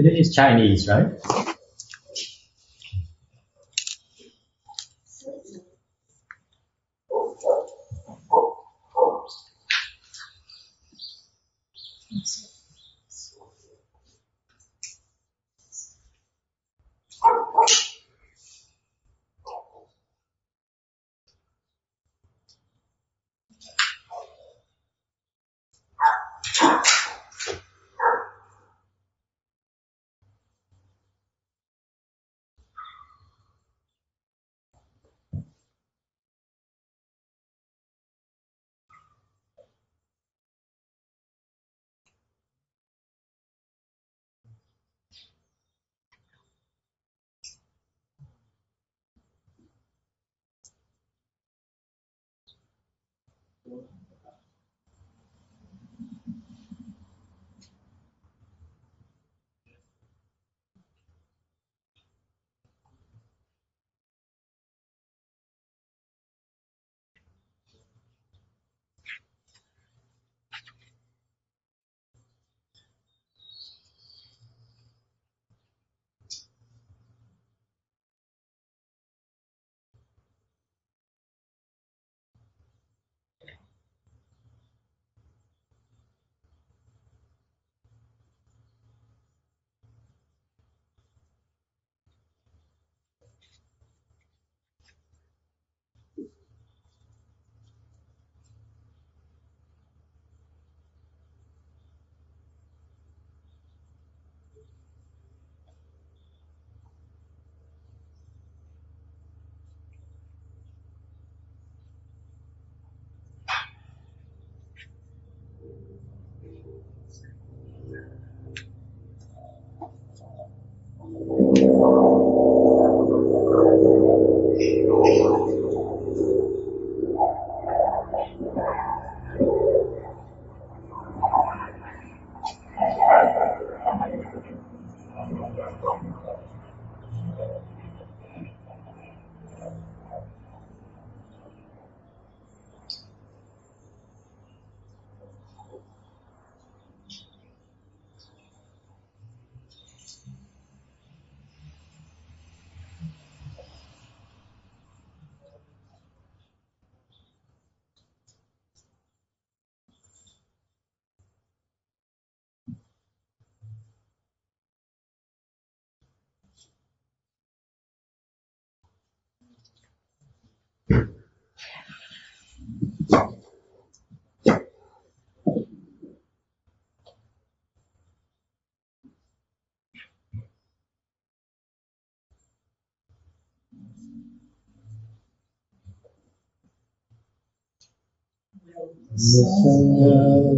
Today is Chinese, right?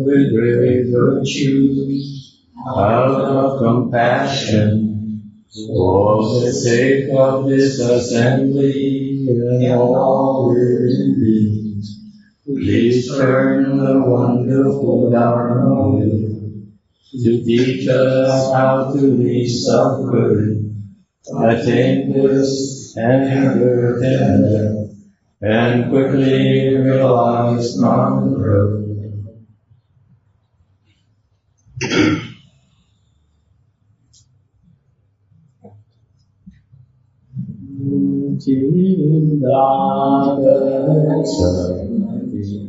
With great virtue of compassion for the sake of this assembly and all living beings, please turn the wonderful Dharma wheel to teach us how to leave suffering, attain bliss and endure death, and quickly realize non-growth. Chính đa đất Samadhi,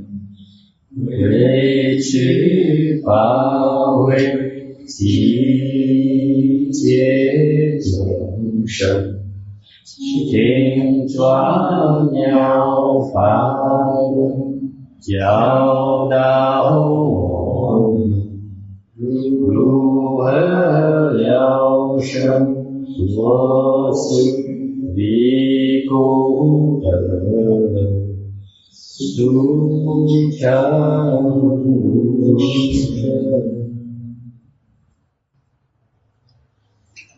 huệ chư pháp huệ trí chế chúng sinh, thiên choáng nhau pháp luân, giáo đạo hộ lu hơ liao sanh vô sinh vì cố đời su trang.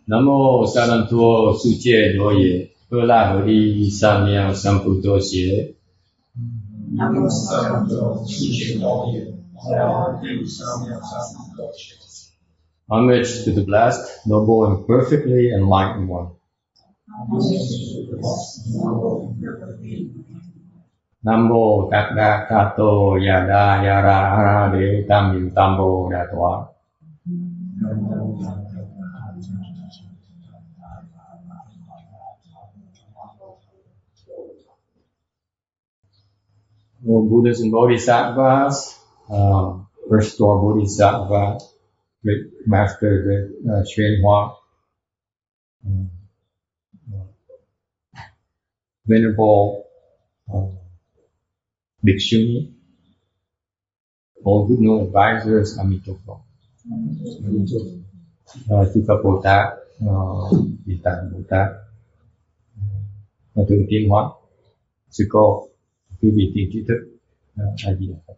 Nam mô Sa Nan Thua Su Che Đô Ye Phơ La Hờ Đi Sa Miao Sam Phu Tô Xie. Nam mô Sa Nan Thua Su Che Đô Ye Phơ La Hờ Đi Sa Miao Sam Phu Tô Xie. Homage to the blessed, noble, and perfectly enlightened one. Nam mô Tát Đa Ca Tô Yada Yara Hara De Tam Yu Tam Bồ Đà Tọa. Buddhism Bodhisattvas, first door Bodhisattva, great master, great Xuan Hoa, venerable Bhikshuni, all good known advisors, Amitabha, Chư Phật Bồ Tát, Địa Tạng Bồ Tát, Thượng Tiên Hóa, Sư Cô, quý vị tiền trí thức, A Di Đà Phật.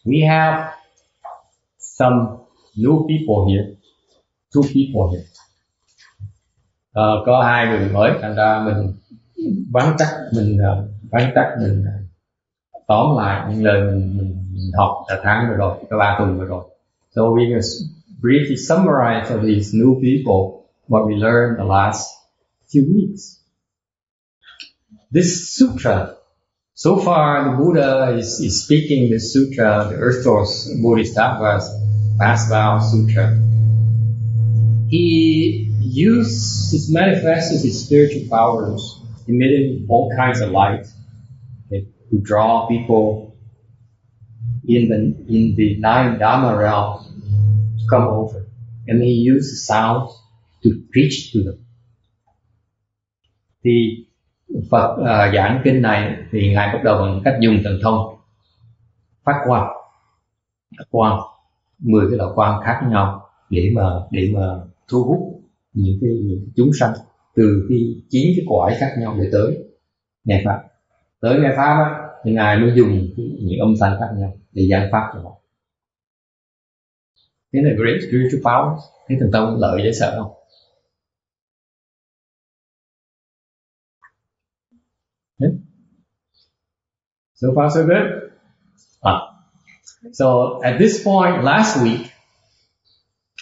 We have some new people here, two people here. Có hai người mới, thành ra mình vắn tắt mình tóm lại những lời mình học cả tháng vừa rồi, cả 3 tuần vừa rồi. So we can briefly summarize for these new people what we learned the last few weeks. This sutra, so far the Buddha is speaking the sutra, the Earthos Bodhisattvas Past Vow Sutra. He manifests his spiritual powers, emitting all kinds of light, okay, to draw people in the 9 Dharma realm to come over. And he uses sound to preach to them. Thì Phật giảng kinh này thì Ngài bắt đầu bằng cách dùng thần thông phát quang 10 cái đạo quang khác nhau để mà thu hút những chúng sanh từ chín cái cõi khác nhau để tới nghe pháp. Tới nghe pháp á, thì Ngài mới dùng những âm thanh khác nhau để giảng pháp cho họ. Thế là great spiritual power. Thế thần thông lợi dễ sợ không? Yeah. So far so good. So at this point last week,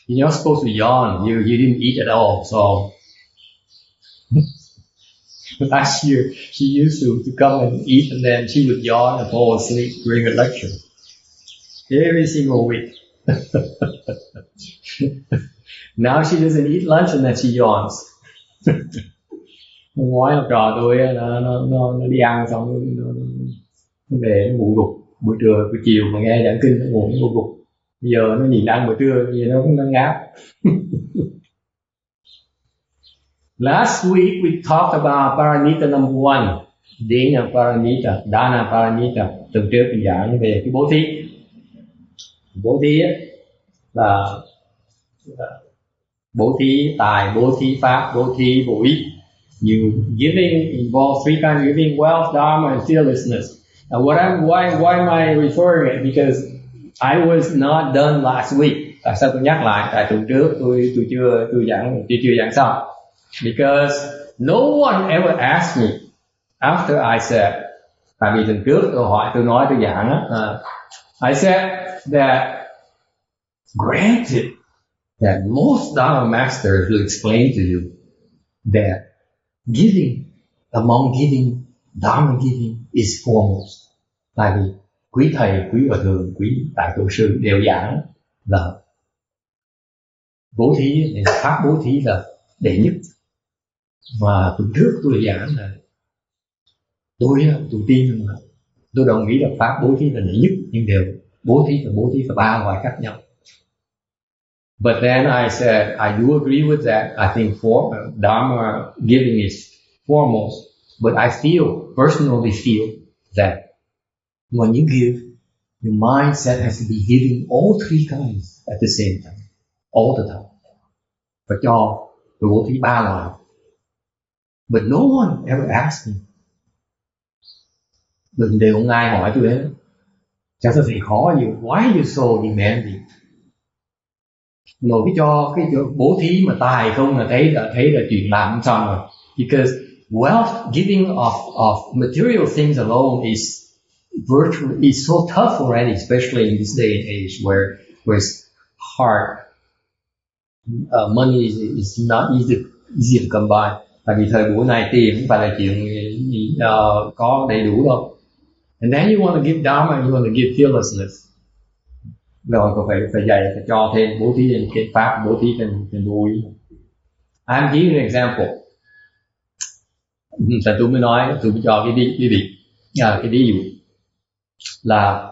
you're not supposed to yawn. You didn't eat at all. So last year she used to come and eat, and then she would yawn and fall asleep during a lecture every single week. Now she doesn't eat lunch and then she yawns. Ngoái học trò tôi nó đi ăn xong nó về nó ngủ gục buổi chiều mà nghe giảng kinh nó ngủ gục. Bây giờ nó nhìn ăn buổi trưa gì nó cũng ngáp. Last week we talked about paramita number 1, Dana paramita. Tuần trước mình giảng về cái bố thí. Bố thí là bố thí tài, bố thí pháp, bố thí bổ ích. Giving involves 3 kinds of giving: wealth, dharma, and fearlessness. Now, why am I referring it? Because I was not done last week. Tại sao tôi nhắc lại? Tại tuần trước tôi chưa giảng xong. Because no one ever asked me after I said. Tại vì tuần trước tôi nói tôi giảng á. I said that granted that most Dharma masters will explain to you that Dharma giving is foremost. Tại vì quý thầy, quý hòa thượng, quý đại tổ sư đều giảng là bố thí, pháp bố thí là đệ nhất. Mà tuần trước tôi giảng là tôi tin là tôi đồng ý là pháp bố thí là đệ nhất, nhưng đều bố thí là 3 loại khác nhau. But then I said I do agree with that. I think Dharma giving is foremost, but I personally feel that when you give, your mindset has to be giving all 3 kinds at the same time, all the time. Và cho bố thí 3 loại. But no one ever asked me. Đừng đều không ai hỏi tôi hết. Chắc sao thầy khó gì? Why are you so demanding? Rồi cái bố thí mà tài không là thấy là chuyện làm không xong rồi. Because giving of material things alone is so tough already, especially in this day and age where it's hard. Money is not easy to come by. Tại vì thời buổi này tiền không phải là chuyện có đầy đủ đâu. And then you want to give Dharma, you want to give fearlessness. Rồi có phải dạy, phải cho thêm, bố thí thêm cái pháp, bố thí thêm vô ý. I'm giving an example. Tại tôi mới cho cái ví dụ là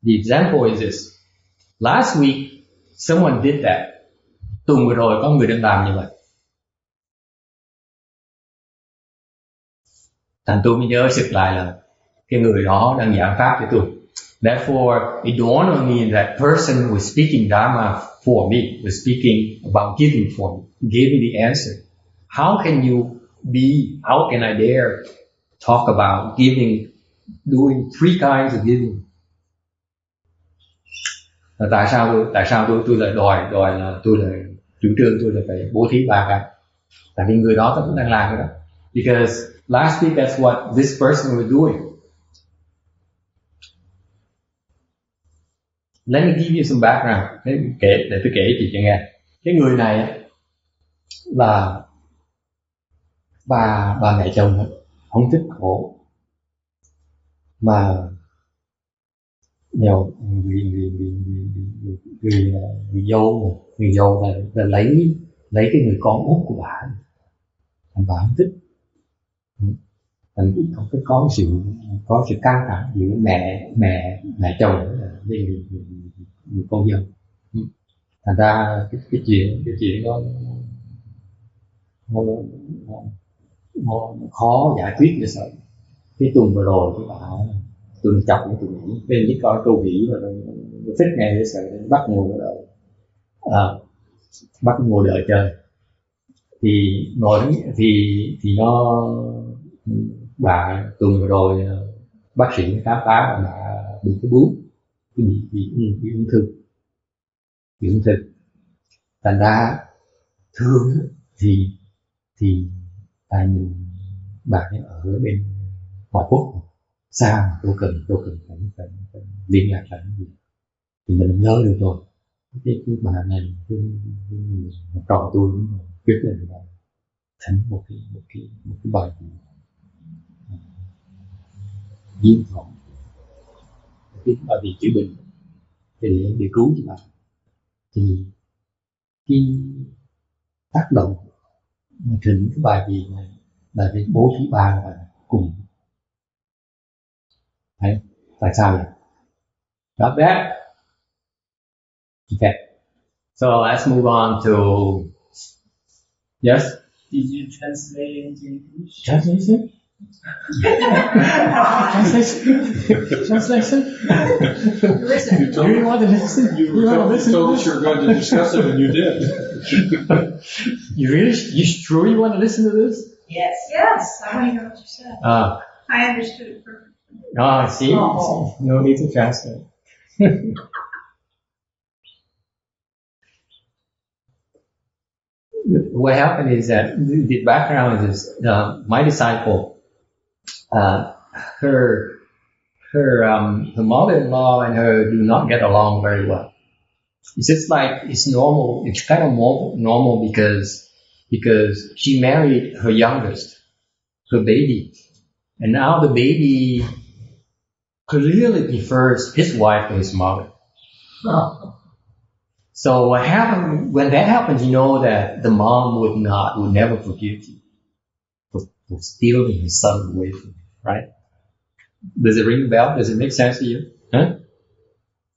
the example is this. Last week, someone did that. Tuần vừa rồi có người đang làm như vậy. Thành tôi mới nhớ sực lại là cái người đó đang giảng pháp cho tôi. Therefore, it dawned on me that person was speaking Dharma for me, was speaking about giving for me, gave me the answer. How can I dare talk about giving, doing 3 kinds of giving? Tại sao tôi lại đòi là tôi là chủ trương tôi là phải bố thí 3 cái? Tại vì người đó cũng đang làm cái đó. Because last week that's what this person was doing. Let me give you some background. Để tôi kể chị cho nghe. Cái người này là bà mẹ chồng không thích khổ, mà nhiều người dâu là lấy cái người con út của bà không thích. Thành có sự căng thẳng giữa mẹ chồng với người con dâu. Thành ra cái chuyện đó nó khó giải quyết như sao. Cái tuần vừa rồi cái bà tôi chọc với tôi nghĩ bên với coi câu nghĩ và tôi thích nghe để sợ bắt ngồi đợi chơi thì nó bà tuần vừa rồi bác sĩ khám phá là bà bị cái bướu, bị ung thư. Thành ra thường thì tại mình bà ấy ở bên ngoại quốc xa, tôi cần phải liên lạc lại gì thì mình nhớ được rồi. Cái bà này trò tôi quyết định là thành một cái bài diễn vọng cái bài vị chữ bình để cứu cho bà. Thì cái tác động trình cái bài gì này là cái bố thí 3 là cùng. Đấy, tại sao vậy? Got that? Okay. So let's move on to yes. Did you translate into English? Translation? Translation? Listen. Do you want to listen? You told us you were going to discuss it, and you did. You sure you want to listen to this? Yes. I want to hear what you said. I understood it perfectly. See? No need to translate. What happened is that the background is my disciple, her mother-in-law and her do not get along very well. It's just like it's normal. It's kind of normal because she married her youngest, her baby, and now the baby clearly prefers his wife to his mother. So what happened when that happens? You know that the mom would never forgive you for stealing his son away from you, right? Does it ring a bell? Does it make sense to you? Huh?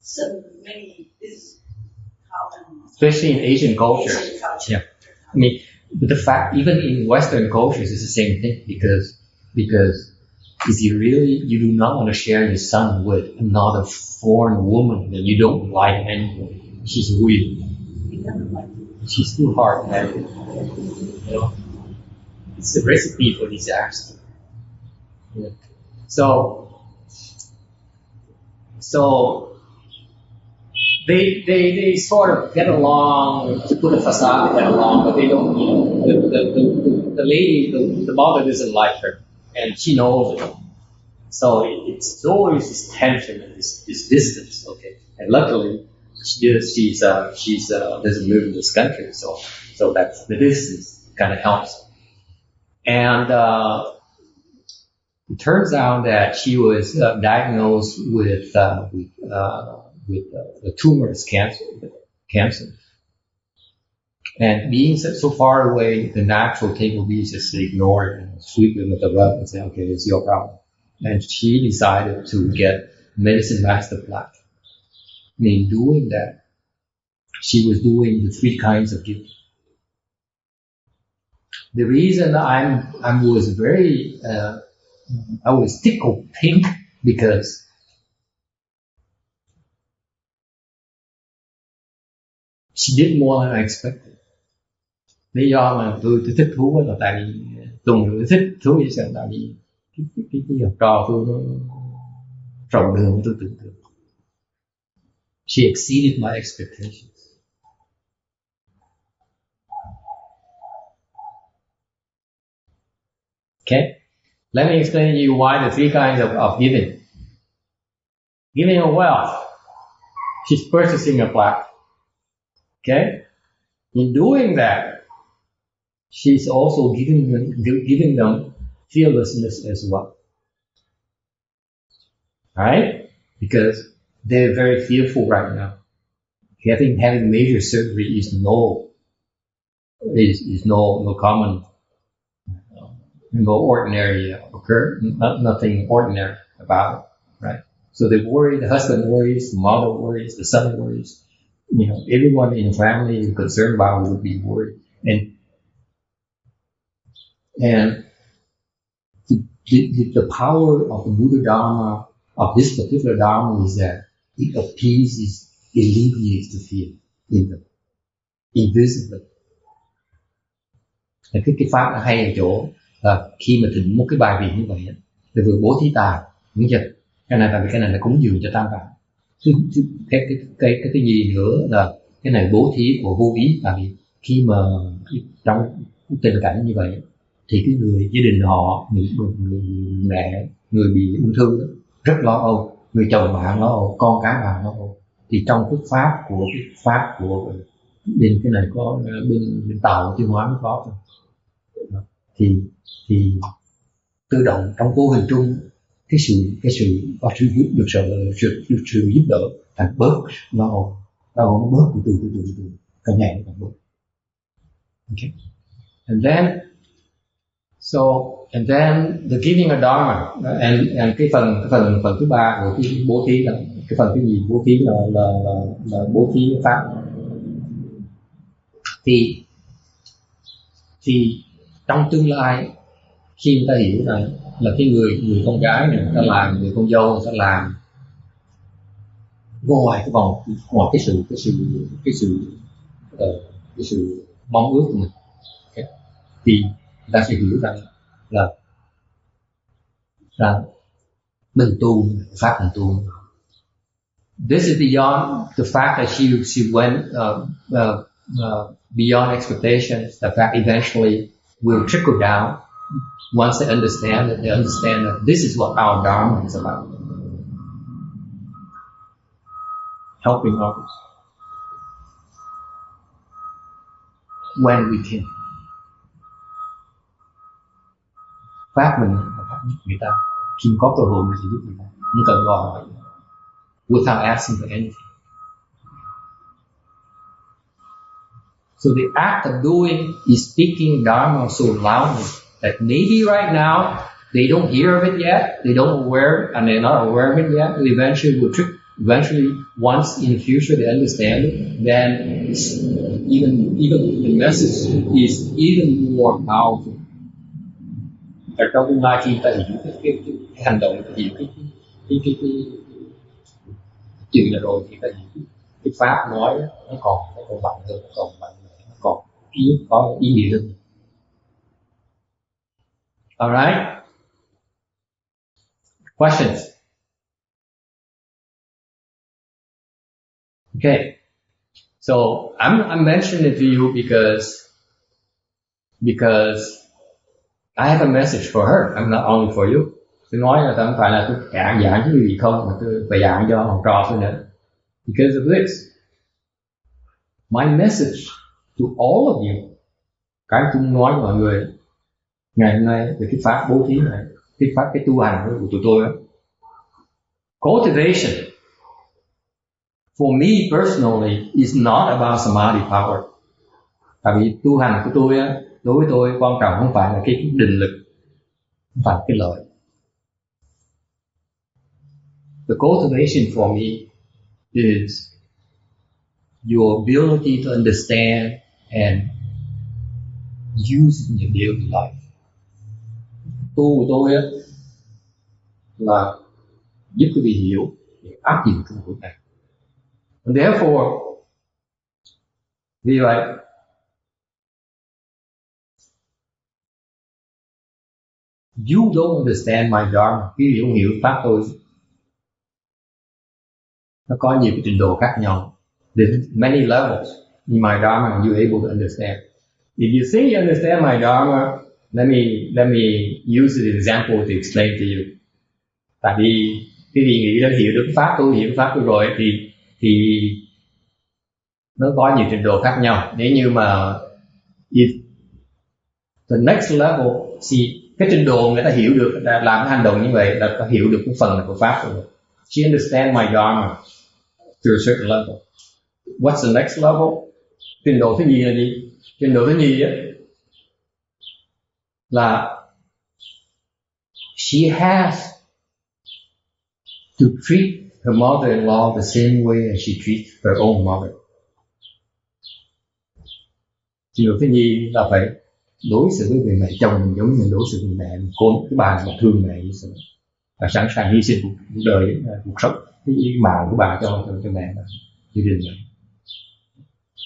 So many is common, especially in Asian cultures. Yeah, I mean, but the fact even in Western cultures it's the same thing because if you do not want to share your son with another foreign woman that you don't like anyway. She's weird. She's too hard-headed. You know, it's a recipe for disaster. Yeah. So they sort of get along to put a facade, they get along, but they don't. You know, the lady, the mother doesn't like her, and she knows it. So it's always this tension and this distance. Okay, and luckily. She doesn't live in this country, so that's the distance kind of helps. And It turns out that she was diagnosed with tumors, cancer. And being so far away, the natural thing would be just to ignore it and sweep it with the rug and say, okay, it's your problem. And she decided to get medicine master black. And in doing that, she was doing the 3 kinds of giving. The reason I was very, I was tickled pink because she did more than I expected. Lý do mà tôi thích thú là tại vì Tùng thích thú gì sao tại vì cái học trò tôi nó rộng đường tôi tưởng tượng. She exceeded my expectations. Okay, let me explain to you why the 3 kinds of giving. Giving a wealth, she's purchasing a plaque. Okay, in doing that, she's also giving them fearlessness as well. Right? Because they're very fearful right now. Having major surgery is no common, no ordinary nothing ordinary about it, right? So they worry, the husband worries, the mother worries, the son worries, everyone in the family is concerned about would be worried. And the power of the Buddha Dharma, of this particular Dharma, is that it appeases, alleviates the fear in them, invisibly. Cái pháp nó hay ở chỗ là khi mà thỉnh một cái bài vị như vậy, thì vừa bố thí tài, những dịch, cái này là cúng dường cho tam bảo. Cái gì nữa là cái này bố thí của vô ý, tại vì khi mà trong tình cảnh như vậy thì cái người gia đình họ, người mẹ, người bị ung thư đó, rất lo âu, người chồng bạn lo âu, con cái bạn lo âu. Thì trong cái pháp của bên cái này có bên Tàu Tiêu Hóa mới có thôi. Thì tự động trong vô hình chung cái sự giúp đỡ thành bớt lo âu, nó bớt từ từ càng ngày càng bớt. Okay, and then the giving a dharma, and cái phần thứ 3 của cái bố thí là cái phần thứ gì? Bố thí là bố thí pháp. Thì trong tương lai khi người ta hiểu là cái người con gái này ta làm, người con dâu ta làm ngoài cái vòng, ngoài cái sự mong ước của mình, okay, thì người ta sẽ hiểu rằng là mình tu, pháp mình tu. This is beyond the fact that she went beyond expectations. The fact eventually will trickle down once they understand that this is what our Dharma is about. Helping others when we can. Pháp mình là pháp giúp người ta. Khi có cơ hội mình sẽ giúp người ta, không cần đòi hỏi, without asking for anything. So the act of doing is speaking Dharma so loudly that maybe right now they don't hear of it yet, they don't aware, and they're not aware of it yet. But eventually, once in the future they understand it, then even the message is even more powerful. Ở trong tương lai khi ta hiểu cái hành động, hiểu cái chuyện là rồi thì ta hiểu cái pháp nói nó còn mạnh hơn, nó còn có ý nghĩa hơn. All right. Questions? Okay. So I'm mentioning it to you because I have a message for her. I'm not only for you. Tôi nói là không phải là tôi giảng cái gì không, mà tôi phải giảng cho học trò tôi nữa. Because of this, my message to all of you, cái tôi nói mọi người ngày hôm nay về cái pháp bố thí này cái tu hành của tụi tôi đó. Cultivation for me personally is not about samadhi power. Tại vì tu hành của tôi á, đối với tôi quan trọng không phải là cái định lực, không phải cái lợi. The cultivation for me is your ability to understand and use in your daily life. Tu của tôi á là giúp quý vị hiểu để áp dụng trong cuộc này. And therefore, vì vậy, you don't understand my dharma. Quý vị không hiểu pháp tôi. Nó có nhiều cái trình độ khác nhau. There's many levels in my dharma and you're able to understand. If you think you understand my dharma, let me use the example to explain to you. Tại vì quý vị nghĩ là hiểu được pháp tôi, hiểu pháp tôi rồi thì nó có nhiều trình độ khác nhau. Nếu như mà if the next level, see, cái trình độ người ta hiểu được là làm cái hành động như vậy là có hiểu được cái phần của pháp rồi. She understand my dharma to a certain level. What's the next level? Trình độ thứ nhì là gì? Trình độ thứ nhì là she has to treat her mother-in-law the same way as she treats her own mother. Trình độ thứ nhì là phải đối xử với người mẹ chồng mình giống như mình đối xử với mẹ mình, con cái bà mà thương mẹ như thế, và sẵn sàng hy sinh cuộc đời, cuộc sống, cái mạng của bà cho mẹ mình, gia đình mình.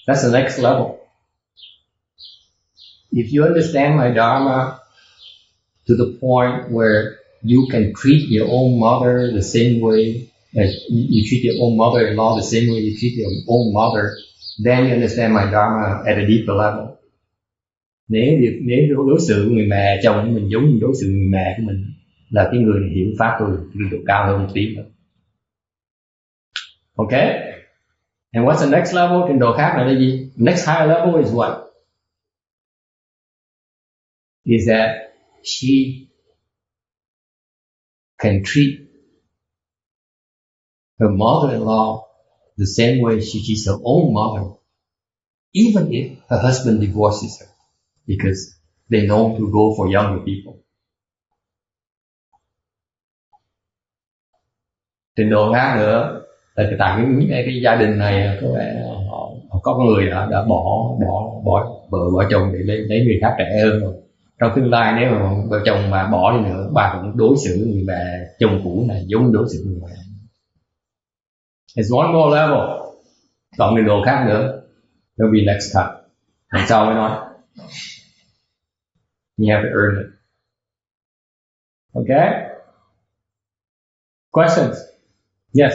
That's the next level. If you understand my dharma to the point where you can treat your own mother the same way as you treat your own mother-in-law the same way you treat your own mother, then you understand my dharma at a deeper level. Nếu đối xử với người mẹ chồng của mình giống như đối xử với người mẹ của mình, là cái người này hiểu pháp rồi, trình độ cao hơn một tí nữa. Okay? And what's the next level? Trình độ khác là gì? Next higher level is what? Is that she can treat her mother-in-law the same way she treats her own mother, even if her husband divorces her, because they know to go for younger people. Trình độ khác nữa là tại cái gia đình này có vẻ họ có người đã bỏ vợ bỏ chồng để lấy người khác trẻ hơn rồi. Trong tương lai nếu mà vợ chồng mà bỏ đi nữa, bà cũng đối xử người mẹ chồng cũ này giống đối xử người mẹ. There's one more level. Còn trình độ khác nữa. There'll be next time. Làm sao mới nói? You have to earn it. Okay? Questions? Yes.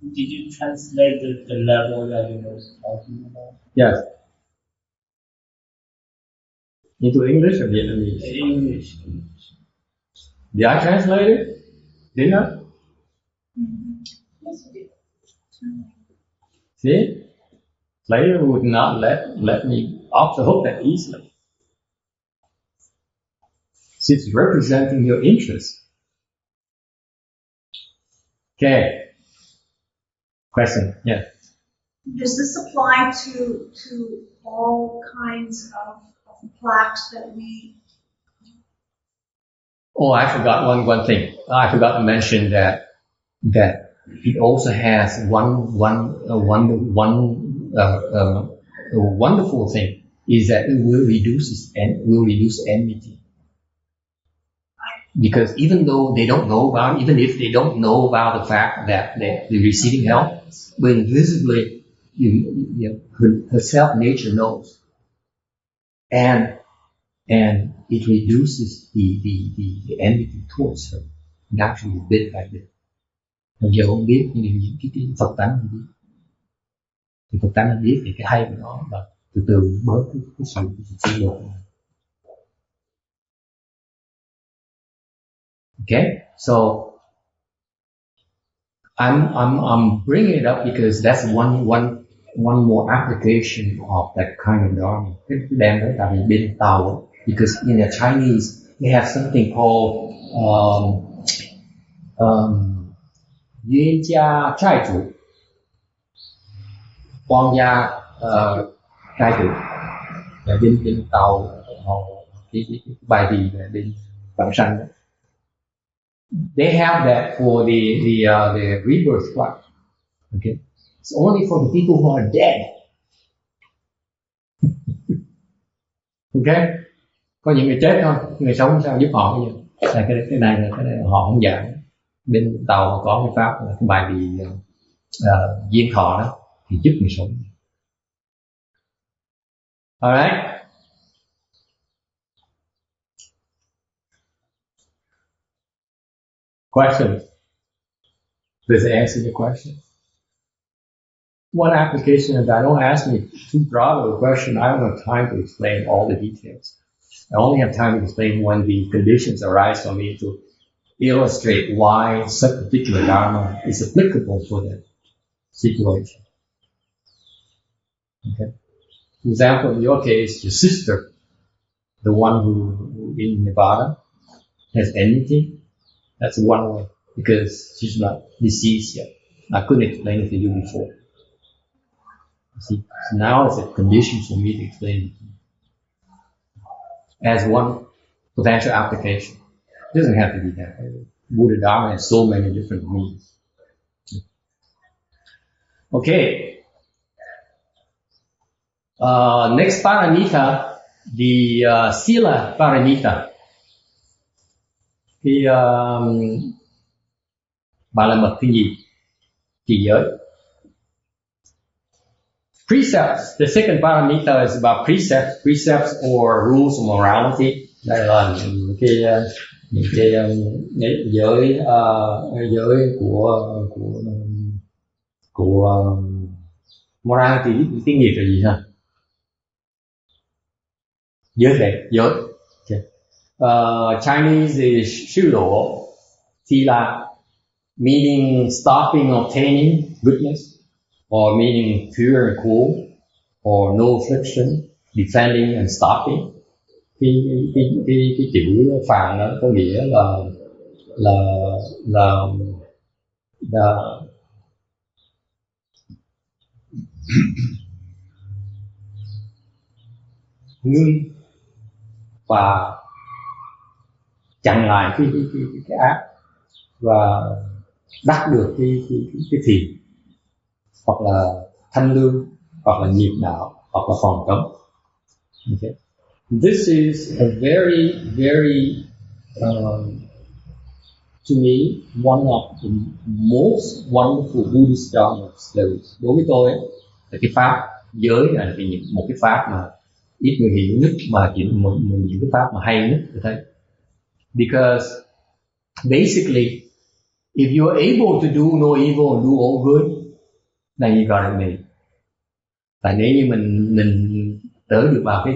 Did you translate the level that you were talking about? Yes. Into English or Vietnamese? English. Did I translate it? Didn't I? Yes, you did. See? Slater would not let me off the hook that easily. It's representing your interest. Okay. Question? Yeah. Does this apply to all kinds of plaques that we? Oh, I forgot one thing. I forgot to mention that it also has one wonderful thing is that it will reduce enmity. Because even though they don't know about it, even if they don't know about the fact that they're receiving help, but invisibly, her self-nature knows. And it reduces the enmity towards her. Naturally, a bit like that. Giờ không biết nhưng những cái Phật tánh thì biết. Thì Phật tánh biết thì cái hay của nó là từ từ bớt cái sự xung đột. Okay, so I'm bringing it up because that's one more application of that kind of dharma. Cái đem tới tại vì bên Tàu, because in the Chinese they have something called Yuan Jia Trai Chủ, quan gia trai chủ. Là bên tàu cái bài gì là bên vãng sanh đó. They have that for the rebirth flight. Okay, it's only for the people who are dead. Okay, có những người chết thôi, người sống sao giúp họ bây giờ? Cái này họ không giảng. Bên tàu có cái pháp là cái bài gì duyên thọ đó thì giúp người sống. Alright. Questions? Does it answer your question? One application is that don't ask me too broad of a question. I don't have time to explain all the details. I only have time to explain when the conditions arise for me to illustrate why such particular dharma is applicable for that situation. Okay. For example, in your case, your sister, the one who in Nevada, has enmity. That's one way, because she's not deceased yet. I couldn't explain it to you before. See, so now it's a condition for me to explain it to you. As one potential application. It doesn't have to be that. Buddha Dharma has so many different meanings. Okay. Next paramita, the Sila paramita. Cái bà la mật thứ nhì, trì giới. Precepts. The second paramita is about precepts or rules of morality. Đây là những cái giới của morality. Tiếng Việt là gì ha? Giới lệ, giới. Chinese is 修罗, sila, meaning stopping obtaining goodness, or meaning pure and cool, or no affliction, defending and stopping. Cái chữ Phạn đó có nghĩa là ngưng và chặn lại cái ác và đắc được cái thiền, hoặc là thanh lương, hoặc là nghiệp đạo, hoặc là phòng cấm. Okay. This is a very, very to me one of the most wonderful Buddhist dharmas there is. Đối với tôi là cái pháp giới là một cái pháp mà ít người hiểu nhất, mà chỉ những cái pháp mà hay nhất tôi thấy. Because basically, if you're able to do no evil and do all good, then you got it made. Tại nếu như mình tới được vào cái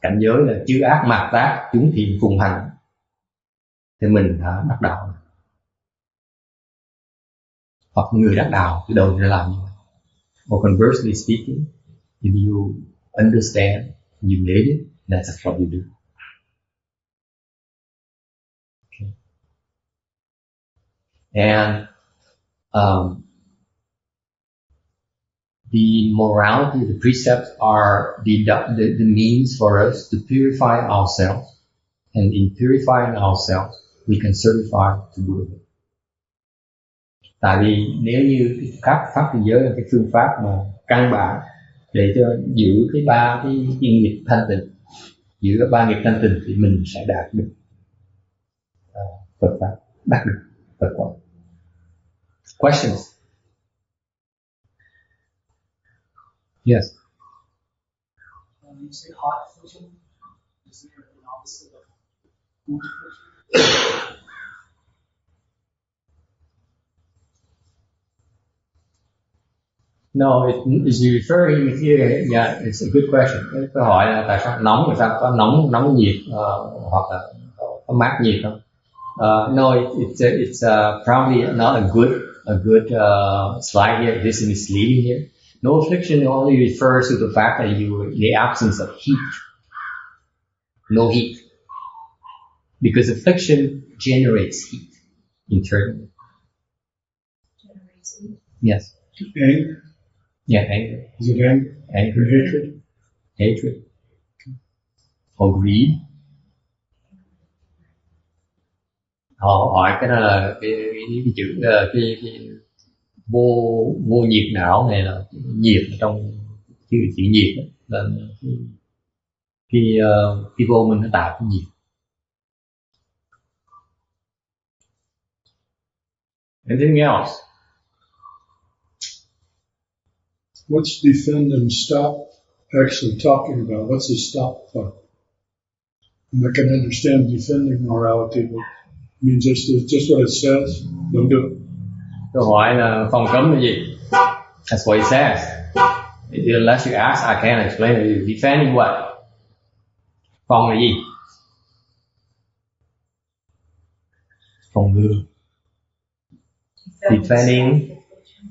cảnh giới là chư ác mạt tác, chúng thiện phùng hành, thì mình đã đắc đạo. Hoặc người đắc đạo từ đầu ra làm như vậy. Or conversely speaking, if you understand, you made it, that's what you do. Okay. And the morality, the precepts are the means for us to purify ourselves. And in purifying ourselves, we can certify to Buddha. Tại vì nếu như các pháp trì giới là cái phương pháp mà căn bản để cho giữ cái ba cái nghiệp thanh tịnh, giữ ba nghiệp thanh tịnh thì mình sẽ đạt được Phật pháp, đạt được Phật quả. Questions? Yes. You say hot affliction. Is there an opposite of cool affliction? No, is you referring here? Yeah, it's a good question. Cái câu hỏi là tại sao nóng, tại sao có nóng nhiệt hoặc là có mát nhiệt không? No, it's probably not a good slide here. This is misleading here. No affliction only refers to the fact that you in the absence of heat. no heat. Because affliction generates heat internally. Generates heat. Yes. Anger? Yeah, anger. Is it anger? Anger. Hatred? Hatred. Or greed. Họ hỏi cái đó là cái chữ cái vô nhiệt não này là nhiệt ở trong chữ nhiệt đó, là cái vô minh nó tạo cái nhiệt. Anything else? What's defend and stop actually talking about? What's the stop part? And I can understand defending morality, but it means just what it says. Don't do it. Câu hỏi là phòng cấm là gì? That's what it says. Unless you ask, I can't explain it. Defending what? Phòng là gì? Phòng ngừa.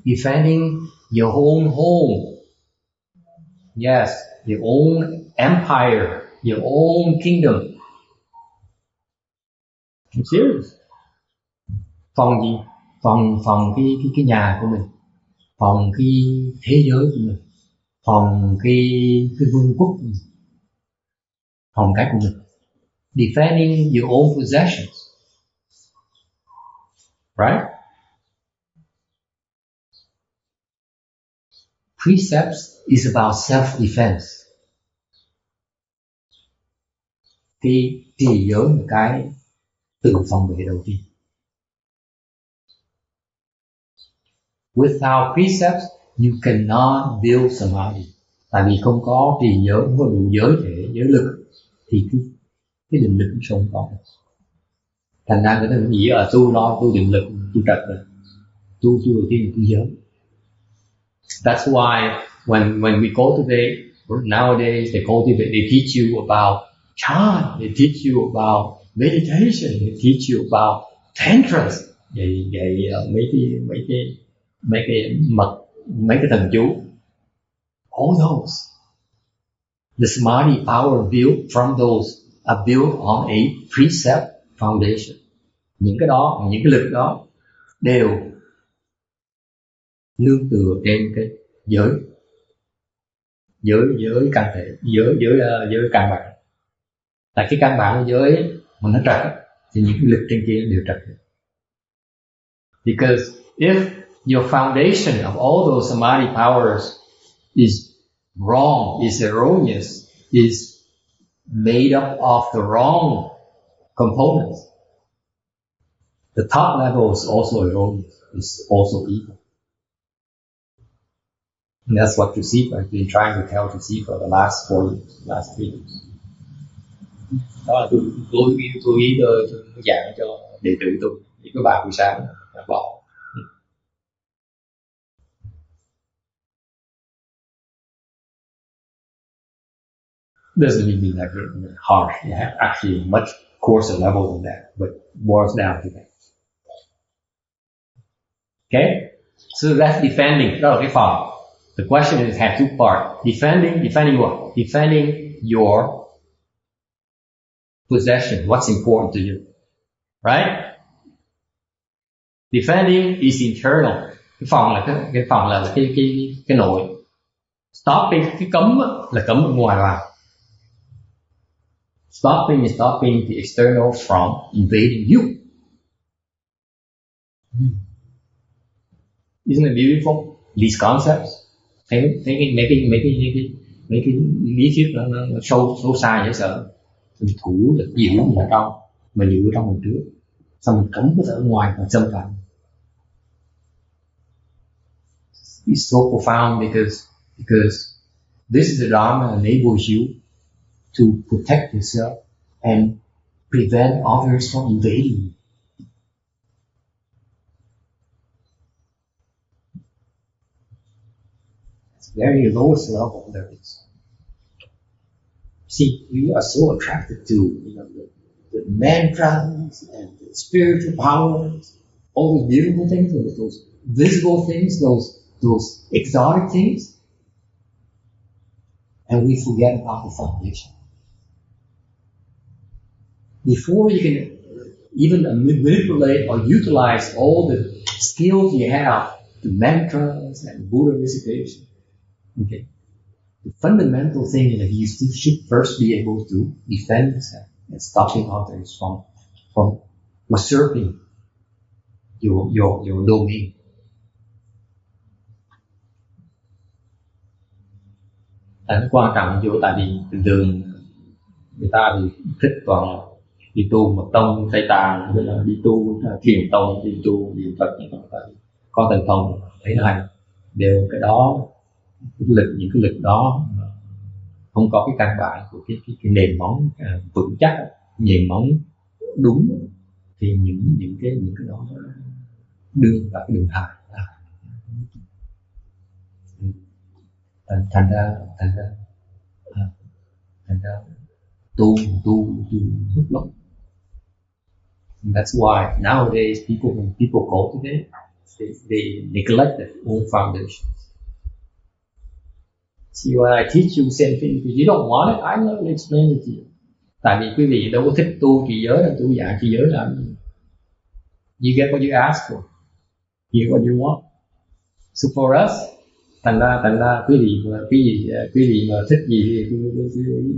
Defending your own home. Yes, your own empire, your own kingdom. I'm serious. Phòng gì? Phòng cái nhà của mình, phòng cái thế giới của mình, phòng cái vương quốc của mình, phòng cái của mình. Defending your own possessions. Right? Precepts is about self-defense. Cái trì giới là cái tự phòng vệ đầu tiên. Without precepts, you cannot build samadhi. Tại vì không có trì giới, không có đủ giới thể, giới lực, thì cái định lực nó không có. Thành ra người ta nghĩ tu định lực, tu trật rồi. Tu đầu tiên là tu giới. That's why when we cultivate, nowadays they cultivate, they teach you about chant, they teach you about meditation, they teach you about tantras, dạy mấy cái mật, mấy cái thần chú. All those, the samadhi power built from those are built on a precept foundation. Những cái đó, những cái lực đó đều nương tựa trên cái giới căn thể, giới căn bản. Tại cái căn bản của giới mà nó trật thì những cái lực trên kia đều trật. Because if your foundation of all those samadhi powers is wrong, is erroneous, is made up of the wrong components, the top level is also erroneous, is also evil. And that's what Josefa has been trying to tell Josefa the last 4 years, last 3 years. Đó là tôi ý giảng cho đệ tử tôi, những cái bài buổi sáng bỏ. Doesn't mean like harsh. You have actually much coarser level than that, but boils down to that. Okay, so that's defending. Đó là cái phòng. The question is have two parts. Defending what? Defending your possession. What's important to you, right? Defending is internal. Cái phòng là cái nội. Stopping, cái cấm là cấm ở ngoài vào. Stopping is stopping the external from invading you. Isn't it beautiful? These concepts. Thấy mấy cái lý thuyết nó sâu xa dễ sợ. Mình thủ là giữ mình ở trong, mình giữ ở trong mình trước, xong mình cấm cái ở ngoài và xâm phạm. It's so profound because this is the Dharma enables you to protect yourself and prevent others from invading you. It's very lowest level there is. See, we are so attracted to the mantras and the spiritual powers, all those beautiful things, those visible things, those exotic things, and we forget about the foundation. before you can even manipulate or utilize all the skills you have, the mantras and Buddha recitation. Okay. The fundamental thing is that you should first be able to defend yourself and stopping others from usurping your domain. Nó quan trọng vô tại vì bình thường người ta thì thích toàn đi tu một tông Tây Tạng, hay là đi tu Thiền tông, đi tu niệm Phật, có thần thông thấy nó hay, đều cái đó những cái lực đó không có cái căn bản của cái nền móng vững chắc, nền móng đúng, thì những cái đó đưa vào cái đường hại. Thành ra tu bất lộng. That's why nowadays when people cultivate, they neglect their own foundations. See, when I teach you same thing, if you don't want it, I'm not going to explain it to you. Tại vì quý vị đâu có thích tu trì giới, là tu dạng trì giới làm gì? You get what you ask for, you get what you want. So for us, thành ra quý vị mà thích gì thì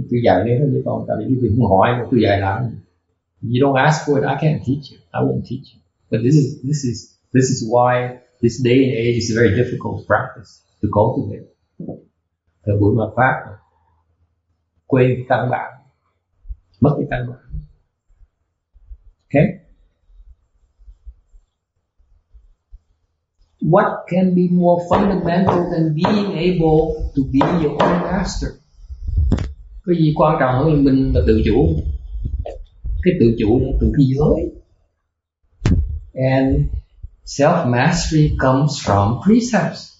tôi dạy nên thôi, chứ còn tại vì quý vị không hỏi mà tôi dạy làm gì. You don't ask for it, I can't teach you. I won't teach you. But this is why this day and age is a very difficult practice to cultivate. Thời buổi mà pháp quên cái căn bản, mất cái căn bản. Okay? What can be more fundamental than being able to be your own master? Cái gì quan trọng hơn mình là tự chủ? Cái tự chủ từ cái giới. And self-mastery comes from precepts.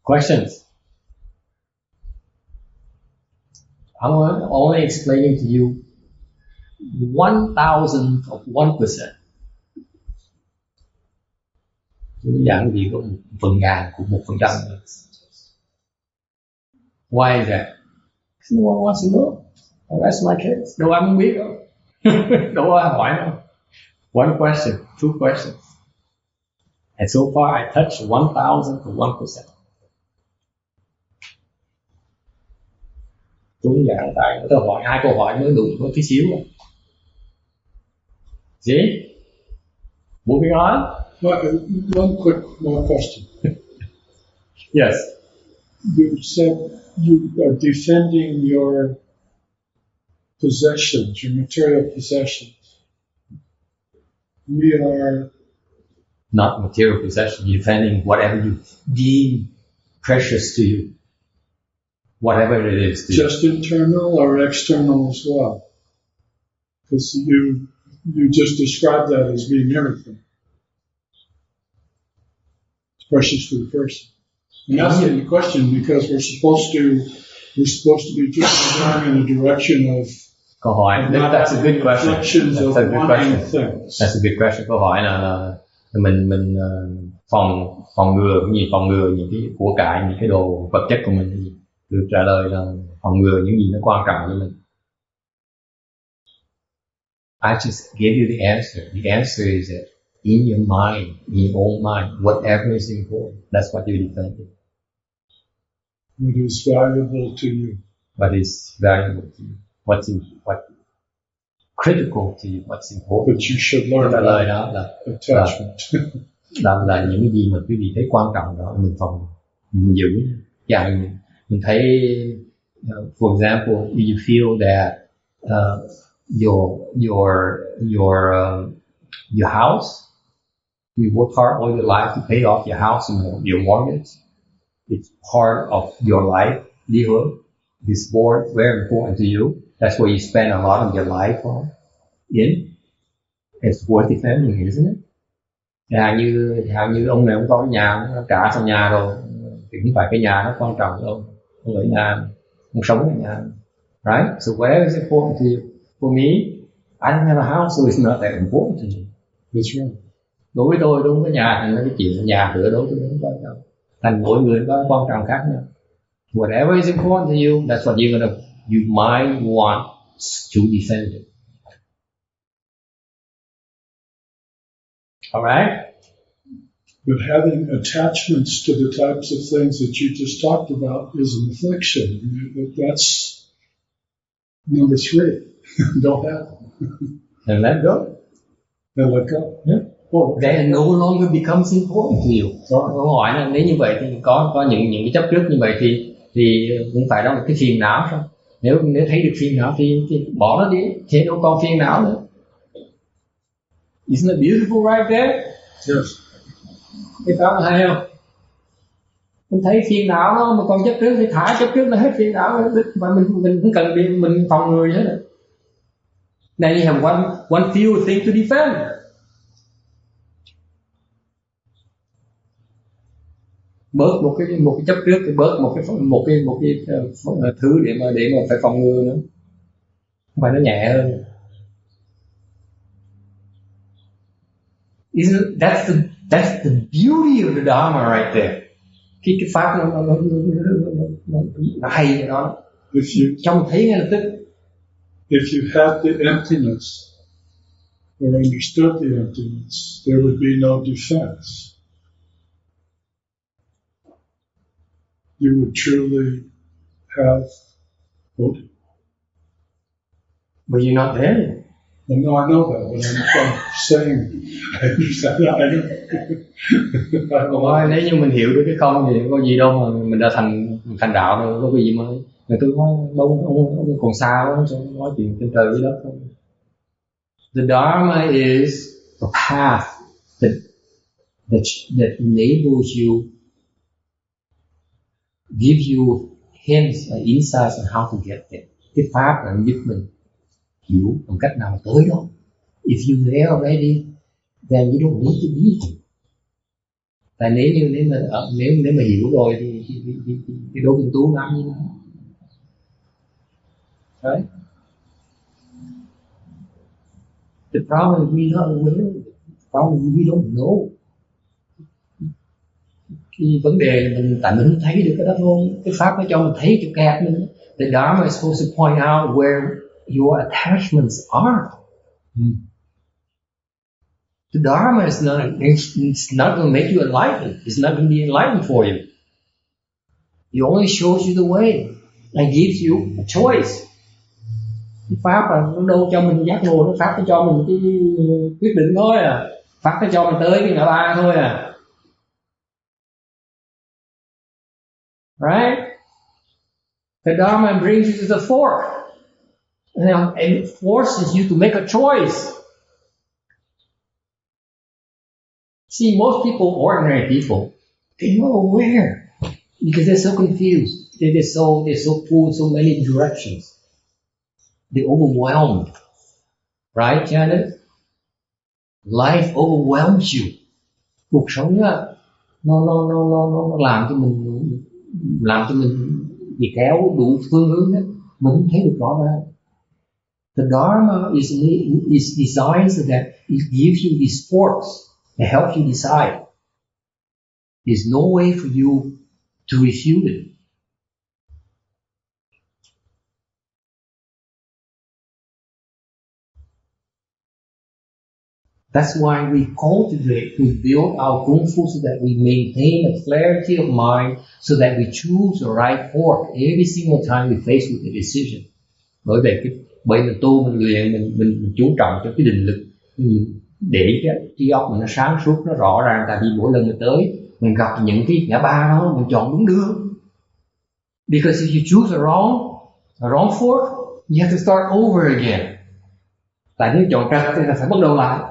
Questions? I'm only explaining to you 1,000th of 1%. Tôi giảng gì có 1/1000 của 1%. Why is that? No one wants to know. That's my case. Đâu ai muốn biết đâu. Đâu ai hỏi đâu. One question, two questions. And so far I touched 1,000th of 1%. Tôi giảng tại tôi hỏi 2 câu hỏi mới đủ có tí xíu rồi. See? Moving on. One quick more question. Yes. You said you are defending your possessions, your material possessions. We are not material possession. You're defending whatever you deem precious to you. Whatever it is. Just internal or external as well? Because you just described that as being everything. It's precious to the person. I'm asking the question because we're supposed to be drifting down in the direction of câu hỏi. That's a good question. That's a good question. That's a good question. Câu hỏi là mình phòng ngừa những cái của cải, những cái đồ vật chất của mình. Được trả lời là phòng ngừa những gì nó quan trọng với mình. I just gave you the answer. The answer is that in your mind, in your own mind, whatever is important, that's what you're defending. What is valuable to you? What is valuable to you? What's critical to you? What's important? But you should learn trả lời đó là attachment. là những cái gì mà quý vị thấy quan trọng đó mình phòng, mình giữ. Dạng mình thấy, for example, you feel that your house, you work hard all your life to pay off your house and your mortgage. It's part of your life, livelihood. This board is very important to you. That's where you spend a lot of your life on. It's worth defending, isn't it? Hàng như ông này ông có cái nhà, nó trả xong nhà rồi, thì không phải cái nhà nó quan trọng đâu. Ông ở nhà, ông sống ở nhà, right? So whatever is important to you. For me, I don't have a house, so it's not that important to me. That's right. Đối với tôi không có nhà thành cái chuyện nhà cửa đối với tôi không quan trọng. Thành mỗi người có quan trọng khác nhau. Whatever is important to you, that's what you might want to defend it. All right? But having attachments to the types of things that you just talked about is an affliction. That's number 3. Don't have them. And let go. Then let go. Yeah. Well, that no longer becomes important to you. Câu hỏi là nếu như vậy thì có những cái chấp trước như vậy thì cũng phải đó là cái phiền não thôi. Nếu thấy được phiền não thì bỏ nó đi, thế đâu còn phiền não nữa. Isn't it beautiful right there? Yes. Cái đó là hay không? Mình thấy phiền não nó mà còn chấp trước thì thả chấp trước là hết phiền não và mình không cần đi mình phòng người hết rồi. Now you have one few thing to defend. Bớt một cái chấp trước thì bớt một cái thứ để mà phải phòng ngừa nữa. Không phải nó nhẹ hơn. Isn't that's the beauty of the Dharma right there. Cái pháp nó hay vậy đó. Trong thấy ngay lập tức. If you had the emptiness or understood the emptiness, there would be no defense. You would truly have Buddha. But you're not there. Well, no, I know that, but I'm saying, I understand that. I know. Nếu như mình hiểu được cái không thì có gì đâu mà mình đã thành đạo rồi, có cái gì mới. Người tôi nói đâu còn xa lắm, nói chuyện trên trời dưới đất thôi. The Dharma is a path that enables you, gives you hints and insights on how to get there. Cái pháp là giúp mình hiểu bằng cách nào tới đó. If you're there already, then you don't need to be here. Tại nếu mà hiểu rồi thì đâu cần tu làm gì nữa. Right? The problem is we're not aware. The problem is we don't know. Cái vấn đề là tại mình không thấy được cái đó thôi. Cái pháp nó cho mình thấy chỗ kẹt mình. The Dharma is supposed to point out where your attachments are. The Dharma is not going to make you enlightened. It's not going to be enlightened for you. It only shows you the way and gives you a choice. Cái pháp là nó đâu cho mình giác ngộ, nó pháp nó cho mình cái quyết định thôi à. Pháp nó cho mình tới cái ngã ba thôi à. Right? The Dharma brings you to the fork. And it forces you to make a choice. See, most people, ordinary people, they're not aware because they're so confused. They're so pulled so many directions. They're overwhelmed. Right, Janet? Life overwhelms you. Cuộc sống á, nó làm cho mình bị kéo đủ phương hướng đó. Mình không thấy được rõ ràng. The Dharma is designed so that it gives you these forks that help you decide. There's no way for you to refute it. That's why we cultivate, we build our Kung Fu so that we maintain a clarity of mind so that we choose the right fork every single time we face with a decision. Bởi mình tu, mình luyện, mình chú trọng cho cái định lực, mình để cái trí óc mình nó sáng suốt, nó rõ ràng. Tại vì mỗi lần mình tới, mình gặp những cái ngã ba đó, mình chọn đúng đường. Because if you choose a wrong fork, you have to start over again. Tại nếu chọn trật thì phải bắt đầu lại.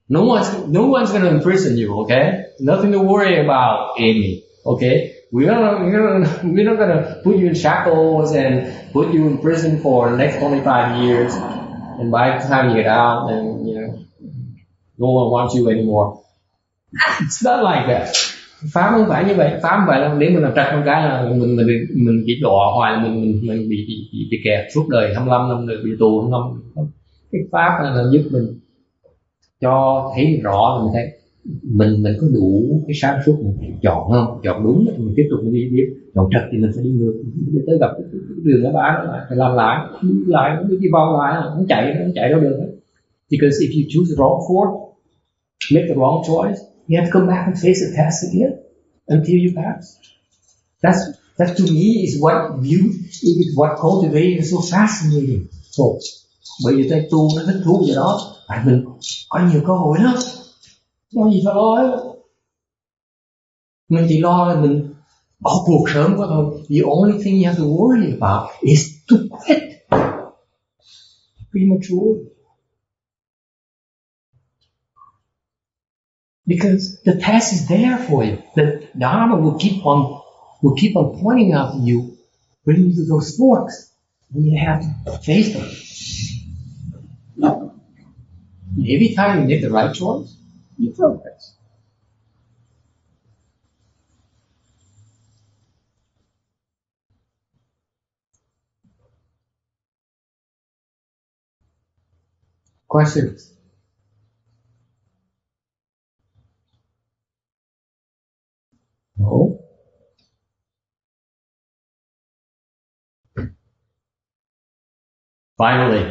No one's going to imprison you, okay? Nothing to worry about, Amy, okay? We're not going to put you in shackles and put you in prison for the next 25 years. And by the time you get out, then, no one wants you anymore. It's not like that. Pháp không phải như vậy. Pháp không phải là nếu mình làm trật một cái là mình bị đọa hoài, là mình bị kẹt suốt đời 25 năm đời bị tù 25 năm. Cái pháp là giúp mình cho thấy rõ là mình thấy mình có đủ cái sáng suốt mình chọn không, chọn đúng thì mình tiếp tục mình đi tiếp, chọn trật thì mình phải đi ngược, tới gặp cái đường nó bán lại phải làm lại đi vòng lại, không chạy đâu được hết. Because if you choose the wrong fork, make the wrong choice, you have to come back and face the test again until you pass. That to me is what cultivating is so fascinating. So, bởi vì tôi tu nó thích thú vậy đó, tại mình có nhiều cơ hội lắm, có gì phải lo hết. Mình chỉ lo là mình bỏ cuộc sớm quá thôi. The only thing you have to worry about is to quit premature. Because the test is there for you. The Dharma will keep on pointing out to you, bring you to those forks, and you have to face them. And every time you make the right choice, you progress. Questions? No? Finally,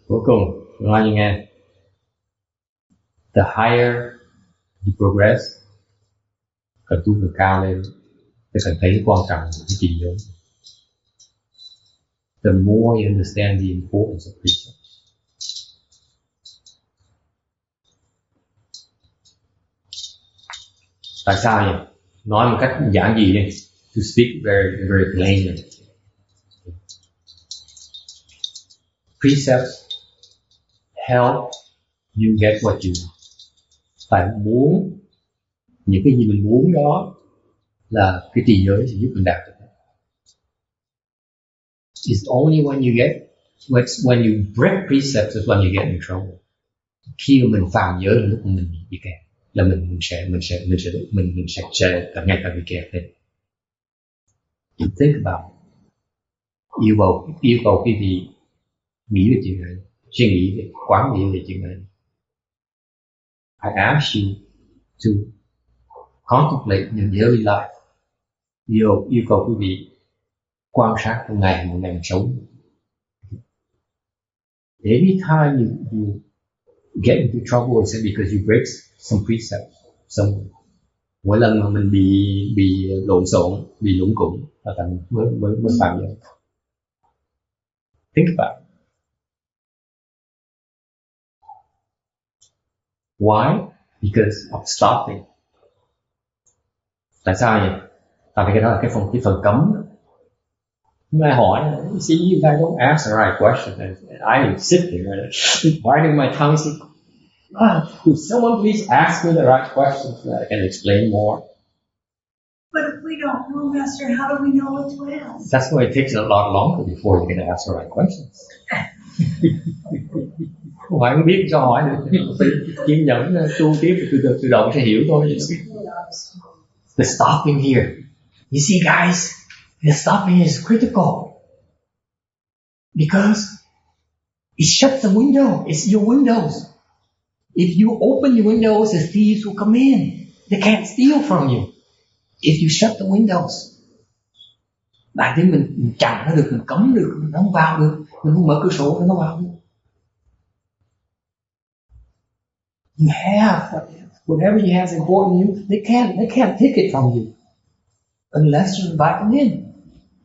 cuối cùng, nói như nghe. The higher you progress, cần tu càng cao lên, thì cần thấy quan trọng của cái trình giới. The more you understand the importance of precepts. Tại sao vậy? Nói một cách giản dị đi. To speak very, very plainly. Precepts help you get what you want. Phải muốn những cái gì mình muốn đó là cái trì giới sẽ giúp mình đạt được. It's only when you when you break precepts is when you get in trouble. Khi mà mình phạm giới là lúc mà mình bị kẹt, là mình sẽ càng ngày càng bị kẹt lên. Think about it. Yêu cầu quý vị nghĩ về chuyện này, suy nghĩ về, quán nghĩ về chuyện này. I ask you to contemplate your daily life. Yêu cầu quý vị quan sát một ngày mình sống. Every time you get into trouble, it's because you break some precepts somewhere. Mỗi lần mà mình bị lộn xộn, bị lũng củng là thành mới phạm giới. Think about it. Why? Because of stopping. Tại sao vậy? Tại vì cái đó là cái phần cấm. Hôm nay hỏi, see, you guys don't ask the right question. I sit here, biting my tongue, say, could someone please ask me the right questions so that I can explain more? But if we don't know, Master, how do we know what to ask? That's why it takes a lot longer before you can ask the right questions. Không phải không biết cho hỏi được, phải kiên nhẫn tu tiếp tự động sẽ hiểu thôi. The stopping here. You see, guys, the stopping is critical because it shuts the window. It's your windows. If you open your windows, the thieves will come in. They can't steal from you. If you shut the windows, đại thế mình chặn nó được, mình cấm được, mình không vào được, mình không mở cửa sổ nó vào được. You have whatever you have is important to you. They can't take it from you unless you invite them in.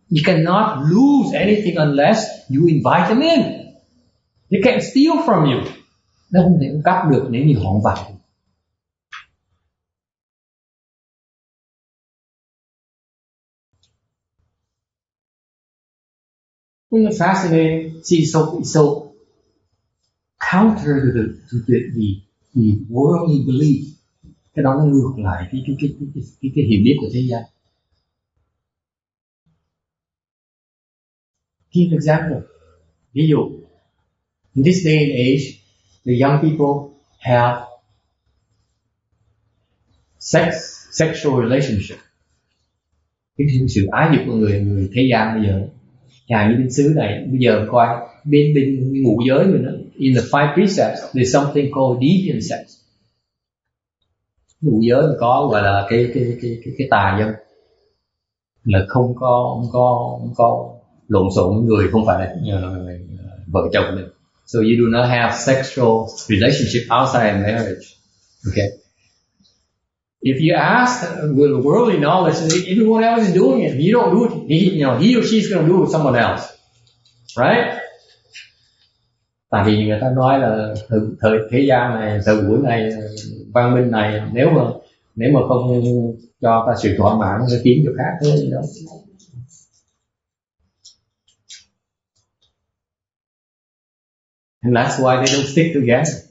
You cannot lose anything unless you invite them in. They can't steal from you. Nó không thể cắp được nếu như họ không vào. Isn't it fascinating? See, so counter to the worldly belief. Cái đó nó ngược lại cái hiểu biết của thế gian. Give an example. Ví dụ, in this day and age, the young people have sexual relationship. Cái sự ái dục của người thế gian bây giờ, nhà như bên xứ này bây giờ coi bên ngũ giới rồi đó, in the 5 precepts, there's something called deviant sex. Ngũ giới có gọi là cái tà dâm, là không có lộn xộn với người không phải là vợ chồng mình. So you do not have sexual relationship outside of marriage. Okay. If you ask with worldly knowledge, everyone else is doing it. You don't do it. He or she's going to do it with someone else, right? Tại vì người ta nói là thời thế gian này, thời buổi này, văn minh này, nếu mà không cho ta sự thỏa mãn, nó kiếm chỗ khác thôi gì đó. And that's why they don't stick together.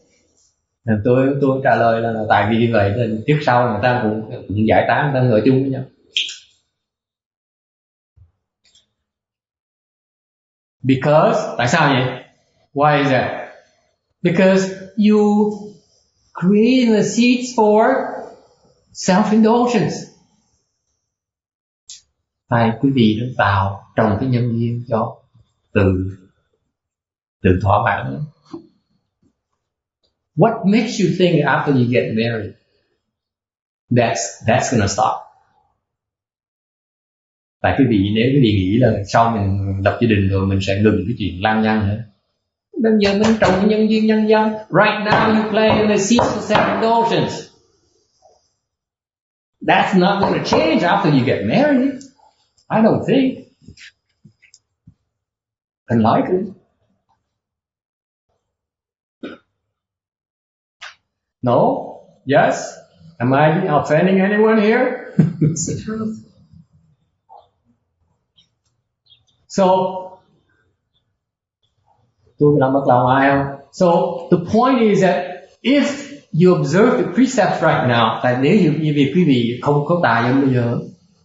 Tôi trả lời là tại vì như vậy nên trước sau người ta cũng giải tán, người ta ngồi chung với nhau. Because tại sao vậy? Why is that? Because you create the seeds for self-indulgence. Tại quý vị đã tạo trồng cái nhân duyên cho tự thỏa mãn. What makes you think after you get married that's gonna stop? Tại quý vị, nếu quý vị nghĩ là sau mình lập gia đình rồi mình sẽ ngừng cái chuyện lăng nhăng nữa. Bây giờ mình trồng cái nhân duyên nhân dân. Right now you plant the seeds for self-indulgence. That's not going to change after you get married. I don't think. Unlikely. No? Yes? Am I offending anyone here? It's the truth. So, tôi làm mất lòng ai không? So, the point is that if you observe the precepts right now, tại nếu như vì quý vị không có tà dâm bây giờ,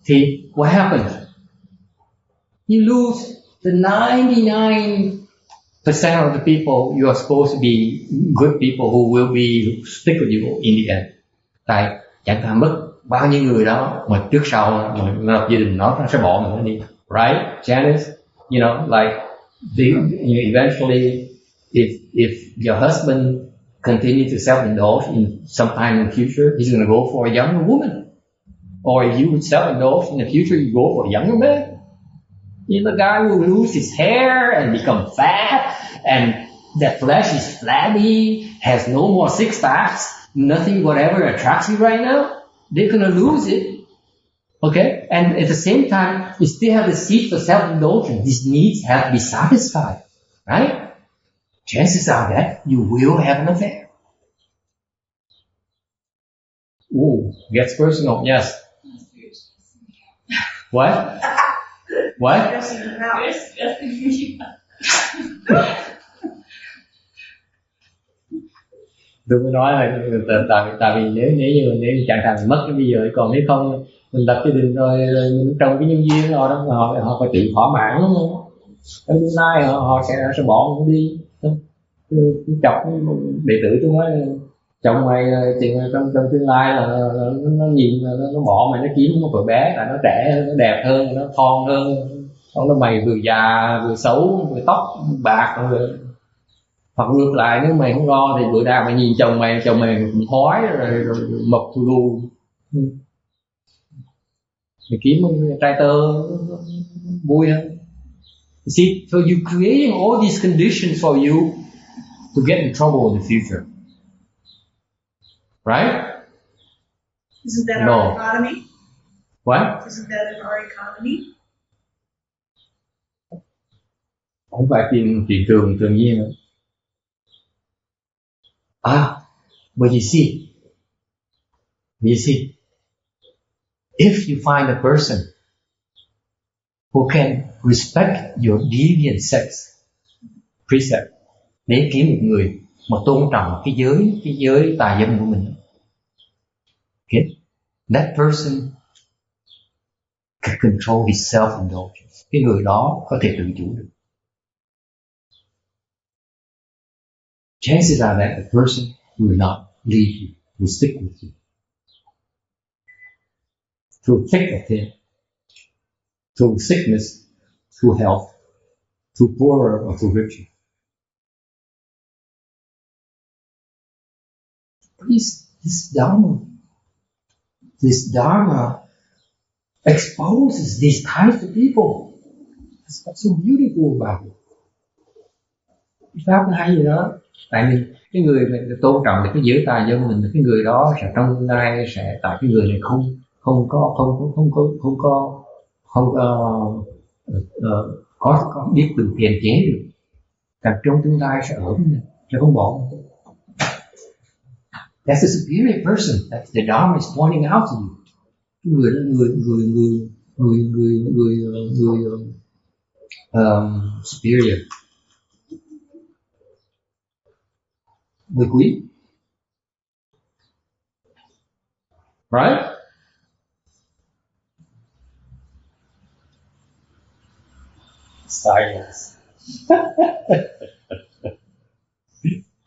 thì what happens? You lose the 99% of the people you are supposed to be good people who will be stick with you in the end. Tại chẳng hạn mất bao nhiêu người đó mà trước sau mà lập gia đình nó sẽ bỏ mình đi, right, Janice? You know, like eventually, if your husband continues to self-indulge in sometime in the future, he's going to go for a younger woman, or if you would self-indulge in the future, you go for a younger man. The guy will lose his hair and become fat, and the flesh is flabby, has no more six packs, nothing whatever attracts you right now. They're going to lose it. Okay? And at the same time, you still have the seed for self-indulgence. These needs have to be satisfied. Right? Chances are that you will have an affair. Ooh, gets personal. Yes. What? What? Tôi mới nói là tại vì nếu như chẳng hạn mất cái bây giờ, còn nếu không mình lập gia đình rồi mình trồng cái nhân duyên rồi đó, họ phải tự thỏa mãn luôn. Trong tương lai họ sẽ bỏ mình đi. Chọc đệ tử tôi nói chồng mày trong tương lai là nó nhìn nó bỏ mày, nó kiếm một vợ bé là nó trẻ hơn, nó đẹp hơn, nó thon hơn. Không nó mày vừa già vừa xấu, vừa tóc bạc rồi. Hoặc ngược lại, nếu mày không lo thì bữa nào mày nhìn chồng mày cũng hói rồi mập thù lù. Mày kiếm một trai tơ vui hơn. See, so you're creating all these conditions for you to get in trouble in the future. Right? Isn't that our economy? What? Isn't that in our economy? Không phải chuyện thường nhiên nữa. But you see, if you find a person who can respect your deviant sex precept, nếu kiếm một người mà tôn trọng cái giới tà dâm của mình, okay, that person can control his self-indulgence. Cái người đó có thể tự chủ được. Chances are that the person will not leave you, will stick with you. Through thick or thin, through sickness, through health, through poorer or through richer. this Dharma exposes these types of people. That's what's so beautiful about it. Cái pháp nó hay gì đó. Tại vì cái người tôn trọng được cái giới tài dân mình, cái người đó sẽ trong tương lai sẽ, tại cái người này không có biết tự kiềm chế được, tại trong tương lai sẽ ở với mình, sẽ không bỏ. That's the superior person. That's the Dharma is pointing out to you. Cái người đó, người superior, người quý, right? Silence.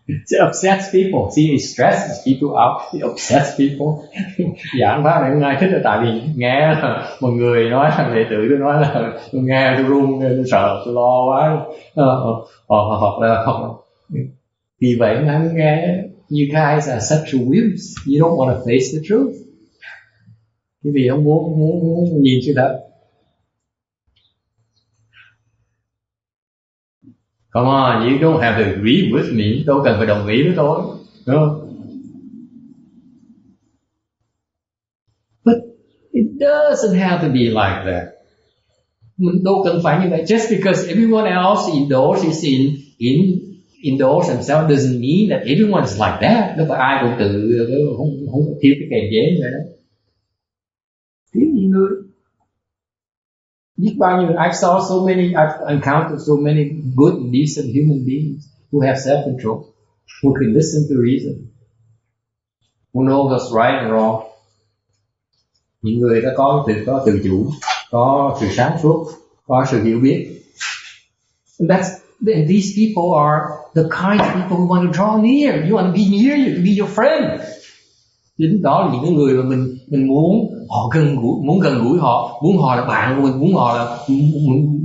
It upsets people. See, it stresses people out. It upsets people. Giảng pháp này ngay thích là tại vì nghe một người nói, thằng đệ tử tôi nói là tôi nghe tôi run, tôi sợ, tôi lo quá. Vì vậy ngắn nghe, you guys are such wimps. You don't want to face the truth. Cái vì không muốn nhìn sự thật. Come on, you don't have to agree with me. Đâu cần phải đồng ý với tôi, đúng không? But it doesn't have to be like that. Mình đâu cần phải như vậy. Just because everyone else indulges indulge themselves doesn't mean that everyone is like that. Đâu phải ai cũng không thiếu cái kềm chế như vậy đó. Thiếu nhiều người. Biết bao nhiêu, I've encountered so many good and decent human beings who have self-control, who can listen to reason, who know what's right and wrong. Những người đã có tự chủ, có sự sáng suốt, có sự hiểu biết. And these people are the kind of people who want to draw near. You want to be near you, to be your friend. Chính đó là những cái người mà mình muốn họ gần gũi họ, muốn họ là bạn của mình, muốn họ là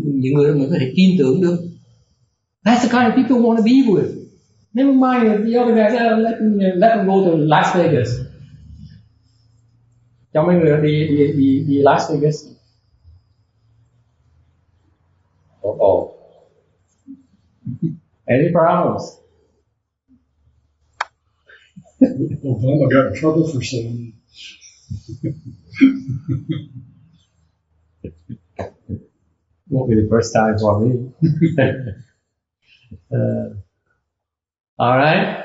những người mình có thể tin tưởng được. That's the kind of people we want to be with. Never mind the other guys. Let them go to Las Vegas. Cho mấy người đi Las Vegas. Oh. Any problems? Obama got in trouble for saying Won't be the first time for me. All right.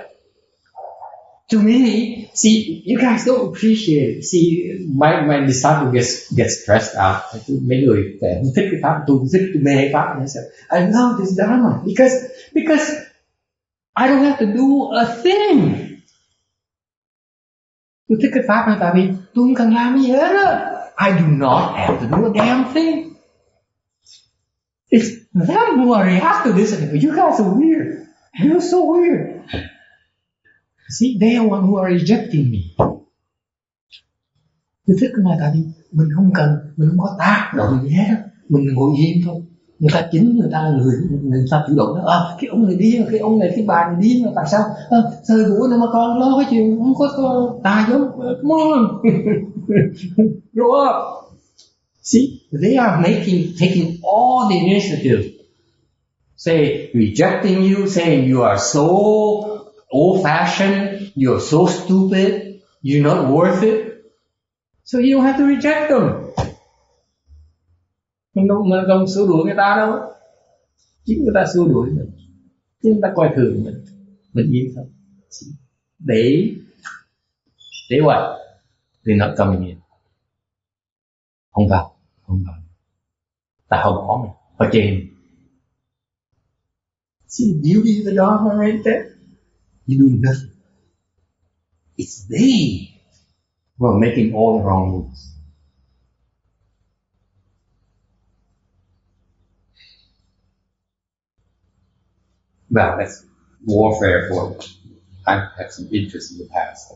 To me, see, you guys don't appreciate it. See, my disciple gets stressed out. Mấy người không thích cái pháp, tôi thích, tôi mê pháp. I love this Dharma because I don't have to do a thing. Tôi thích cái pháp này tại vì tôi không cần làm gì hết á. I do not have to do a damn thing. It's them who are after this. You guys are weird. You're so weird. See, they are one who are rejecting me. Tôi thích cái này tại vì mình không có tác động gì hết. Mình ngồi im thôi. Người ta là người ta chủ động đó. Cái ông này điên, cái ông này, cái bà này điên, tại sao thời buổi này mà con lo cái chuyện không có tài giống. Come on. Grow up. See, they are taking all the initiative. Say, rejecting you, saying you are so old-fashioned, you're so stupid, you're not worth it. So you don't have to reject them. Mình không xua đuổi người ta đâu. Chính người ta xua đuổi mình. Chính người ta coi thường mình. Mình im thôi. They what? They're not coming in. Không vào. Ta không bỏ mình. Ở trên. See the beauty of the Dharma right there? You do nothing. It's they who are making all the wrong moves. Well, that's warfare for. I've had some interest in the past.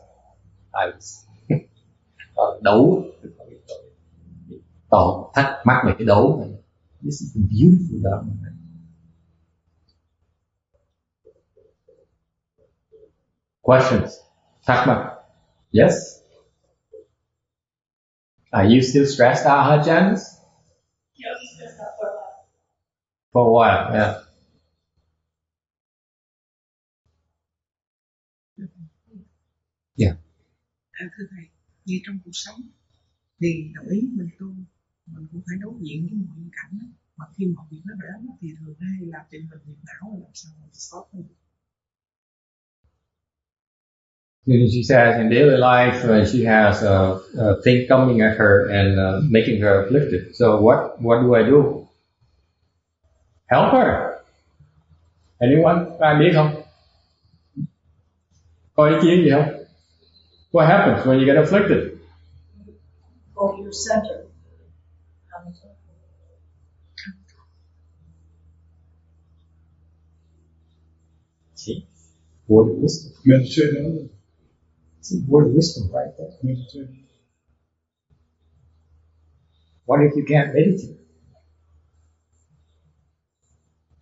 I was đấu, thắc mắc về cái đấu này. This is the beautiful Dharma. Questions? Thắc mắc. Yes. Are you still stressed out, Janice? Yes, stressed out for a while. For a while, yeah. Yeah. Thưa thầy, như trong cuộc sống thì đồng ý mình tu, mình cũng phải đối diện với mọi cảnh đó. Mà khi mọi việc nó đến thì thường hay làm cho mình nhiệt não, làm sao mình stop được. She says in daily life she has a thing coming at her and making her afflicted. So what do I do? Help her. Anyone? Ai biết không? Có ý kiến gì không? What happens when you get afflicted? Go to your center. See? Word of wisdom. Meditate on it. See, word of wisdom right there. Meditate. What if you can't meditate?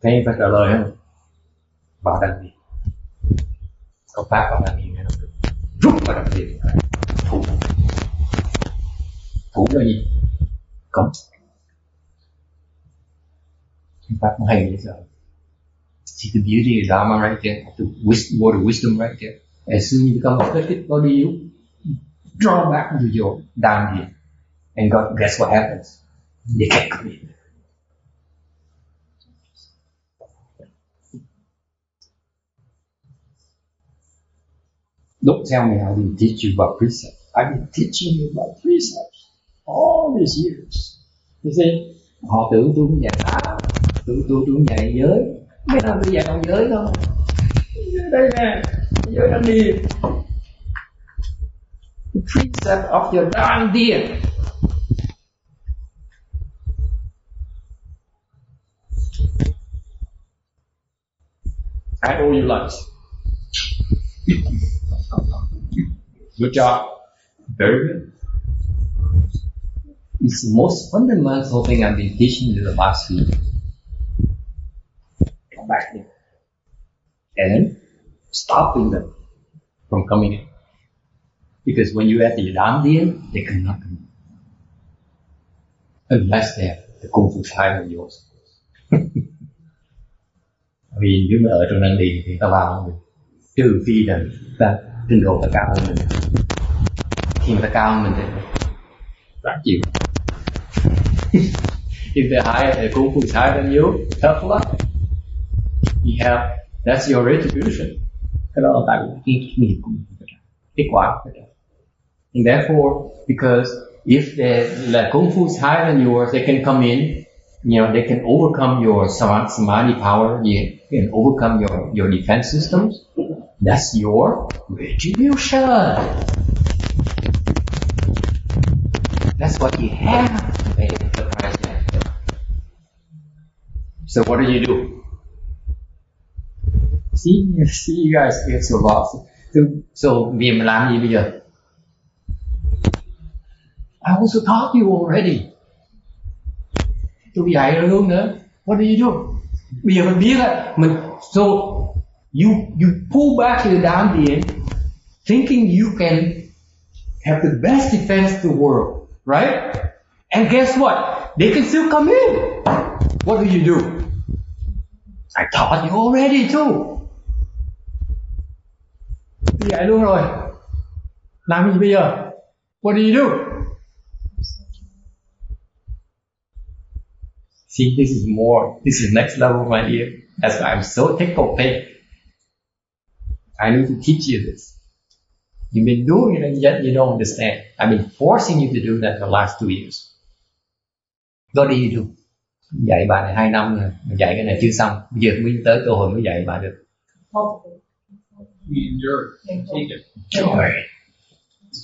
Thế phải trả lời không? Vào đăng đi. Có pháp vào đăng đi nghe không được. Rút vào đăng đi. Thủ. Thủ là gì? Cấm. Pháp cũng hay như vậy. See the beauty of Dharma right there, the word of wisdom right there. As soon as you become afflicted, what do? Draw back into your down here. And God, guess what happens? They can't come in. Don't tell me I didn't teach you about precepts. I've been teaching you about precepts all these years. You see, họ tưởng tôi cũng dạy pháp, tưởng tôi cũng dạy giới. Mấy năm tôi dạy còn giới thôi. Đây nè, giới đang đi. The precept of your darn dear. I owe you lunch. Good job. Very good. It's the most fundamental thing I've been teaching you the last few years. Come back here. And stopping them from coming in. Because when you're at the Dandian, they cannot come in. Unless they have the Kung Fu side of yours. Vì nếu mà ở trong Đan Điền thì ta vào không được. Trừ khi là ta trình độ ta cao hơn mình. Khi mà ta cao hơn mình thì ráng chịu. If they're high, the Kung Fu is higher than you, tough luck. You have, that's your retribution. Cái đó là tại cái nghiệp của mình. Kết quả. And therefore, because if the Kung Fu is higher than yours, they can come in. You know, they can overcome your samadhi power, they can overcome your defense systems. That's your retribution. That's what you have to pay the price for. So what do? See you guys get so lost. So vì mình làm gì bây giờ? I also taught you already. Tôi dạy rồi luôn nữa. What do? Bây giờ mình biết á, so you pull back your down the end, thinking you can have the best defense to the world, right? And guess what? They can still come in. What do? I taught you already too. Tôi dạy luôn rồi. Làm gì bây giờ? What do? See, this is the next level right here. That's why I'm so tickled pink. I need to teach you this. You've been doing it and yet you don't understand. I've been forcing you to do that for the last 2 years. What do? Dạy bà này 2 năm rồi, dạy cái này chưa xong. Bây giờ mới tới cơ hội mới dạy bà được. You endure it. Take it. Joy.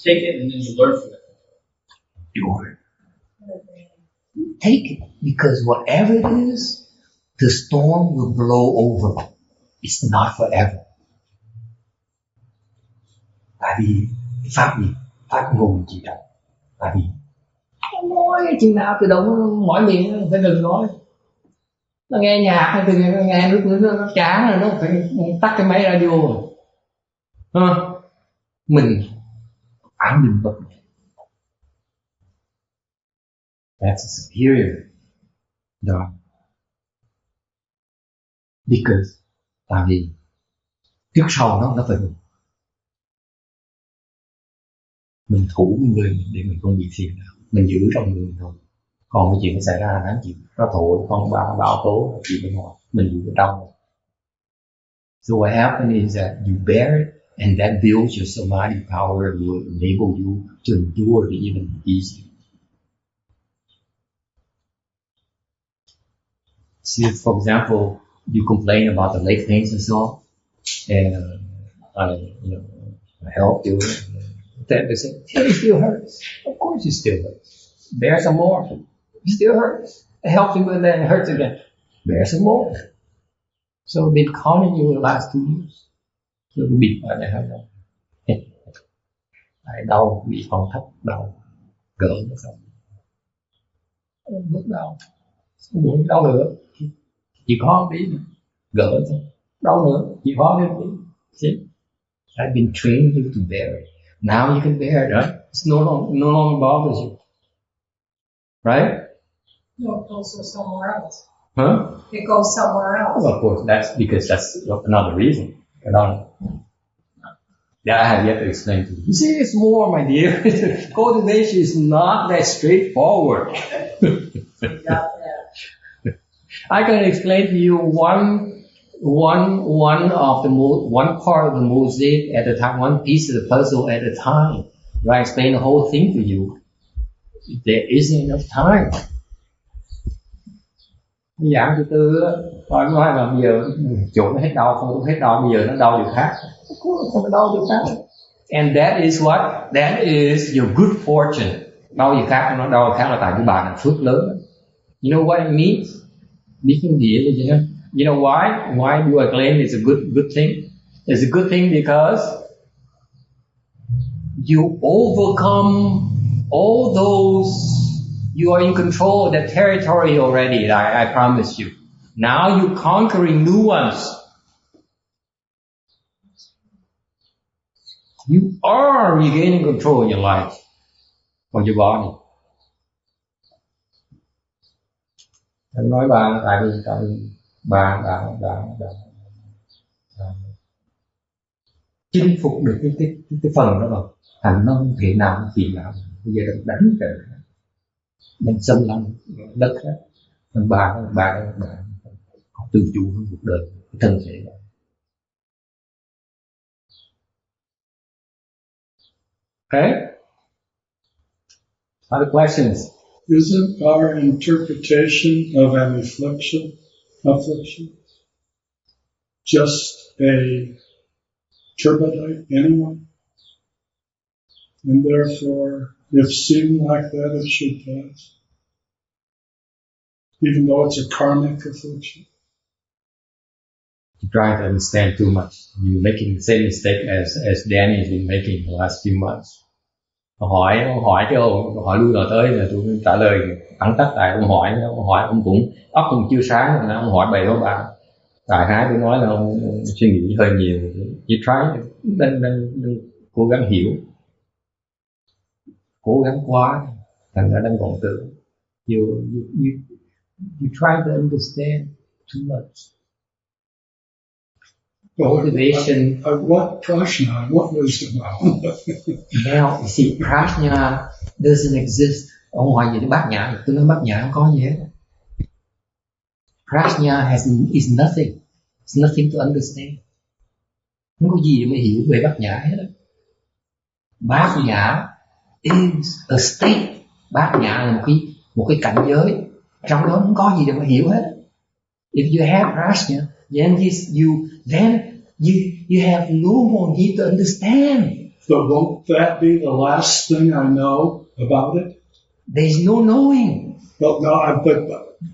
Take it and then you learn from it. Endure it. Take it, because whatever it is, the storm will blow over. It's not forever. Tại vì pháp gì? Pháp ngôn chỉ đạo. Tại vì nói chừng nào tự động mỏi miệng, phải đừng nói. Nó nghe nhạc hay từ nghe nước nó chán rồi, nó phải tắt cái máy radio rồi. mình an định bất động. That's a superior dharma. Because tại vì trước sau nó phải đúng. Mình thủ người để mình không bị phiền não, mình giữ trong người thôi. Còn cái chuyện nó xảy ra đáng chịu, nó thổi con bão tố chuyện bên ngoài, mình giữ ở trong. So what happens is that you bear it, and that builds your samadhi power and will enable you to endure it even easier. See, for example, you complain about the leg pains and so on, and I help you. Then they say, it still hurts. Of course it still hurts. Bear some more. It still hurts. I help you and then it hurts again. Bear some more. So I've been counting you the last 2 years. So bị ở đây đâu. Đau, bị phòng thấp, đau, gỡ nó không. Bước đau. Không muốn đau nữa. Chỉ khó tí nữa. Gỡ thôi. Đau nữa. Chỉ khó thêm tí. See? I've been training you to bear it. Now you can bear it, right? It's no longer bothers you. Right? No, it goes somewhere else. Huh? It goes somewhere else. Well, of course, that's because that's another reason. That I have yet to explain to you. You see, it's more, my dear. Cultivation is not that straightforward. I can explain to you one part of the mosaic at a time, one piece of the puzzle at a time. If I explain the whole thing to you, there isn't enough time. Giảng từ từ á, nói là bây giờ chỗ nó hết đau, không hết đau, bây giờ nó đau điều khác, không phải đau điều khác. And that is what? That is your good fortune. Đau điều khác, nó đau điều khác là tại cái bạn là phước lớn. You know what it means? Biết cái nghĩa là gì hết? You know why? Why do I claim it's a good thing? It's a good thing because you overcome all those. You are in control of that territory already, I promise you. Now you're conquering new ones. You are regaining control of your life, of your body. Anh nói bạn, tại vì bạn chinh phục được cái phần đó rồi. Thành nó không thể nào phiền não. Bây giờ đánh trời. Đang xâm lăng đất hết, bạn tự chủ trong cuộc đời, cái thân thể đó. Okay? Other questions? Isn't our interpretation of an affliction just a turbidite anyway? And therefore, if seen like that, it should pass, even though it's a karmic affliction. You try to understand too much. You're making the same mistake as Danny has been making the last few months. Hỏi cái câu hỏi lui tới là tôi trả lời thẳng tắt tại ông hỏi ông cũng óc cũng chưa sáng, ông hỏi bậy đó bạn. Tại hai tôi nói là ông suy nghĩ hơi nhiều. You try, đang cố gắng hiểu. Cố gắng quá, thành ra đang vọng tưởng. You try to understand too much. Motivation. I want prajna, I want wisdom. Now, you see, prajna doesn't exist. Ông hỏi gì đến bát nhã, tôi nói bát nhã không có gì hết. Prajna is nothing. It's nothing to understand. Không có gì để mà hiểu về bát nhã hết. Bát nhã is a state. Bát nhã là một cái cảnh giới, trong đó không có gì để mà hiểu hết. If you have prajna, then you have no more need to understand. But won't that be the last thing I know about it? There's no knowing. Well, no, but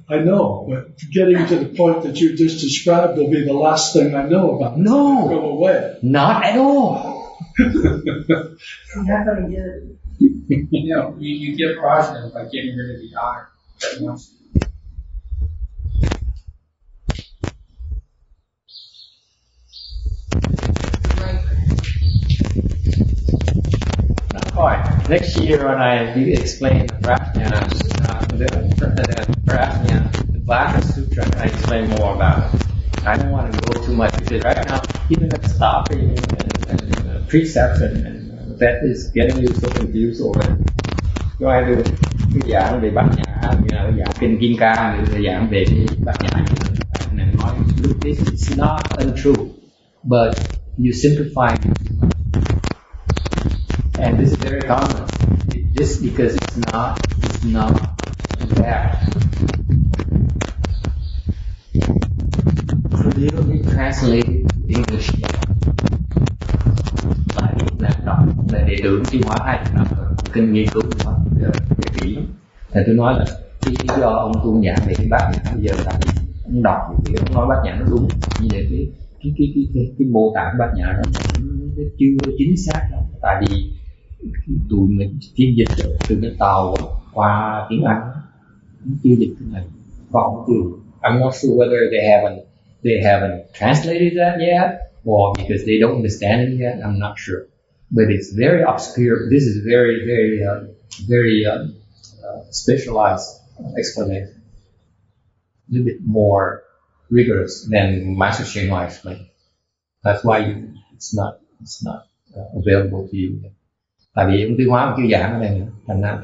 I know. But getting to the point that you just described will be the last thing I know about it. No, Go away. not at all. You're not going to get it. You get prajna by getting rid of the I that wants you. Next year when I explain the Prajna, the Vajra Sutra, I explain more about it. I don't want to go too much because right now, even the stopping and precepts and that is getting you so confused already. Cho ai đưa cái giảng về Bát Nhã, cái giảng kinh Kim Cang, cái giảng về cái Bát Nhã này nói, look, this is not untrue, but you simplify it. And this is very common. Just because it's not there. Clearly translated to English. Lại là đọc là đệ tử tiêu hóa 2 năm rồi, kinh nghiên cứu nó kỹ lắm. Thì tôi nói là cái do ông tu giảng về cái Bát Nhã bây giờ là ông đọc thì ông nói Bát Nhã nó đúng, như vậy cái mô tả Bát Nhã nó chưa chính xác đâu. Tại vì tụi mình phiên dịch từ cái Tàu qua tiếng Anh chưa dịch cái này, còn từ I'm not sure whether they haven't translated that yet or because they don't understand it yet. I'm not sure, but it's very obscure. This is very specialized explanation, a little bit more rigorous than Master Shen Hua explained. That's why it's not available to you. Tại vì ông Tiêu Hóa ông chưa giảng cái này nữa, thành ra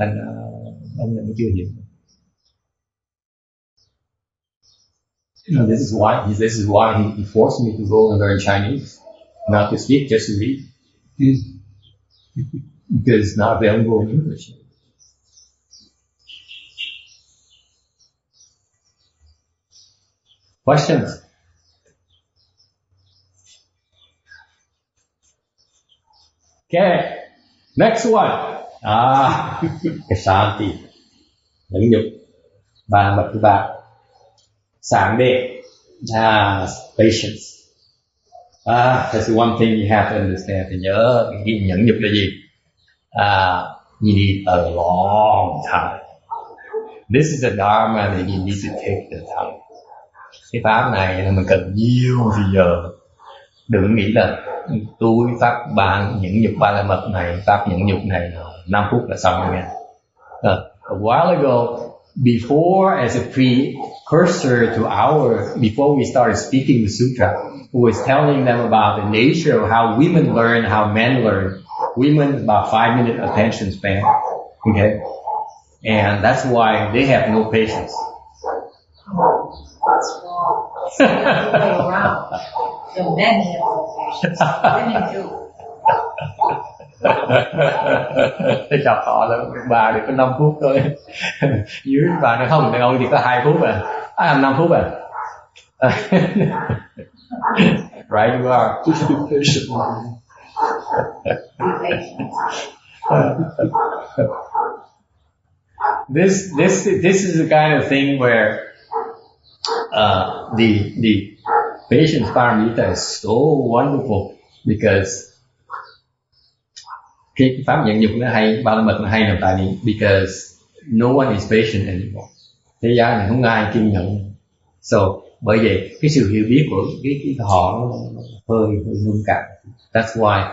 ông này mới chưa hiểu. This is why he forced me to go and learn Chinese, not to speak, just to read, because it's not available in English. Questions? Okay. Next one. Cái Shanti. Nhẫn nhục. Ba mật thứ ba. Sangde. Patience. That's one thing you have to understand. Thì nhớ cái nhẫn nhục là gì? You need a long time. This is a dharma that you need to take the time. Cái pháp này là mình cần nhiều thì giờ. Đừng nghĩ là tôi pháp bạn nhẫn nhục ba la mật này, pháp nhẫn nhục này 5 phút là xong rồi. A while ago, before as a precursor to before we started speaking the sutra, we was telling them about the nature of how women learn, how men learn. Women about 5-minute attention span. Okay, and that's why they have no patience. That's wrong. It's the other way around. The men have no patience. Women do. Tôi chọc họ là bà được có 5 phút thôi. Dưới bà nói không, đàn ông thì có 2 phút à. 5 phút à. Right, you are. Just be patient. Be patient. This is the kind of thing where the patience paramita is so wonderful because cái pháp nhẫn nhục nó hay, ba la mật nó hay là tại vì because no one is patient anymore. Thế gian này không ai kiên nhẫn. So bởi vậy cái sự hiểu biết của cái họ nó hơi nông cạn. That's why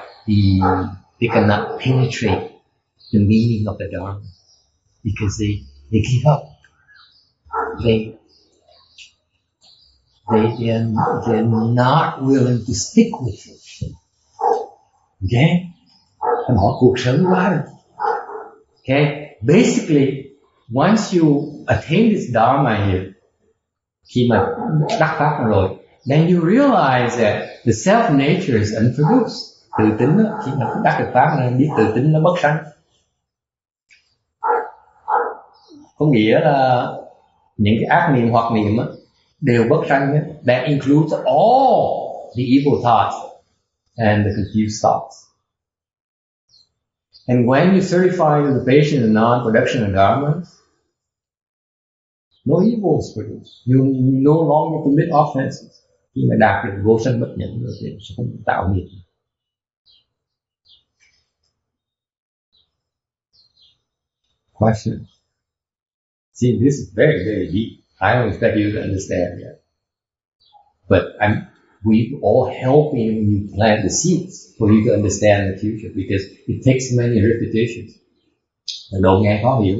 they cannot penetrate the meaning of the dharma because they give up. They're not willing to stick with it. Okay? Họ bỏ cuộc sống quá rồi. Okay? Basically, once you attain this dharma here, khi mà đắc pháp rồi, then you realize that the self nature is unproduced. Tự tính đó, khi mà đắc được pháp này, biết tự tính nó bất sanh. Có nghĩa là những cái ác niệm hoặc niệm đó, đều bất sanh nhé. That includes all the evil thoughts and the confused thoughts. And when you certify the patient and non-production of dharmas, no evil is produced. You no longer commit offenses. Khi mà đạt được vô sanh bất nhẫn rồi thì sẽ không tạo nghiệp. Question. See, this is very, very deep. I don't expect you to understand yet. But we all helping you plant the seeds for you to understand the future because it takes many repetitions. Độ nghe khó hiểu,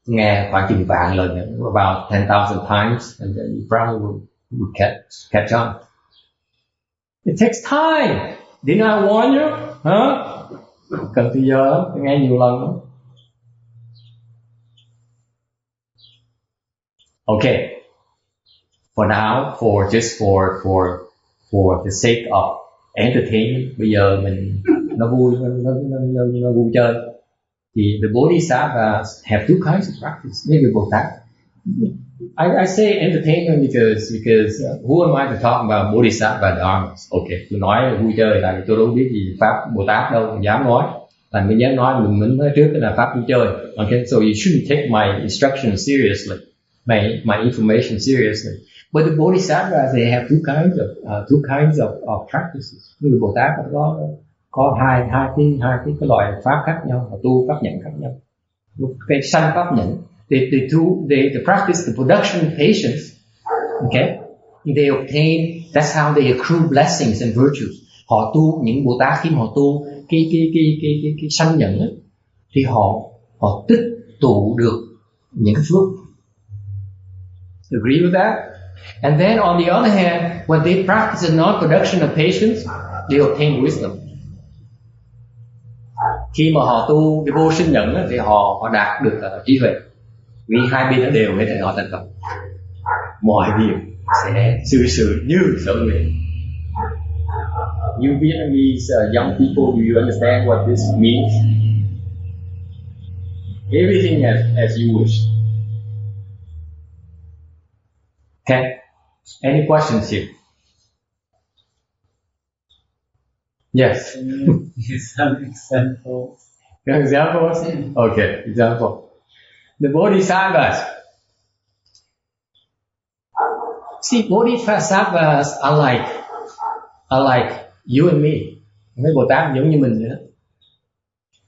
nghe khoảng chừng vạn lần, about 10,000 times, and then you probably would catch on. It takes time. Didn't I warn you? Cần thời giờ lắm, nghe nhiều lần lắm. Okay. For now, for the sake of entertainment, bây giờ mình nó vui chơi. Thì the Bodhisattvas have two kinds of practice. Maybe Bồ Tát. I say entertainment because who am I to talk about Bodhisattva dharmas? Okay, tôi nói vui chơi là tôi đâu biết gì pháp Bồ Tát đâu, mình dám nói. Là mình dám nói mình nói trước là pháp vui chơi. Okay, so you shouldn't take my instruction seriously, my information seriously. But the Bodhisattvas, they have two kinds of practices. Như Bồ Tát có hai cái loại pháp khác nhau, họ tu pháp nhẫn khác nhau. Cái sanh pháp nhẫn, they practice the production of patience. Okay, they obtain. That's how they accrue blessings and virtues. Họ tu, những Bồ Tát khi họ tu cái sanh nhẫn ấy, thì họ tích tụ được những cái phước. Agree with that? And then on the other hand, when they practice the non-production of patience, they obtain wisdom. Khi mà họ tu cái vô sinh nhẫn thì họ đạt được trí huệ. Vì hai bên nó đều để họ thành công. Mọi việc sẽ sự như sở nguyện. You Vietnamese young people, do you understand what this means? Everything as you wish. Okay. Any questions here? Yes. Some examples. Examples? Okay, example. The Bodhisattvas. See, Bodhisattvas are like you and me. Mấy Bồ Tát giống như mình vậy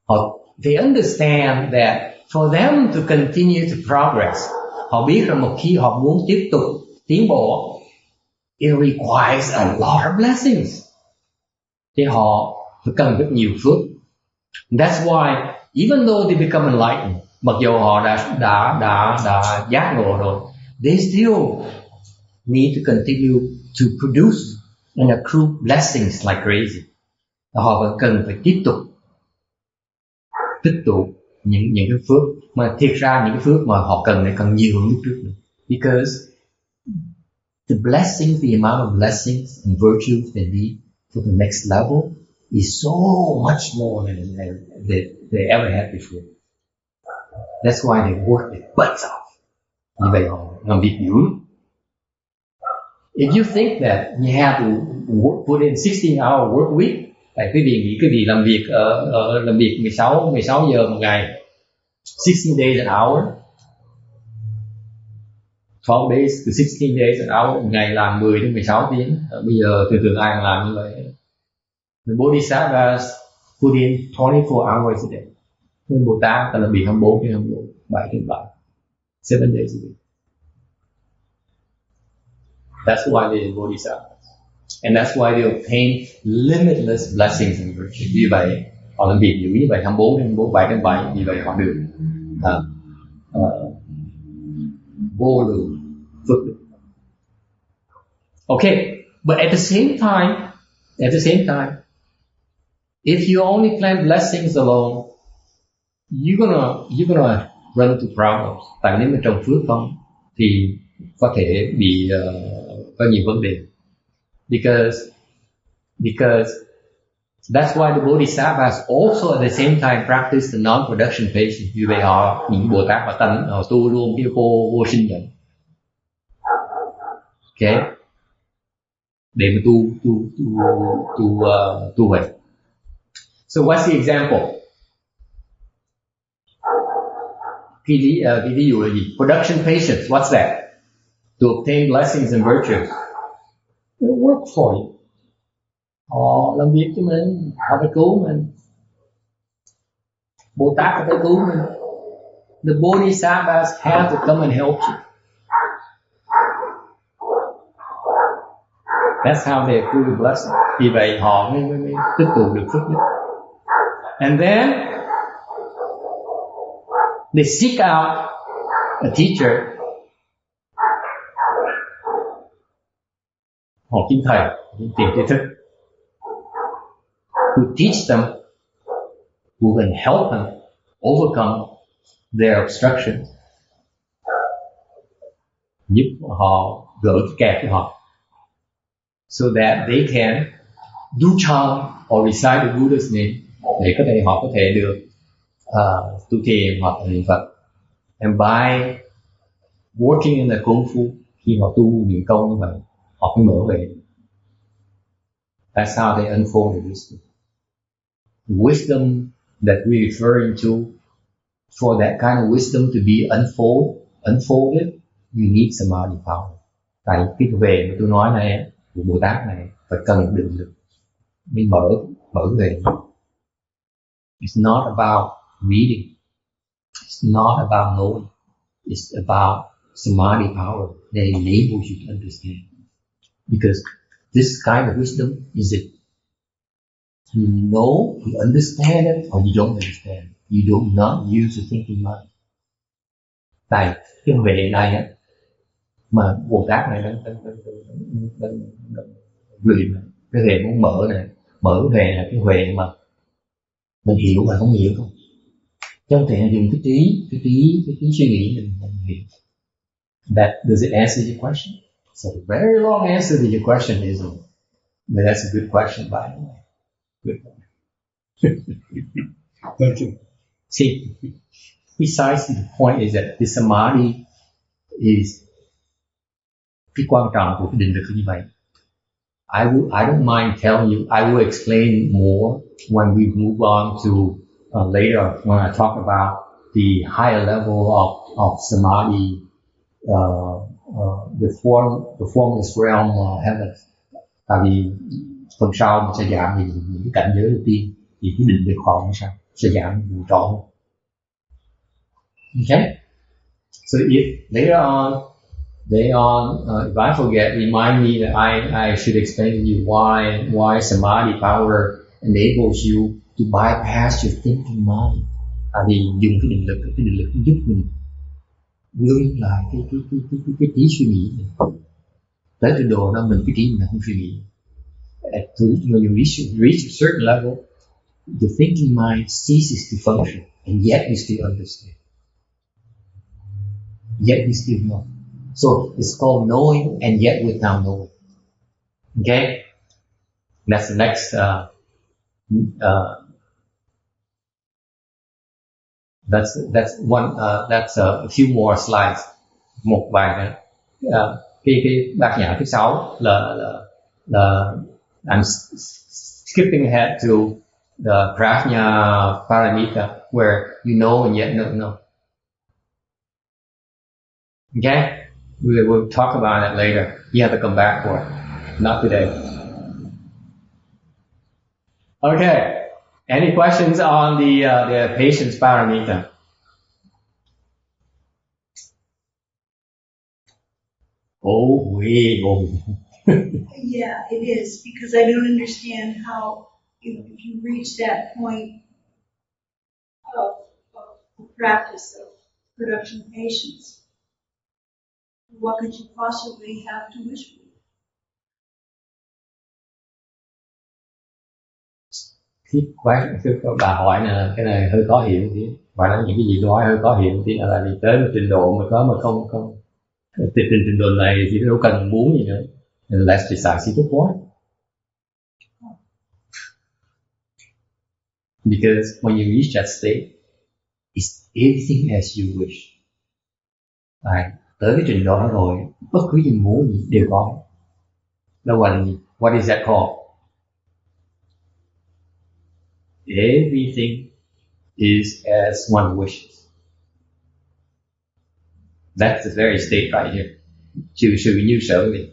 đó. They understand that for them to continue to progress, họ biết rằng một khi họ muốn tiếp tục tiến bộ, it requires a lot of blessings. Thì họ cần rất nhiều phước. That's why even though they become enlightened, mặc dù họ đã giác ngộ rồi, they still need to continue to produce and accrue blessings like crazy. Họ vẫn cần phải tiếp tục tích tụ những cái phước, mà thiệt ra những cái phước mà họ cần này cần nhiều hơn lúc trước nữa. Because the blessings, the amount of blessings and virtues they need for the next level is so much more than they ever had before. That's why they work their butts off. Như vậy họ làm việc dữ. If you think that you have to put in 16-hour work week, tại quý vị nghĩ quý vị làm việc 16 giờ một ngày, 16 days an hour, 12 days to 16 days an hour, một ngày làm 10 đến 16 tiếng. Bây giờ thường ai làm như vậy? The Bodhisattvas put in 24 hours a day. Nên Bồ Tát ta làm việc 24 trên 24, 7 trên 7, 7 days a week. That's why they are Bodhisattvas. And that's why they obtain limitless blessings and virtues. Vì vậy, họ làm việc như vậy 24 trên 24, 7 trên 7, vì vậy họ được vô lượng phước đức. Okay, but at the same time, if you only plan blessings alone, you're gonna run into problems. Tại nếu mà trồng phước không, thì có thể bị có nhiều vấn đề. Because that's why the Bodhisattvas also at the same time practice the non-production patience. Vì vậy họ, những Bồ Tát họ tu luôn cái vô sinh nhẫn. Okay, để mà tu huệ. So what's the example? Cái ví dụ là gì? Production patience. What's that? To obtain blessings and virtues. It will work for you. Họ làm việc cho mình, họ phải cứu mình. Bồ Tát phải cứu mình. The Bodhisattvas have to come and help you. That's how they accrue the blessing. Vì vậy họ mới tích tụ được phước đức. And then They seek out a teacher. Họ kiếm thầy, tìm tri thức. Who teach them, who can help them overcome their obstructions. Giúp họ gỡ cái kẹt của họ. So that they can do chant or recite the Buddha's name. Để có thể họ có thể được tu thiền hoặc là niệm Phật. And by working in the công phu, khi họ tu niệm công như vậy, họ mới mở về. That's how they unfold the wisdom. The wisdom that we're referring to, for that kind of wisdom to be unfolded, you need samadhi power. Tại cái về mà tôi nói này, của Bồ Tát này, phải cần định lực mới mở về. It's not about reading. It's not about knowing. It's about samadhi power that enables you to understand. Because this kind of wisdom is it. You know, you understand it, or you don't understand it. You do not use the thinking mind. Tại cái về này á, mà Bồ Tát này đang luyện cái huệ muốn mở cái huệ là cái huệ mà mình hiểu và không hiểu không. Chứ không thể dùng cái trí suy nghĩ mình không hiểu. Does it answer your question? So the very long answer to your question is, but that's a good question, by the way. Good one. Thank you. See, precisely the point is that the samadhi is cái quan trọng của cái định lực như vậy. I don't mind telling you. I will explain more when we move on to later when I talk about the higher level of samadhi, the formless realm of heaven. Tại vì phần sau mình sẽ giảm những cái cảnh giới đầu tiên, thì cái định lực họ sao sẽ giảm nhiều trọn. Okay. So if later on, if I forget, remind me that I should explain to you why samadhi power enables you to bypass your thinking mind. Tại vì dùng cái định lực giúp mình ngưng lại cái trí suy nghĩ này. Tới trình độ đó mình cái trí mình không suy nghĩ. When you reach a certain level, the thinking mind ceases to function, and yet you still understand. Yet you still know. So it's called knowing and yet without knowing. Okay? That's the next that's one that's a few more slides. Một vài cái bát nhã thứ 6 là I'm skipping ahead to the prajna paramita, where you know and yet don't know. Okay? We'll talk about that later. You have to come back for it. Not today. Okay. Any questions on the patience paramita? Oh, way over. Yeah, it is, because I don't understand how, if you reach that point of the practice of production of patience, what could you possibly have to wish for? Bà hỏi là cái này hơi khó hiểu tí. Bà nói những cái gì tôi hỏi hơi khó hiểu tí là vì tới một trình độ mà không trình độ này thì đâu cần muốn gì nữa. Let's precisely the point. Because when you reach that state, it's everything as you wish. Tới cái trình độ đó rồi, bất cứ gì muốn gì đều có. Đâu là gì? What is that called? Everything is as one wishes. That's the very state right here. Trừ sự như sở gì?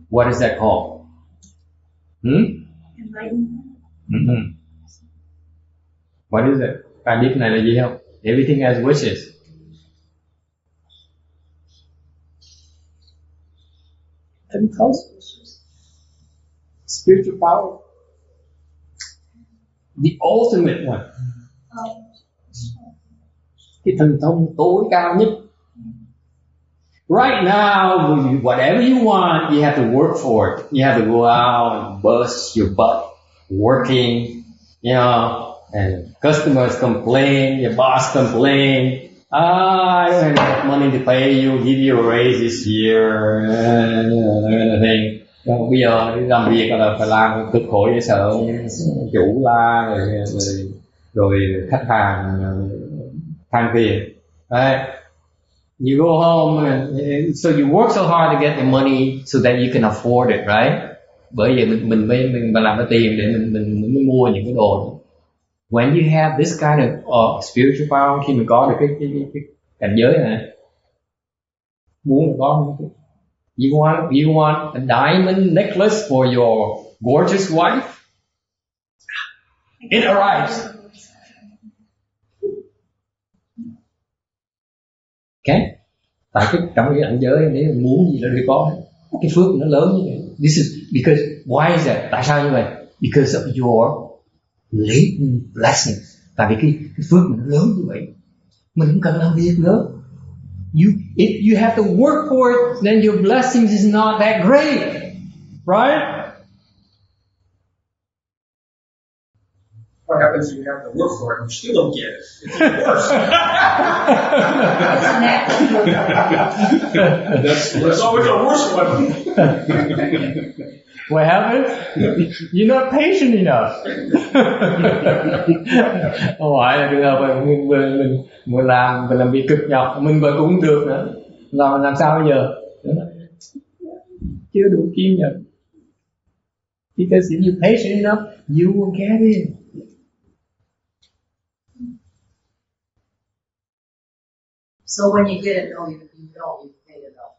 What is that called? Enlightenment. What is it? Bạn biết cái này là gì không? Everything has wishes. Spiritual power. The ultimate one. cái thần thông tối cao nhất. Right now, whatever you want, you have to work for it. You have to go out and bust your butt working, you know, and customers complain, your boss complain. I don't have enough money to pay you, give you a raise this year, anything. Bây giờ đi làm việc là phải làm cực khổ dễ sợ, chủ la rồi khách hàng than phiền. Right? You go home, so you work so hard to get the money so that you can afford it, right? Bởi vì mình làm cái tiền để mình mới mua những cái đồ đó. When you have this kind of spiritual power, khi mình có được cái cảnh giới này, muốn là có. You want a diamond necklace for your gorgeous wife? It arrives. Okay? Tại trong cái cảnh giới nếu mình muốn gì là đều có. Cái phước nó lớn như vậy. This is because why is that? Tại sao như vậy? Because of your latent blessings. Tại vì cái phước nó lớn như vậy, mình không cần làm việc nữa. If you have to work for it, then your blessings is not that great, right? What happens if you have to work for it and you still don't get it? It's even worse. That's always a worse one. What happens? You're not patient enough. Không phải là trường hợp mình làm việc cực nhọc, mình vẫn cũng được nữa. Làm sao bây giờ? Chưa đủ kiên nhẫn. Because if you're patient enough, you will get it. So when you get it, no, you don't. You pay it off.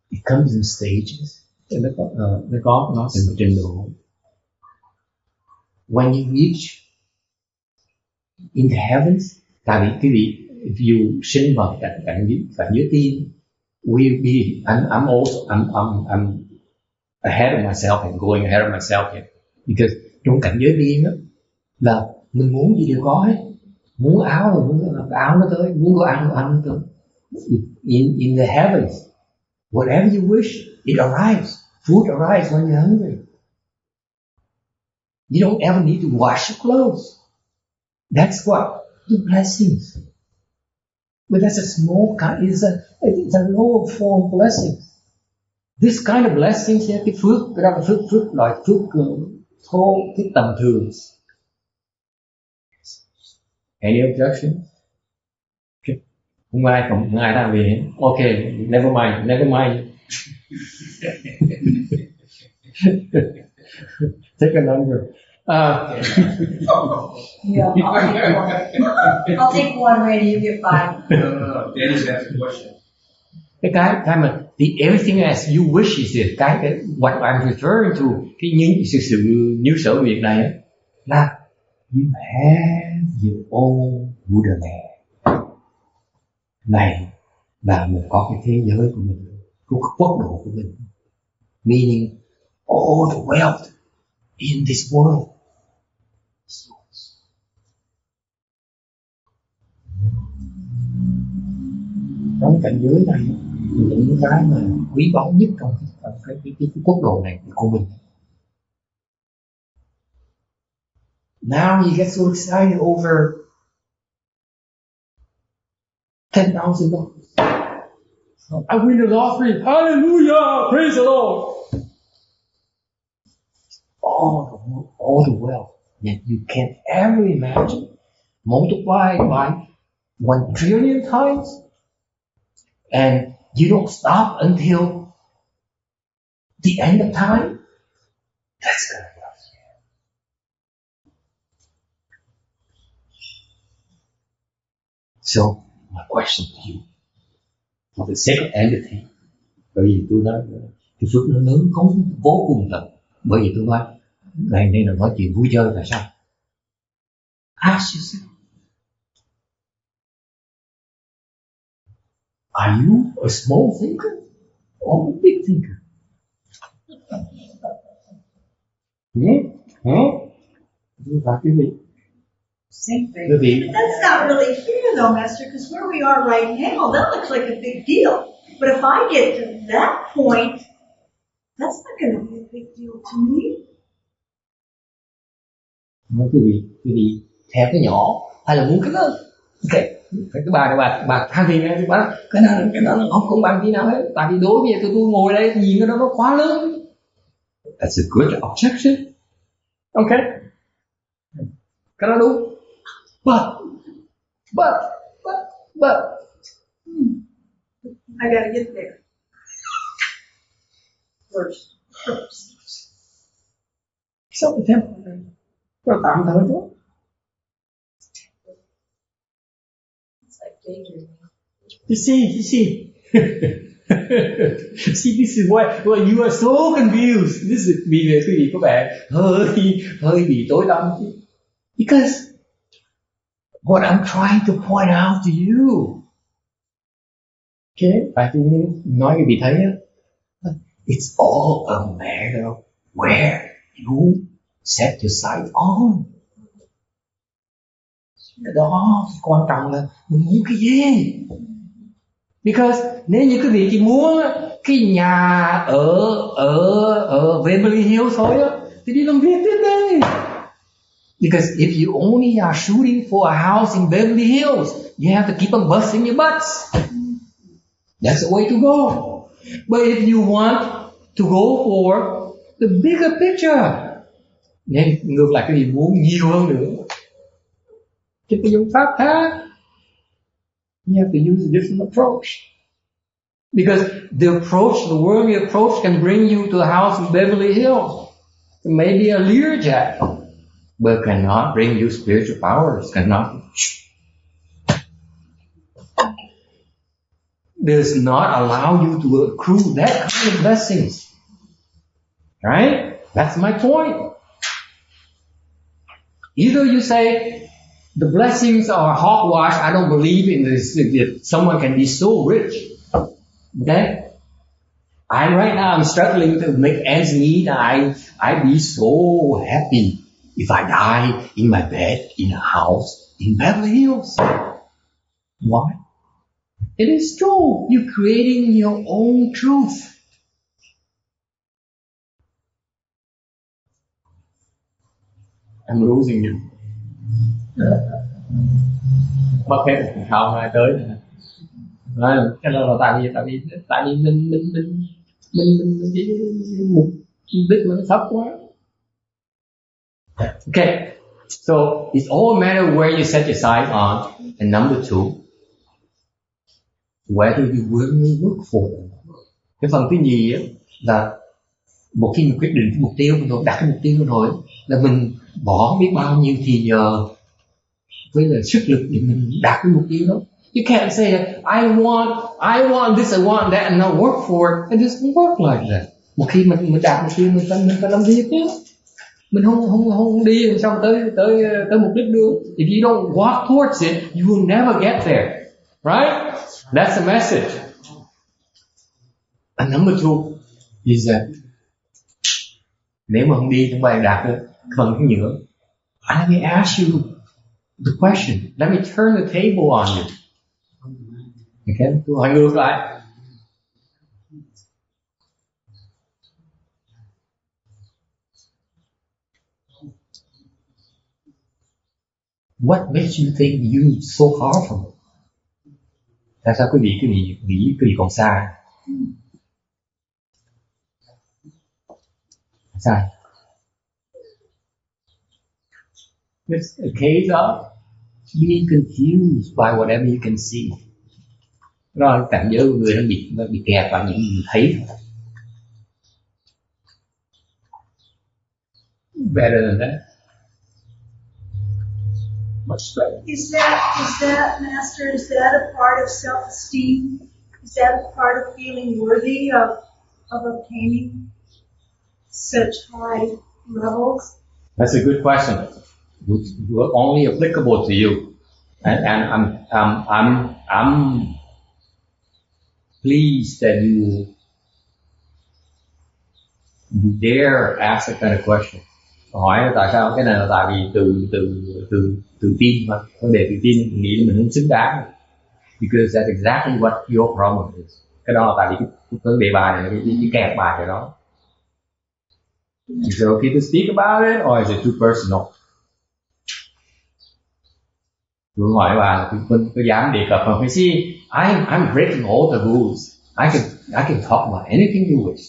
It comes in stages. Nó có từng trình độ. When you reach in the heavens, tại vì cái vị if you sinh vào cảnh giới tiên, will be I'm ahead of myself and going ahead of myself here. Because trong cảnh giới tiên đó là mình muốn gì đều có hết. Muốn áo rồi muốn áo nó tới, muốn đồ ăn nó tới. In the heavens, whatever you wish, it arrives. Food arrives when you're hungry. You don't ever need to wash your clothes. That's what the blessings. But that's a small kind. It's a lower form blessing. This kind of blessings, cái phước, cái đó là phước loại phước thô, cái tầm thường. Any objection? Okay. Không ai làm gì. Okay, never mind. Take a number. Yeah, I'll take one, Randy. You get 5. No. Danny's asking a question. Cái mà everything as you wish is it. Cái what I'm referring to, cái sự như sở việc này là you have your own Buddha land. Này là mình có cái thế giới của mình, có cái quốc độ của mình. Meaning all the wealth in this world. Trong cảnh giới này, những cái mà quý báu nhất trong cái quốc độ này của mình. Now you get so excited over $10,000. I win the lottery. Hallelujah! Praise the Lord. All the wealth that you can ever imagine, multiplied by 1 trillion times, and you don't stop until the end of time. That's gonna bless you. So, my question to you, for the sake of empathy, bởi vì tôi nói cái phước nó lớn vô cùng tận. Bởi vì tôi nói ngày nay là nói chuyện vui chơi tại sao? Ask yourself, are you a small thinker or a big thinker? Và quý vị, Same thing. Bởi vì But that's not really fair though, Master, because where we are right now, that looks like a big deal. But if I get to that point, that's not going to be a big deal to me. quý vị theo cái nhỏ hay là muốn cái lớn, ok, phải cái bà than thì nghe bà cái đó không công bằng tí nào hết, tại vì đối với tôi ngồi đây nhìn cái đó nó quá lớn. That's a good objection. Ok, cái đó đúng. But I got to get there first. sao thì theo nó tạm thời thôi. It's like daydreaming. You see. See, this is why you are so confused. This is vì quý vị có vẻ hơi bị tối tăm. Because what I'm trying to point out to you, okay, phải nói quý vị thấy á, it's all a matter of where you set your sight on. Đó, quan trọng là mình muốn cái gì. Because nếu như quý vị chỉ muốn cái nhà ở Beverly Hills thôi á, thì đi làm việc đến đây. Because if you only are shooting for a house in Beverly Hills, you have to keep on busting your butts. That's the way to go. But if you want to go for the bigger picture, nên ngược lại cái gì muốn nhiều hơn nữa, thì phải dùng pháp khác. You have to use a different approach. Because the approach, the worldly approach can bring you to a house in Beverly Hills. It may be a Learjet, but cannot bring you spiritual powers, does not allow you to accrue that kind of blessings. Right? That's my point. Either you say, the blessings are hogwash, I don't believe in this, that someone can be so rich. Okay? Right now I'm struggling to make ends meet. I'd be so happy if I die in my bed in a house in Beverly Hills. Why? It is true. You're creating your own truth. I'm losing you. Mất hết không ai tới. Cái đó là tại vì mình mục đích nó thấp quá. Okay, so it's all a matter of where you set your sight on. And number two, whether you will work for it. Cái phần thứ nhì á, là một khi mình quyết định cái mục tiêu rồi, đặt cái mục tiêu rồi, là mình bỏ biết bao nhiêu thì giờ với là sức lực để mình đạt cái mục tiêu đó. You can't say that I want this, I want that, and not work for it. It doesn't work like that. Một khi mình đạt mục tiêu, mình phải làm việc chứ. Mình không đi xong tới mục đích được. If you don't walk towards it, you will never get there. Right? That's the message. And number two is that nếu mà không đi, không phải đạt được phần thứ nữa. Let me ask you the question. Let me turn the table on you. Okay? Tôi hỏi ngược lại. What makes you think you so powerful? Tại sao quý vị nghĩ còn xa? Sai. It's a case of being confused by whatever you can see. Rồi cảm giác người nó bị kẹt vào những gì thấy. Better than that. Much better. Is that, Master, is that a part of self-esteem? Is that a part of feeling worthy of obtaining such high levels? That's a good question. Only applicable to you, and I'm pleased that you dare ask that kind of question. hỏi tại sao cái này là tại vì từ tin mà vấn đề từ tin mình nghĩ là mình không xứng đáng, because that's exactly what your problem is. Cái đó là tại vì cái đề bài này, cái kẹt bài cái đó. Is it okay to speak about it or is it too personal? Tôi hỏi bà có dám đề cập không? You see, I'm breaking all the rules. I can talk about anything you wish.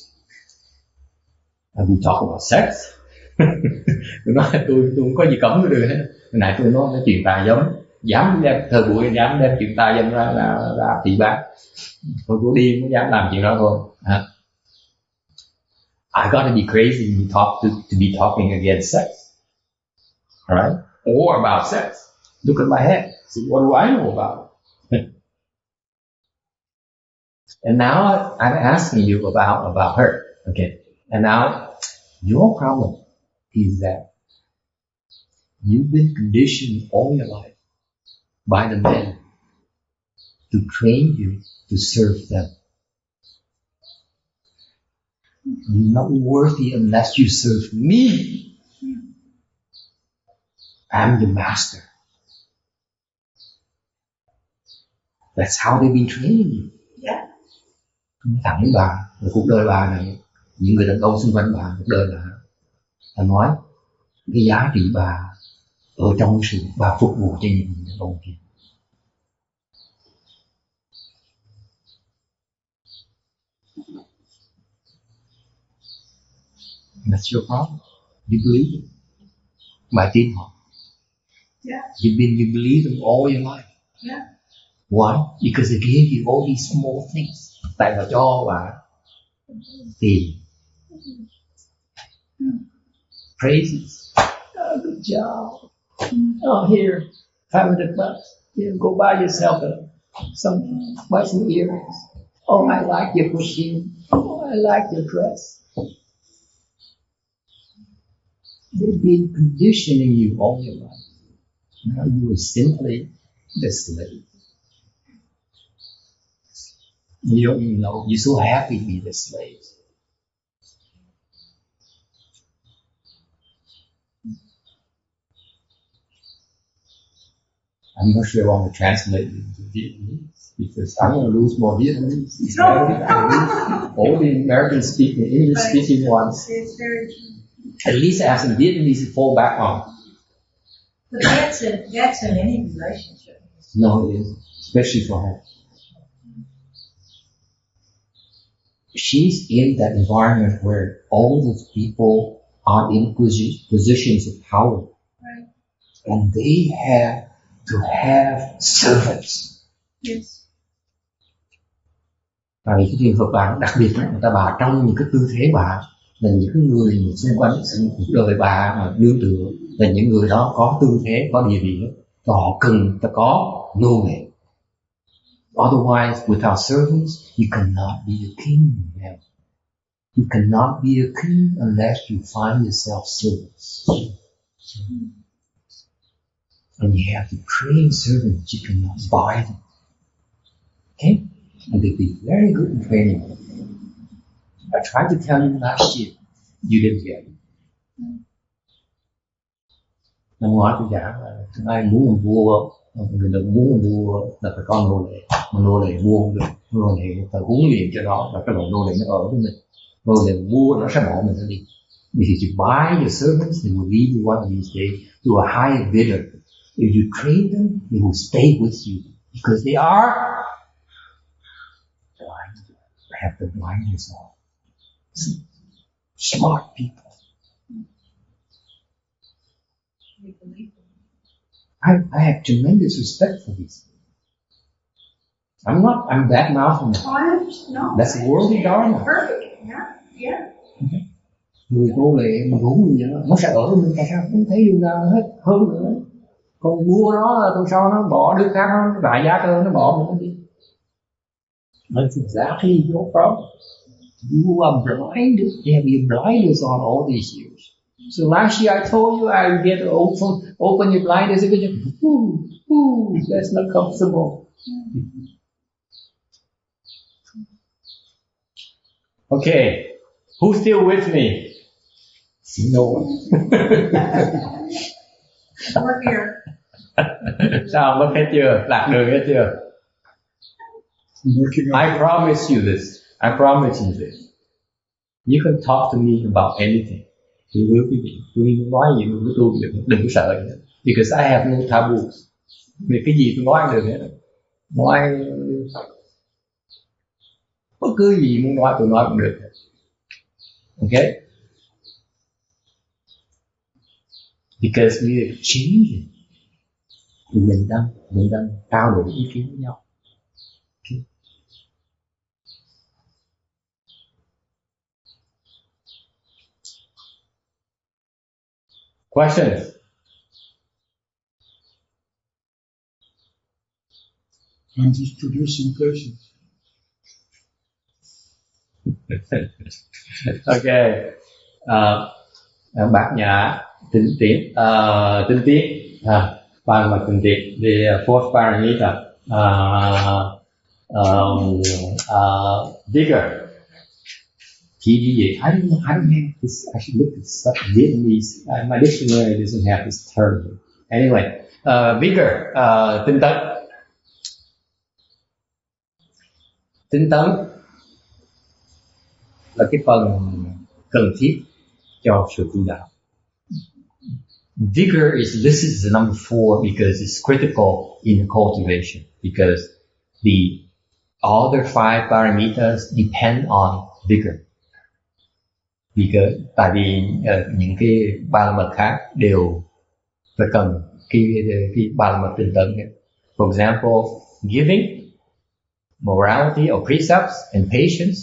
And we talk about sex. Tôi nói tôi không có gì cấm được hết. Hồi nãy tôi nói chuyện tà dâm, dám đem thời buổi dám đem chuyện tà dâm ra thị bác. Tôi có điên mới dám làm chuyện đó thôi. I gotta be crazy to be talking against sex. Alright? Or about sex. Look at my head. See, what do I know about it? And now I'm asking you about her. Okay. And now your problem is that you've been conditioned all your life by the men to train you to serve them. You're not worthy unless you serve me. I'm the master. That's how they've been training you. Yeah. Thẳng với bà, cuộc đời bà này, những người đàn ông xung quanh bà, cuộc đời bà nói cái giá trị bà ở trong sự bà phục vụ cho những người đàn ông kia. That's your problem. You believe it. Bà tin họ. Yeah. You believe them all your life. Yeah. Why? Because they gave you all these small things. Tại họ cho bà tiền, praises. Oh, good job. Oh, here, $500. Here, go buy yourself buy some earrings. Oh, I like your perfume. Oh, I like your dress. They've been conditioning you all your life. Now you are simply the slave. You don't even know. You're so happy to be the slave. I'm not sure I want to translate it into Vietnamese because I'm going to lose more Vietnamese. All the American-speaking, English-speaking ones. It's very true. At least I have some Vietnamese to fall back on. But that's in any relationship. No, it is, especially for her. She's in that environment where all those people are in positions of power. Right. And they have to have servants. Yes. Và cái trường hợp bà đặc biệt là người ta bà trong những cái tư thế bà là những cái người xung quanh cuộc đời bà mà nương tựa là những người đó có tư thế, có địa vị, và họ cần phải có nô lệ. Otherwise, without servants, you cannot be a king. You cannot be a king unless you find yourself servants. And you have to train servants. You cannot buy them. Okay? And they'll be very good in training them. I tried to tell you last year. You didn't get it. Năm ngoái tôi giảng là ai muốn làm vua, người ta muốn làm vua là phải có nô lệ. Mà nô lệ mua không được, nô lệ phải huấn luyện cho nó, và cái loại nô lệ nó ở với mình. Nô lệ mua nó sẽ bỏ mình ra đi. Because you buy your servants, they will lead you one of these days to a higher bidder. If you train them, they will stay with you because they are blind. They have the blindness on. Smart people. I have tremendous respect for these. I'm bad mouthing them. No. That's the worldly dharma. Perfect. Yeah. Người nô lệ mà đúng như vậy nó sẽ ở với mình, tại sao không thấy điều nào hết hơn nữa. Còn mua nó là tôi sao nó bỏ đứa khác nó đại giá hơn nó bỏ mình đi. That's exactly your problem. You are blind. You have been blinders on all these years. So last year I told you I would get to open your blinders again. That's not comfortable. Okay, who's still with me? No. We're here. Sao mất hết chưa? Lạc đường hết chưa? I'm working on I promise you this. I promise you this. You can talk to me about anything. Tôi hứa quý vị, tôi nói gì với tôi đừng có sợ nữa. Because I have no taboos. Vì cái gì tôi nói được hết. Nói bất cứ gì muốn nói tôi nói cũng được. Okay? Because we are changing. Mình đang trao đổi ý kiến với nhau. Okay. Questions? I'm just producing patience. Okay. Bát nhã tinh tiến, Parama tinh tiến, the fourth paramita, vigor. I don't have this. I should look at stuff. Vietnamese. My dictionary doesn't have this term. Anyway, vigor, tinh tấn. Tinh tấn là cái phần cần thiết cho sự tu đạo. Vigor this is the number 4 because it's critical in the cultivation, because the other 5 paramitas depend on vigor. Tại vì những cái ba la mật khác đều phải cần cái ba la mật tinh tấn. For example, giving, morality or precepts, and patience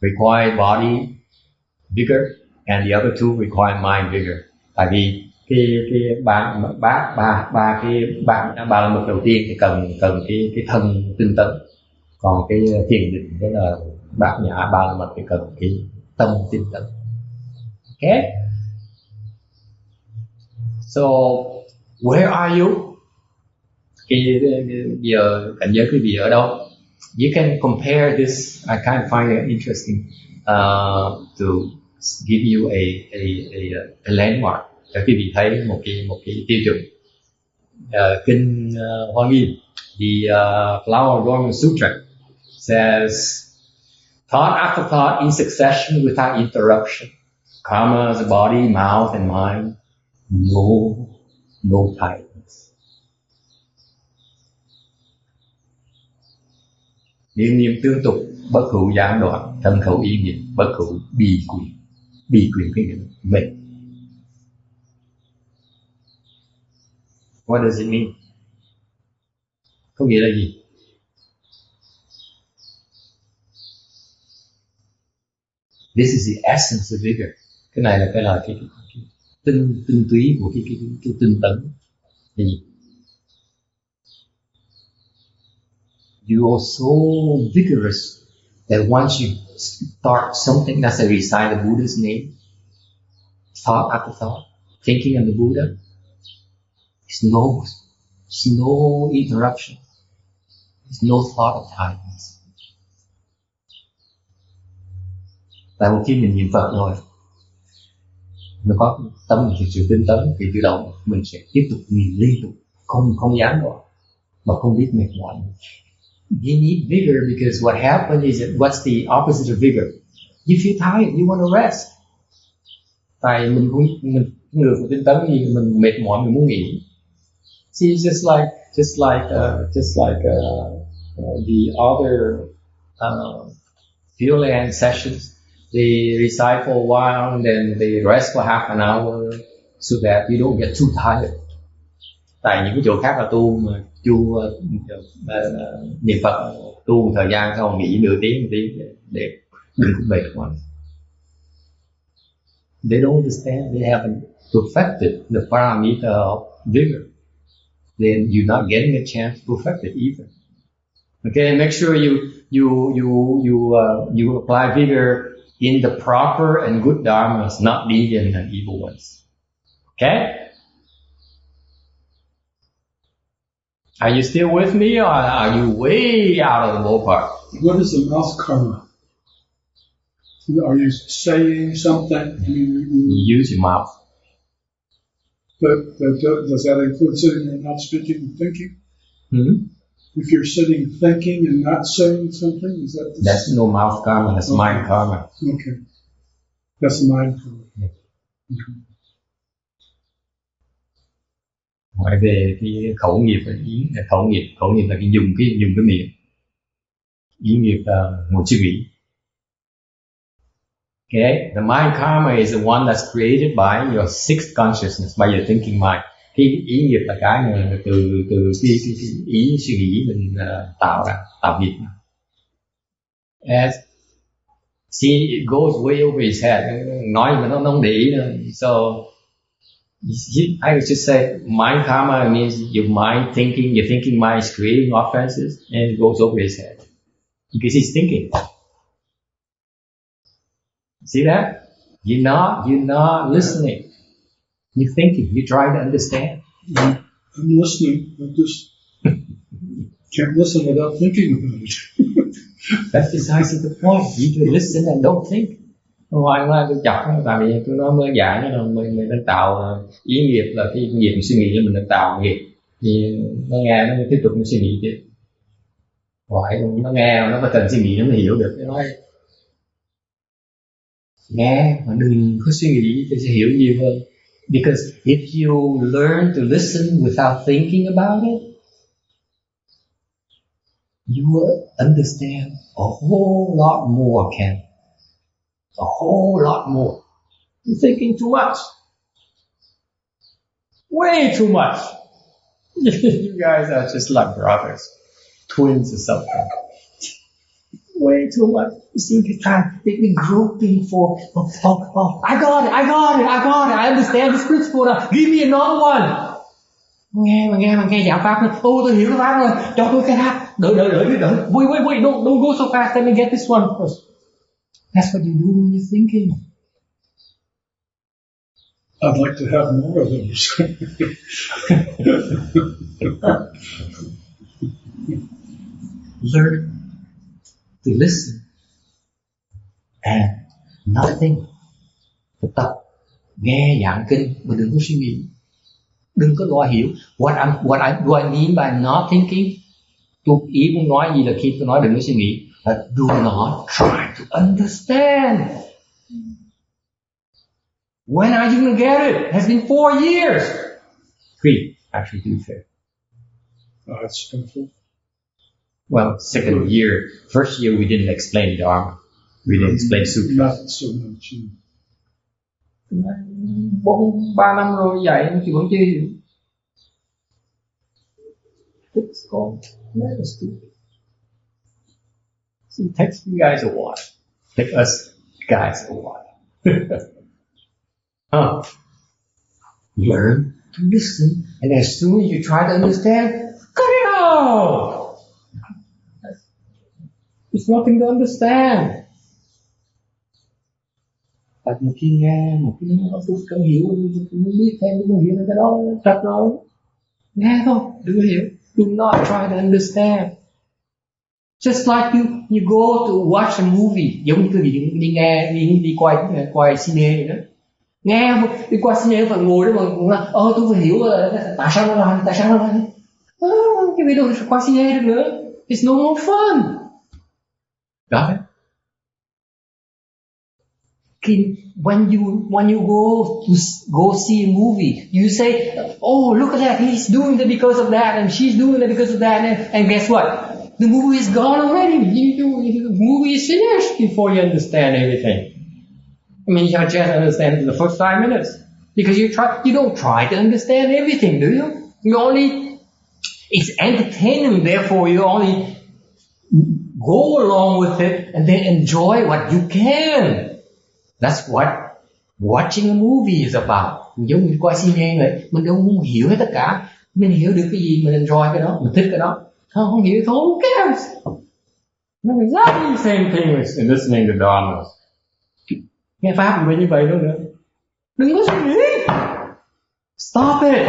require body vigor, and the other 2 require mind vigor. Tại vì cái ba la mật đầu tiên thì cần cái thân tinh tấn, còn cái thiền định đó là bát nhã ba la mật thì cần cái tâm tinh tấn. Okay? So where are you? Giờ cảnh giới quý vị ở đâu? You can compare this. I kind of find it interesting to give you a landmark. Để quý vị thấy một cái tiêu chuẩn. Kinh Hoa Nghiêm, the Flower Adornment Sutra says, thought after thought in succession without interruption. Karma is the body, mouth, and mind. No tightness. Niệm tương tục, bất hữu gián đoạn, thân khẩu ý niệm, bất hữu bì quyền cái niệm mệt. What does it mean? Có nghĩa là gì? This is the essence of vigor. Cái này là cái tinh túy của cái tinh tấn. Thì you are so vigorous that once you start something, that's a recite the Buddha's name, thought after thought, thinking of the Buddha, there's no interruption. There's no thought of tightness. Tại một khi mình niệm Phật rồi, mình có tâm thực sự tinh tấn thì tự động mình sẽ tiếp tục niệm liên tục, không gián đoạn mà không biết mệt mỏi. You need vigor because what happens is that what's the opposite of vigor? You feel tired, you want to rest. Tại mình ngược của tinh tấn thì mình mệt mỏi, mình muốn nghỉ. See, just like the other Pure Land sessions, they recite for a while and then they rest for half an hour so that you don't get too tired. Tại những cái chỗ khác là tu niệm Phật tu một thời gian sau nghỉ nửa tiếng để đừng có mệt quá. They don't understand. They haven't perfected the paramita of vigor. Then you're not getting a chance to perfect it either. Okay, make sure you apply vigor in the proper and good dharmas, not deviant and evil ones. Okay? Are you still with me, or are you way out of the ballpark? What is the mouth karma? Are you saying something? I mean, You use your mouth. but does that include sitting and not speaking and thinking? Hmm? If you're sitting thinking and not saying something, is that the That's no mouth karma, that's Okay. mind karma. Okay. That's mindful. Yeah. Okay. Hỏi về cái khẩu nghiệp và ý khẩu nghiệp là cái dùng cái miệng, ý nghiệp là một suy nghĩ. Okay, the mind karma is the one that's created by your sixth consciousness, by your thinking mind. Cái ý nghiệp là cái mà từ cái ý suy nghĩ mình tạo nghiệp. As see, it goes way over his head. Nói mà nó không để ý nữa. So I would just say mind karma means your mind thinking, your thinking mind is creating offenses, and it goes over his head because he's thinking. See that? You're not listening. You're thinking. You're trying to understand. I'm listening. I just can't listen without thinking about it. That's precisely the point. You can listen and don't think. Ngoài ra tôi chọc nó, tại vì tôi nói mới dạy nó là mình đang tạo ý nghiệp, là cái nghiệp suy nghĩ mình đang tạo nghiệp, thì nó nghe nó tiếp tục nó suy nghĩ tiếp. Hỏi nó nghe nó phải cần suy nghĩ nó mới hiểu được. Nó nói nghe mà đừng có suy nghĩ thì sẽ hiểu nhiều hơn. Because if you learn to listen without thinking about it, you will understand a whole lot more, Ken. A whole lot more. You're thinking too much. Way too much. You guys are just like brothers, twins or something. Way too much. You seem to try, they've been groping for, I got it, I understand this principle now. Give me another one. Nghe giảng pháp nữa. Tôi hiểu cái pháp rồi, cho tôi cái pháp. Đợi. Wait, don't go so fast, let me get this one first. That's what you do when you're thinking. I'd like to have more of those. Learn to listen and nothing. Thực tập nghe giảng kinh mà đừng có suy nghĩ, đừng có lo hiểu. What do I mean by not thinking? Tôi ý muốn nói gì là khi tôi nói đừng có suy nghĩ, do not try to understand. When are you going to get it? It has been 4 years. 3, actually, to be fair. That's painful. Well, second year. First year we didn't explain Dharma. We didn't explain Sutra. Not so much. 3 năm rồi dạy thì vẫn chưa hiểu. It's called stupid. See, it takes you guys a while. Take us guys a while. Learn to listen, and as soon as you try to understand, cut it out. There's nothing to understand. Tại một khi nghe, một khi tôi cần hiểu, tôi muốn biết thêm, tôi muốn hiểu cái đó, thật rồi. Nghe thôi, đừng có hiểu. Do not try to understand. Just like you go to watch a movie, giống như quý vị đi quay cine vậy đó. Nghe đi qua cine phải ngồi đó mà tôi phải hiểu tại sao nó làm. Cái video qua cine được nữa. It's no more fun. Got it? When you go see a movie, you say, oh, look at that, he's doing it because of that, and she's doing it because of that, and guess what? The movie is gone already. The movie is finished before you understand everything. I mean, you just understand the first 5 minutes. Because you don't try to understand everything, do you? It's entertainment, therefore you only go along with it and then enjoy what you can. That's what watching a movie is about. Giống như coi cine vậy, mình đâu muốn hiểu hết tất cả. Mình hiểu được cái gì, mình enjoy cái đó, mình thích cái đó. Không hiểu thôi, who cares? It's exactly the same thing as in listening to Dharma. Nghe pháp cũng như vậy luôn nữa. Đừng có suy nghĩ. Stop it.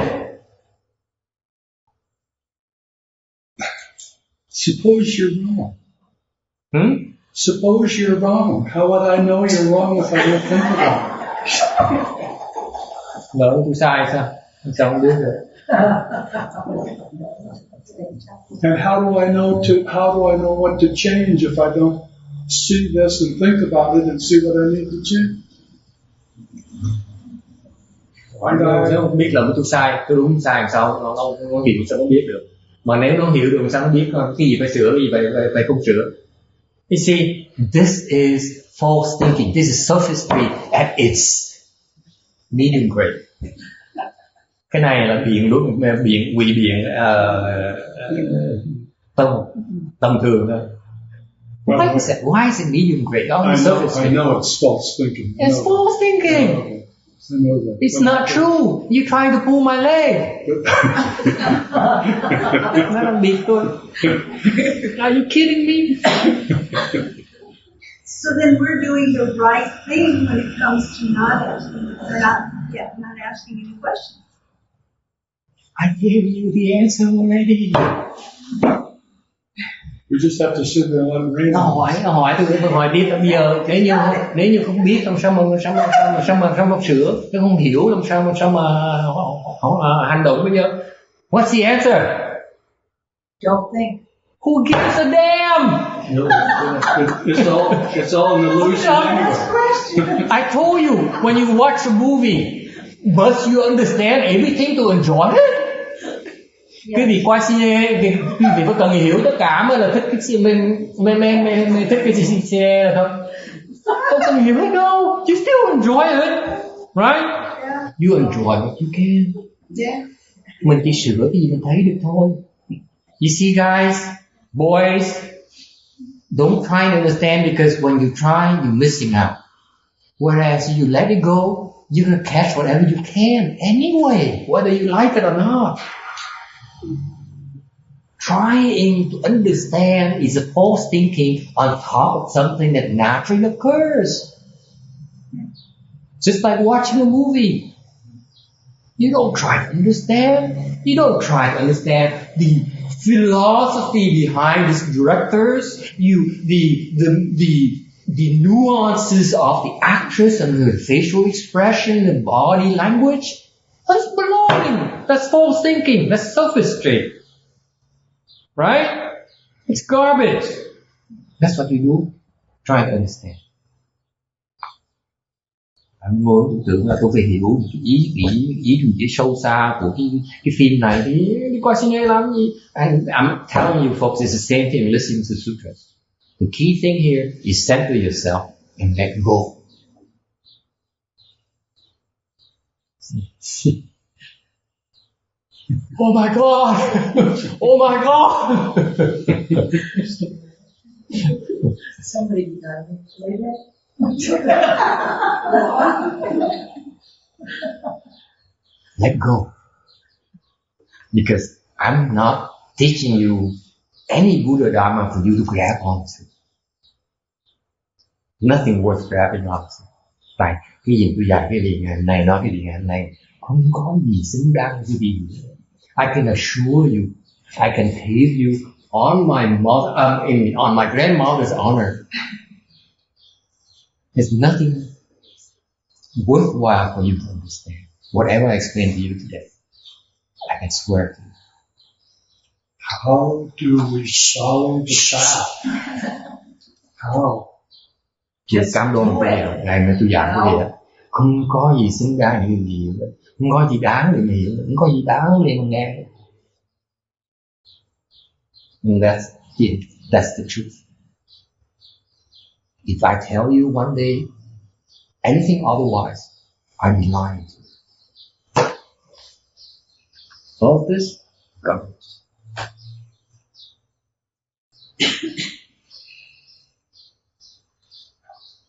Suppose you're wrong. Suppose you're wrong. How would I know you're wrong if I don't think about it? Lỡ tôi sai sao? Sao không biết được? And how do I know what to change if I don't see this and think about it and see what I need to change? Nếu không biết là tôi sai, tôi đúng sai sao nó hiểu sao nó biết được. Mà nếu nó hiểu được sao nó biết cái gì phải sửa, cái gì phải không sửa. You see, this is false thinking. This is sophistry at its medium grade. Cái này là ngụy biện tầm thường thôi. Why is it medium grade? I know it's false thinking. It's false thinking. I know that. It's not true. You trying to pull my leg. Nó đang bịt tôi. Are you kidding me? So then we're doing the right thing when it comes to not asking any questions. I gave you the answer already. We just have to sit there and let it rain. Nó hỏi tôi vẫn hỏi tiếp. Bây giờ nếu như không biết làm sao mà sửa, nếu không hiểu làm sao mà hành động bây giờ. What's the answer? Don't think. Who gives a damn? No, it's all an illusion anyway. I told you, when you watch a movie, must you understand everything to enjoy it? Cái gì qua cine, cái gì có cần hiểu tất cả mới là thích cái mình thích cái gì cine là thôi. Không cần hiểu hết đâu. You still enjoy it, right? Yeah. You enjoy what you can. Yeah. Mình chỉ sửa cái gì mình thấy được thôi. You see, guys, boys, don't try to understand, because when you try, you're missing out. Whereas you let it go, you're gonna catch whatever you can anyway, whether you like it or not. Trying to understand is a false thinking on top of something that naturally occurs. Just like watching a movie. You don't try to understand. You don't try to understand the philosophy behind these directors. The nuances of the actress and her facial expression and body language. That's belonging. That's false thinking. That's sophistry. Right? It's garbage. That's what you do. Try to understand. Anh muốn tưởng là tôi phải hiểu cái ý gì sâu xa của cái phim này thì đi coi cine làm gì? And I'm telling you folks, it's the same thing listening to sutras. The key thing here is center yourself and let go. Oh my God! Oh my God! Somebody done later. Let go. Because I'm not teaching you any Buddha Dharma for you to grab onto. Nothing worth grabbing onto. Tại cái gì tôi dạy cái gì ngày này nói cái gì ngày này không có gì xứng đáng cái gì. I can assure you, I can tell you on my grandmother's honor, there's nothing worthwhile for you to understand. Whatever I explained to you today, I can swear to you. How do we follow the path? How? Chỉ cảm ơn về ngày mà tôi giảng cái gì đó, không có gì xứng đáng để mình hiểu, không có gì đáng để mình hiểu, không có gì đáng để mình nghe. And that's it. That's the truth. If I tell you one day anything otherwise, I'd be lying to you. All of this garbage.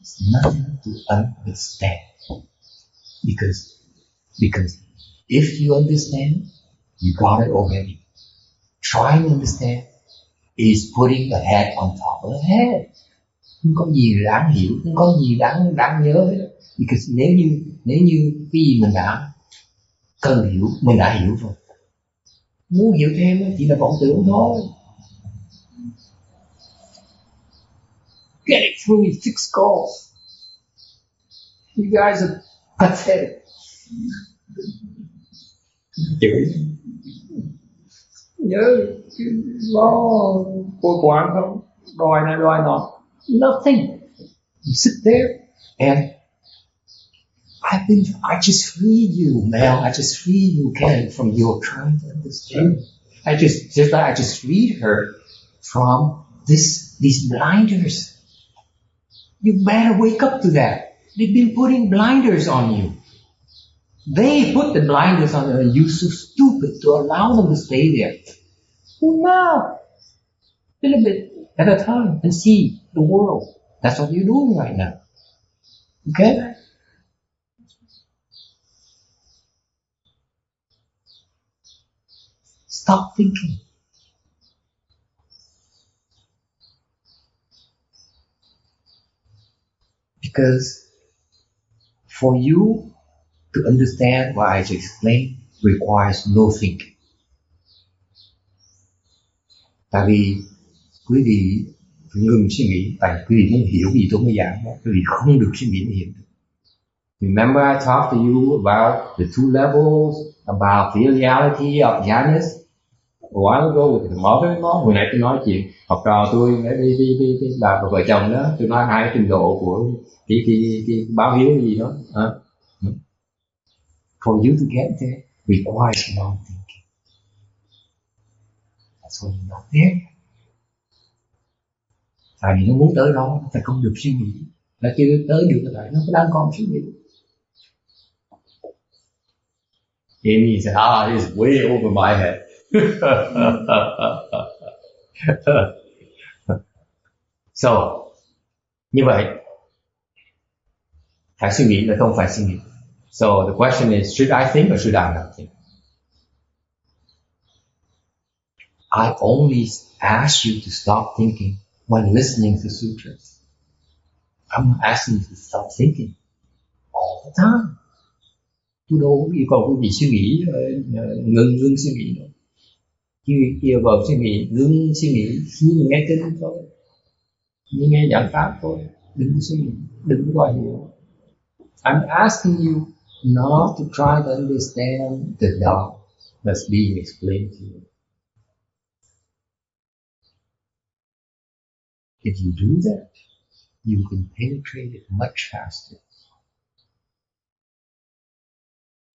It's nothing to understand. Because if you understand, you got it already. Trying to understand is putting the head on top of the head. Không có gì đáng hiểu, không có gì đáng nhớ hết. Because nếu như cái gì mình đã cần hiểu, mình đã hiểu rồi. Muốn hiểu thêm chỉ là vọng tưởng thôi. get it through with 6 calls. You guys are pathetic. Nhớ lo cô quản không, đòi này đòi nọ. Nothing. You sit there and I just freed you, Mel. I just freed you, Ken, from your trying to understand. I just freed her from these blinders. You better wake up to that. They've been putting blinders on you. They put the blinders on you and you're so stupid to allow them to stay there. Well, now, a little bit at a time and see the world. That's what you're doing right now. Okay? Stop thinking. Because for you to understand what I just explained requires no thinking. Tại vì quý vị phải ngừng suy nghĩ, tại quý vị muốn hiểu gì tôi mới giảng đó, quý vị không được suy nghĩ mới hiểu được. Remember I talked to you about the 2 levels, about filiality of jhanas a while ago with the mother-in-law. Hồi nãy tôi nói chuyện học trò tôi, bà vợ chồng đó, tôi nói 2 trình độ của cái báo hiếu gì đó. For you to get there requires no thinking. That's why you're not there. Tại vì nó muốn tới đó, nó phải không được suy nghĩ. Nó chưa tới được tại nó đang còn suy nghĩ. Amy said, it's way over my head. So, như vậy, phải suy nghĩ là không phải suy nghĩ. So the question is, should I think or should I not think? I only ask you to stop thinking when listening to sutras. I'm not asking you to stop thinking all the time. Tôi đâu yêu cầu quý vị suy nghĩ, ngưng suy nghĩ đâu. Yêu cầu suy nghĩ, ngưng suy nghĩ khi nghe kinh thôi, nghe giảng pháp thôi, đừng có suy nghĩ, đừng có đòi hiểu. I'm asking you not to try to understand the Tao that's being explained to you. If you do that, you can penetrate it much faster.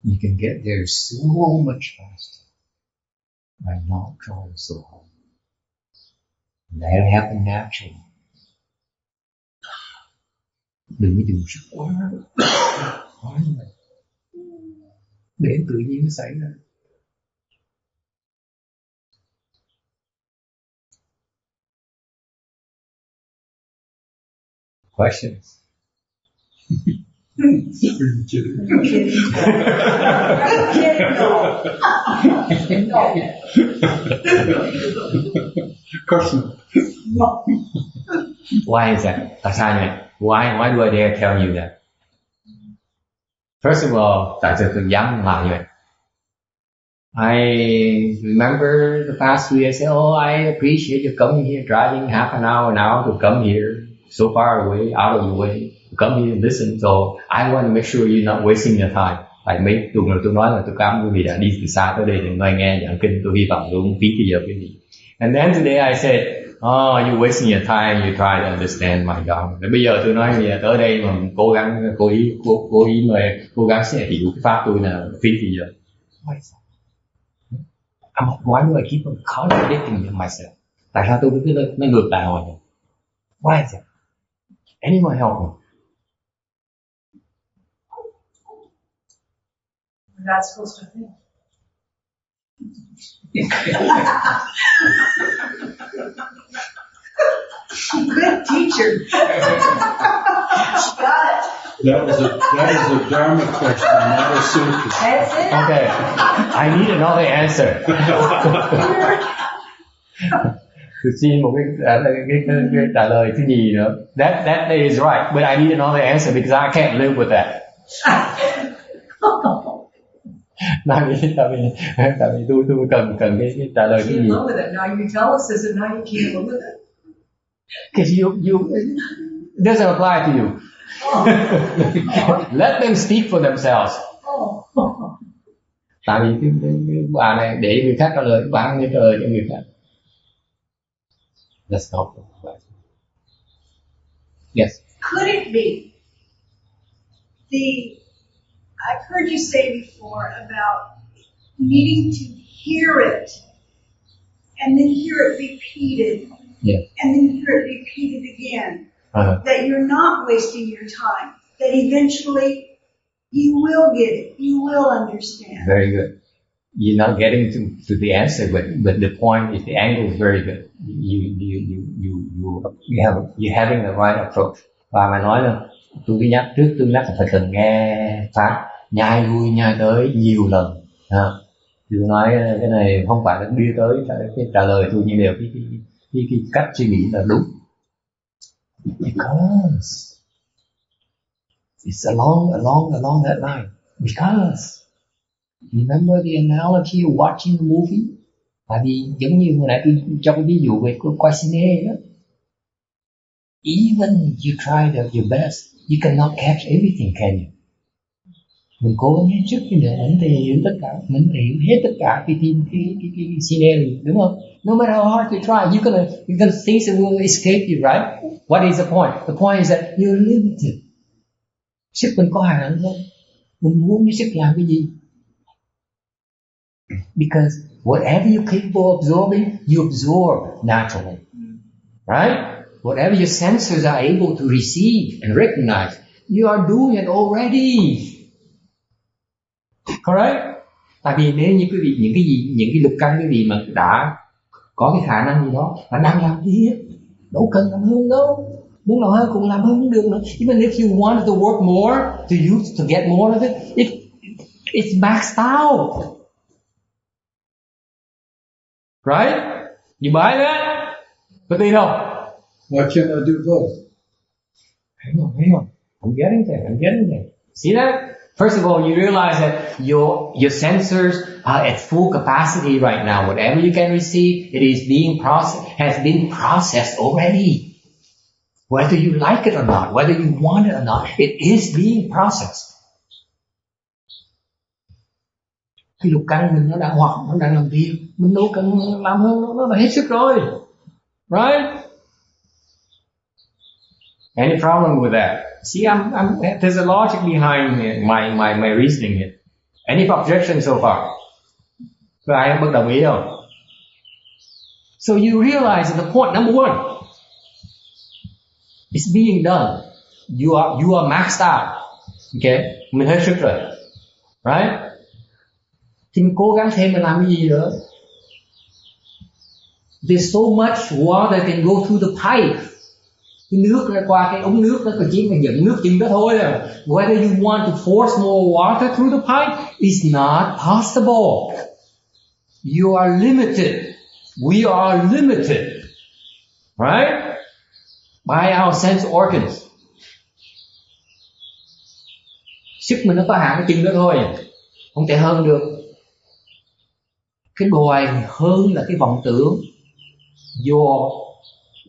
You can get there so much faster by not trying so hard. And that'll happen naturally. Đừng có dùng sức quá như vậy. Để tự nhiên nó xảy ra. Questions? Are you kidding? Question. Why is that? Tại sao nhỉ? Why do I dare tell you that? First of all, tại sao tôi dám làm như vậy? I remember the past few years, I appreciate you coming here, driving half an hour now to come here, so far away, out of the way, to come here and listen. So I want to make sure you're not wasting your time. Tại mấy tuần rồi tôi nói là tôi cảm ơn quý vị đã đi từ xa tới đây để nghe giảng kinh. Tôi hy vọng tôi không phí cái giờ quý vị. And then today I said, you're wasting your time, you try to understand my God. Bây giờ tôi nói tới đây mà cố gắng, cố gắng sẽ hiểu cái pháp tôi là phí thì giờ. Why do I keep on contradicting myself? Tại sao tôi cứ nó ngược lại hoài? Why is that? Anyone help me? We're not supposed to think. Good teacher. She got it. That was a Dharma question, not a sutra. That's it. Okay, I need another answer. Tôi xin một cái trả lời thứ gì nữa. That is right, but I need another answer because I can't live with that. Tại vì tôi cần cái trả lời cái gì. Can't live with it. Now you tell us, is it now you can't live with it? Because it doesn't apply to you. Let them speak for themselves. Tại vì cái bà này để người khác trả lời, bà không nên trả lời cho người khác. That's not right. Yes. Could it be I've heard you say before about needing to hear it and then hear it repeated, Yeah. and then hear it repeated again, that you're not wasting your time, that eventually you will get it, you will understand. Very good. You're not getting to the answer, but the point is the angle is very good. You're having the right approach. Và mà nói là tôi cứ nhắc trước, tôi nhắc là phải cần nghe pháp, nhai lui nhai tới nhiều lần. Tôi nói cái này không phải là đưa tới cái trả lời tôi, nhưng đều cái cách suy nghĩ là đúng. Because it's along that line. Because remember the analogy of watching a movie? Tại vì giống như hồi nãy tôi cho cái ví dụ về coi cine đó. Even you try your best, you cannot catch everything, can you? Mình cố gắng hết sức như vậy, mình thể hiểu tất cả, mình thể hiểu hết tất cả cái scenario, đúng không? No matter how hard you try, you're gonna think that will escape you, right? What is the point? The point is that you're limited. Sức mình có hạn thôi. Mình muốn cái sức làm cái gì? Because whatever you're capable of absorbing, you absorb naturally, right? Whatever your senses are able to receive and recognize, you are doing it already. Correct? Tại vì nếu như quý vị những cái lục căn quý vị mà đã có cái khả năng gì đó, khả năng làm gì hết, đâu cần làm hơn đâu. Muốn làm hơn cũng làm hơn không được nữa. Even if you wanted to work more, to get more of it, it's maxed out. Right? You buy that? Có tin không? Why can't I do both? Hang on. I'm getting there. See that? First of all, you realize that your sensors are at full capacity right now. Whatever you can receive, it is has been processed already. Whether you like it or not, whether you want it or not, it is being processed. Cái lục căn mình nó đang hoạt, nó đang làm việc, mình đâu cần làm hơn, nó là hết sức rồi. Right? Any problem with that? See, there's a logic behind my reasoning here. Any objection so far? Có ai bất đồng ý không? So you realize that the point number one, it's being done. You are maxed out. Okay? Mình hết sức rồi. Right? Thì mình cố gắng thêm mình làm cái gì nữa? There's so much water can go through the pipe. Cái nước ra qua cái ống nước đó chỉ là dẫn nước chừng đó thôi. Whether you want to force more water through the pipe is not possible. You are limited. We are limited. Right? By our sense organs. Sức mình nó có hạn cái chừng đó thôi. Không thể hơn được. Cái đòi hơn là cái vọng tưởng. Your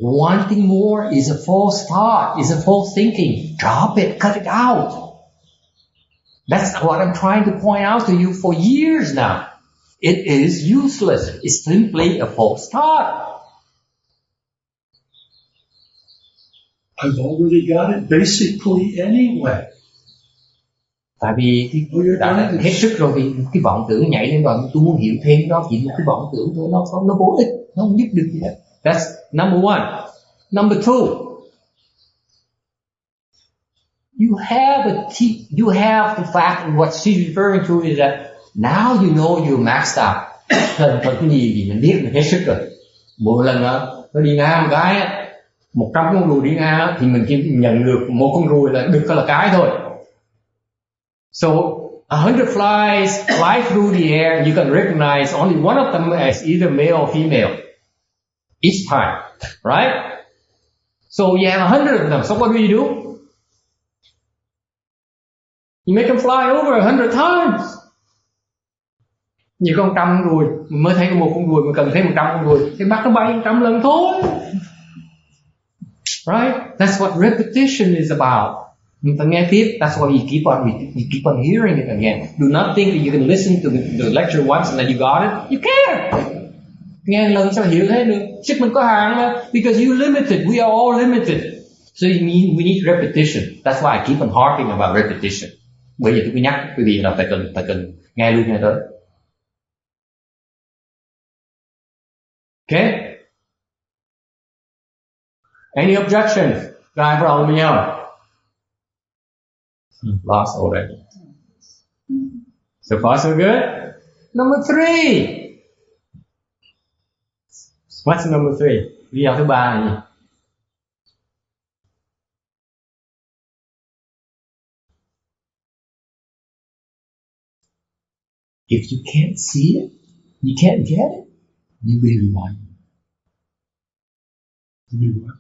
wanting more is a false thought, is a false thinking. Drop it, cut it out. That's what I'm trying to point out to you for years now. It is useless. It's simply a false thought. I've already got it basically anyway. Tại vì đã hết sức rồi thì cái vọng tưởng nhảy lên rồi, tôi muốn hiểu thêm đó, chỉ một cái vọng tưởng thôi, nó vô ích, nó không giúp được gì hết. That's number one. Number two, you have the fact, what she's referring to is that now you know you're maxed out. Cần cái gì mình biết, mình hết sức rồi. Một lần nó đi ngang một cái, 100 con ruồi đi ngang thì mình chỉ nhận được một con ruồi là được là cái thôi. So 100 flies fly through the air, and you can recognize only one of them as either male or female each time, right? So you have 100 of them. So what do? You make them fly over 100 times. Nhiều con 100 ruồi, mình mới thấy một con ruồi, mình cần thấy 100 con ruồi, thì bắt nó bay 100 lần thôi. Right? That's what repetition is about. Mình phải nghe tiếp. That's why you keep on hearing it again. Do not think that you can listen to the lecture once and then you got it. You can't. Nghe lần sao hiểu thế được? Sức mình có hạn mà. Because you limited. We are all limited. So we need repetition. That's why I keep on harping about repetition. Bây giờ tôi cứ nhắc quý vị là phải cần nghe luôn nghe tới. Okay? Any objections? Ai bắt đầu với nhau? Lost already. So far so good. Number 3. What's number 3? Lý do thứ ba là gì? If you can't see it, you can't get it, you will remind me. You what?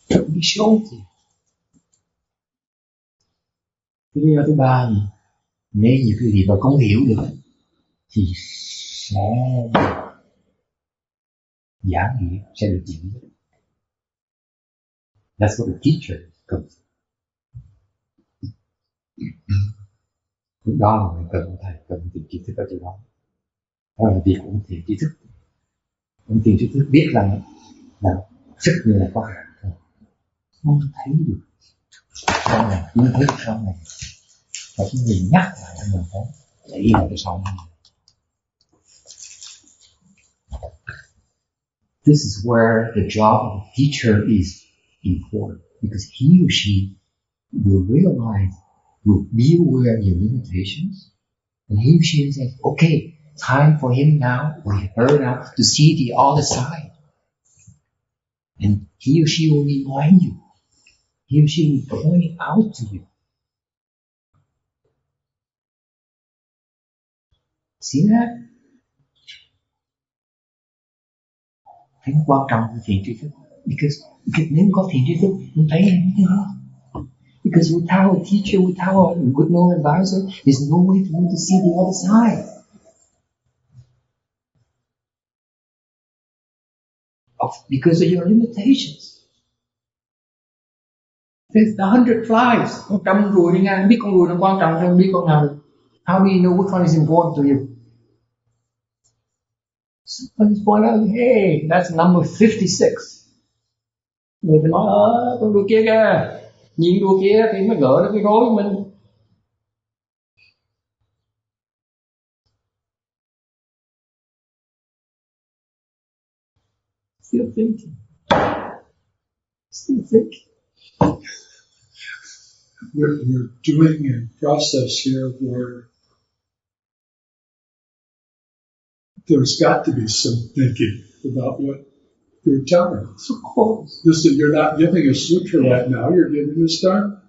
Be shown to you. Cái lý do thứ ba gì? Nếu như quý vị mà không hiểu được thì sẽ giảng nghĩa sẽ được diễn được. That's what the teacher comes. Lúc đó là mình cần thầy, cần tìm tri thức ở chỗ đó. Đó là việc cũng tìm tri thức. Cũng tìm tri thức biết rằng là sức người là có hạn thôi. Không thấy được sau này, không thấy được sau này. Và cái người nhắc lại cho mình thấy để ý lại cái sau này. This is where the job of the teacher is important, because he or she will realize, will be aware of your limitations, and he or she says, okay, time for him now, or her now, to see the other side. And he or she will remind you. He or she will point it out to you. See that? Thấy nó quan trọng của thiền tri thức. Because nếu có thiền tri thức, mình thấy anything else. Because without a teacher, without a good known advisor, there's no way for me to see the other side. Because of your limitations. There's 100 flies. 100 ruồi đi ngang. Biết con ruồi nó quan trọng hơn biết con nào được. How do you know which one is important to you? Somebody's point out, hey, that's number 56. Người ta nói, con đùa kia kìa. Nhìn đùa kia thì mới gỡ được cái rối của mình. Still thinking. We're doing a process here where there's got to be some thinking about what you're telling us. Of course. Listen, you're not giving a sutra right now, you're giving a dharma.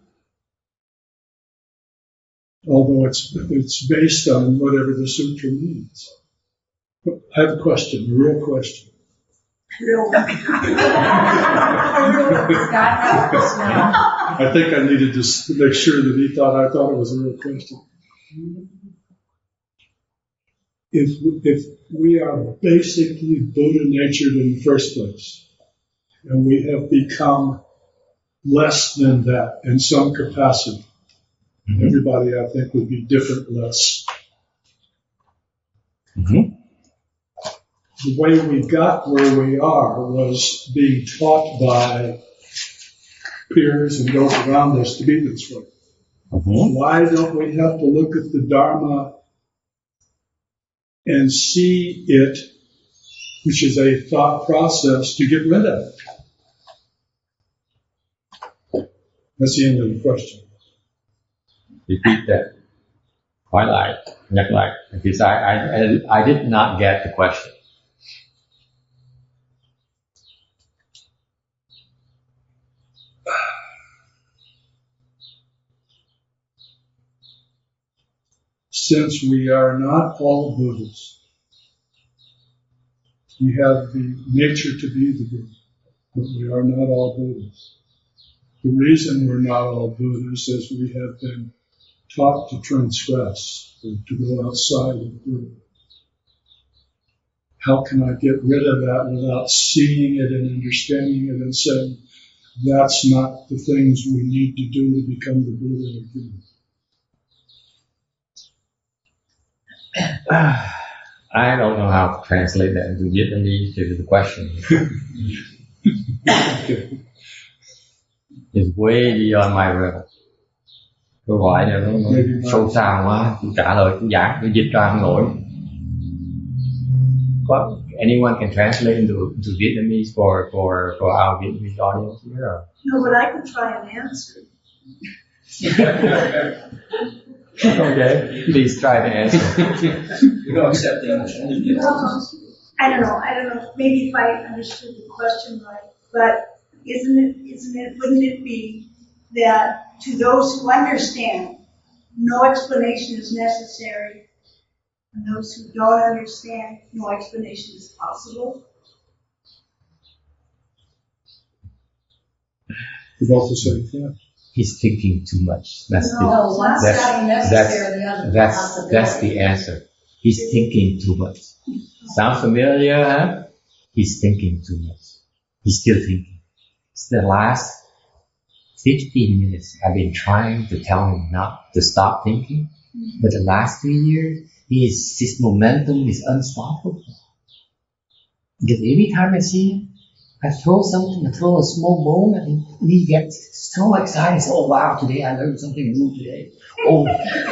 Although it's based on whatever the sutra means. I have a question, a real question. I think I needed to make sure that I thought it was a real question. If we are basically Buddha natured in the first place, and we have become less than that in some capacity, everybody I think would be different less. The way we got where we are was being taught by peers and those around us to be this way. Why don't we have to look at the Dharma and see it, which is a thought process, to get rid of it? That's the end of the question. Repeat that. Hỏi lại, nhắc lại. Because I did not get the question. Since we are not all Buddhas, we have the nature to be the Buddha, but we are not all Buddhas. The reason we're not all Buddhas is we have been taught to transgress, or to go outside of the Buddha. how can I get rid of that without seeing it and understanding it and saying, that's not the things we need to do to become the Buddha again. I don't know how to translate that into Vietnamese to the question. It's way beyond my realm. Câu hỏi này nó sâu xa quá, tôi trả lời tôi giảng tôi dịch ra không nổi. Anyone can translate into Vietnamese for our Vietnamese audience here? No, but I could try and answer. Okay, please try to answer. We don't accept English. I don't know, maybe if I understood the question right, but wouldn't it be that to those who understand, no explanation is necessary, and those who don't understand, no explanation is possible? It's both the same thing. He's thinking too much. That's one's not necessary, the other that's the answer. He's thinking too much. Sound familiar, huh? He's thinking too much. He's still thinking. It's the last 15 minutes I've been trying to tell him not to stop thinking. But the last 3 years, his momentum is unstoppable. Because every time I see him, I throw something, I throw a small bone at him, and he gets so excited. So, oh wow, today I learned something new today. Oh,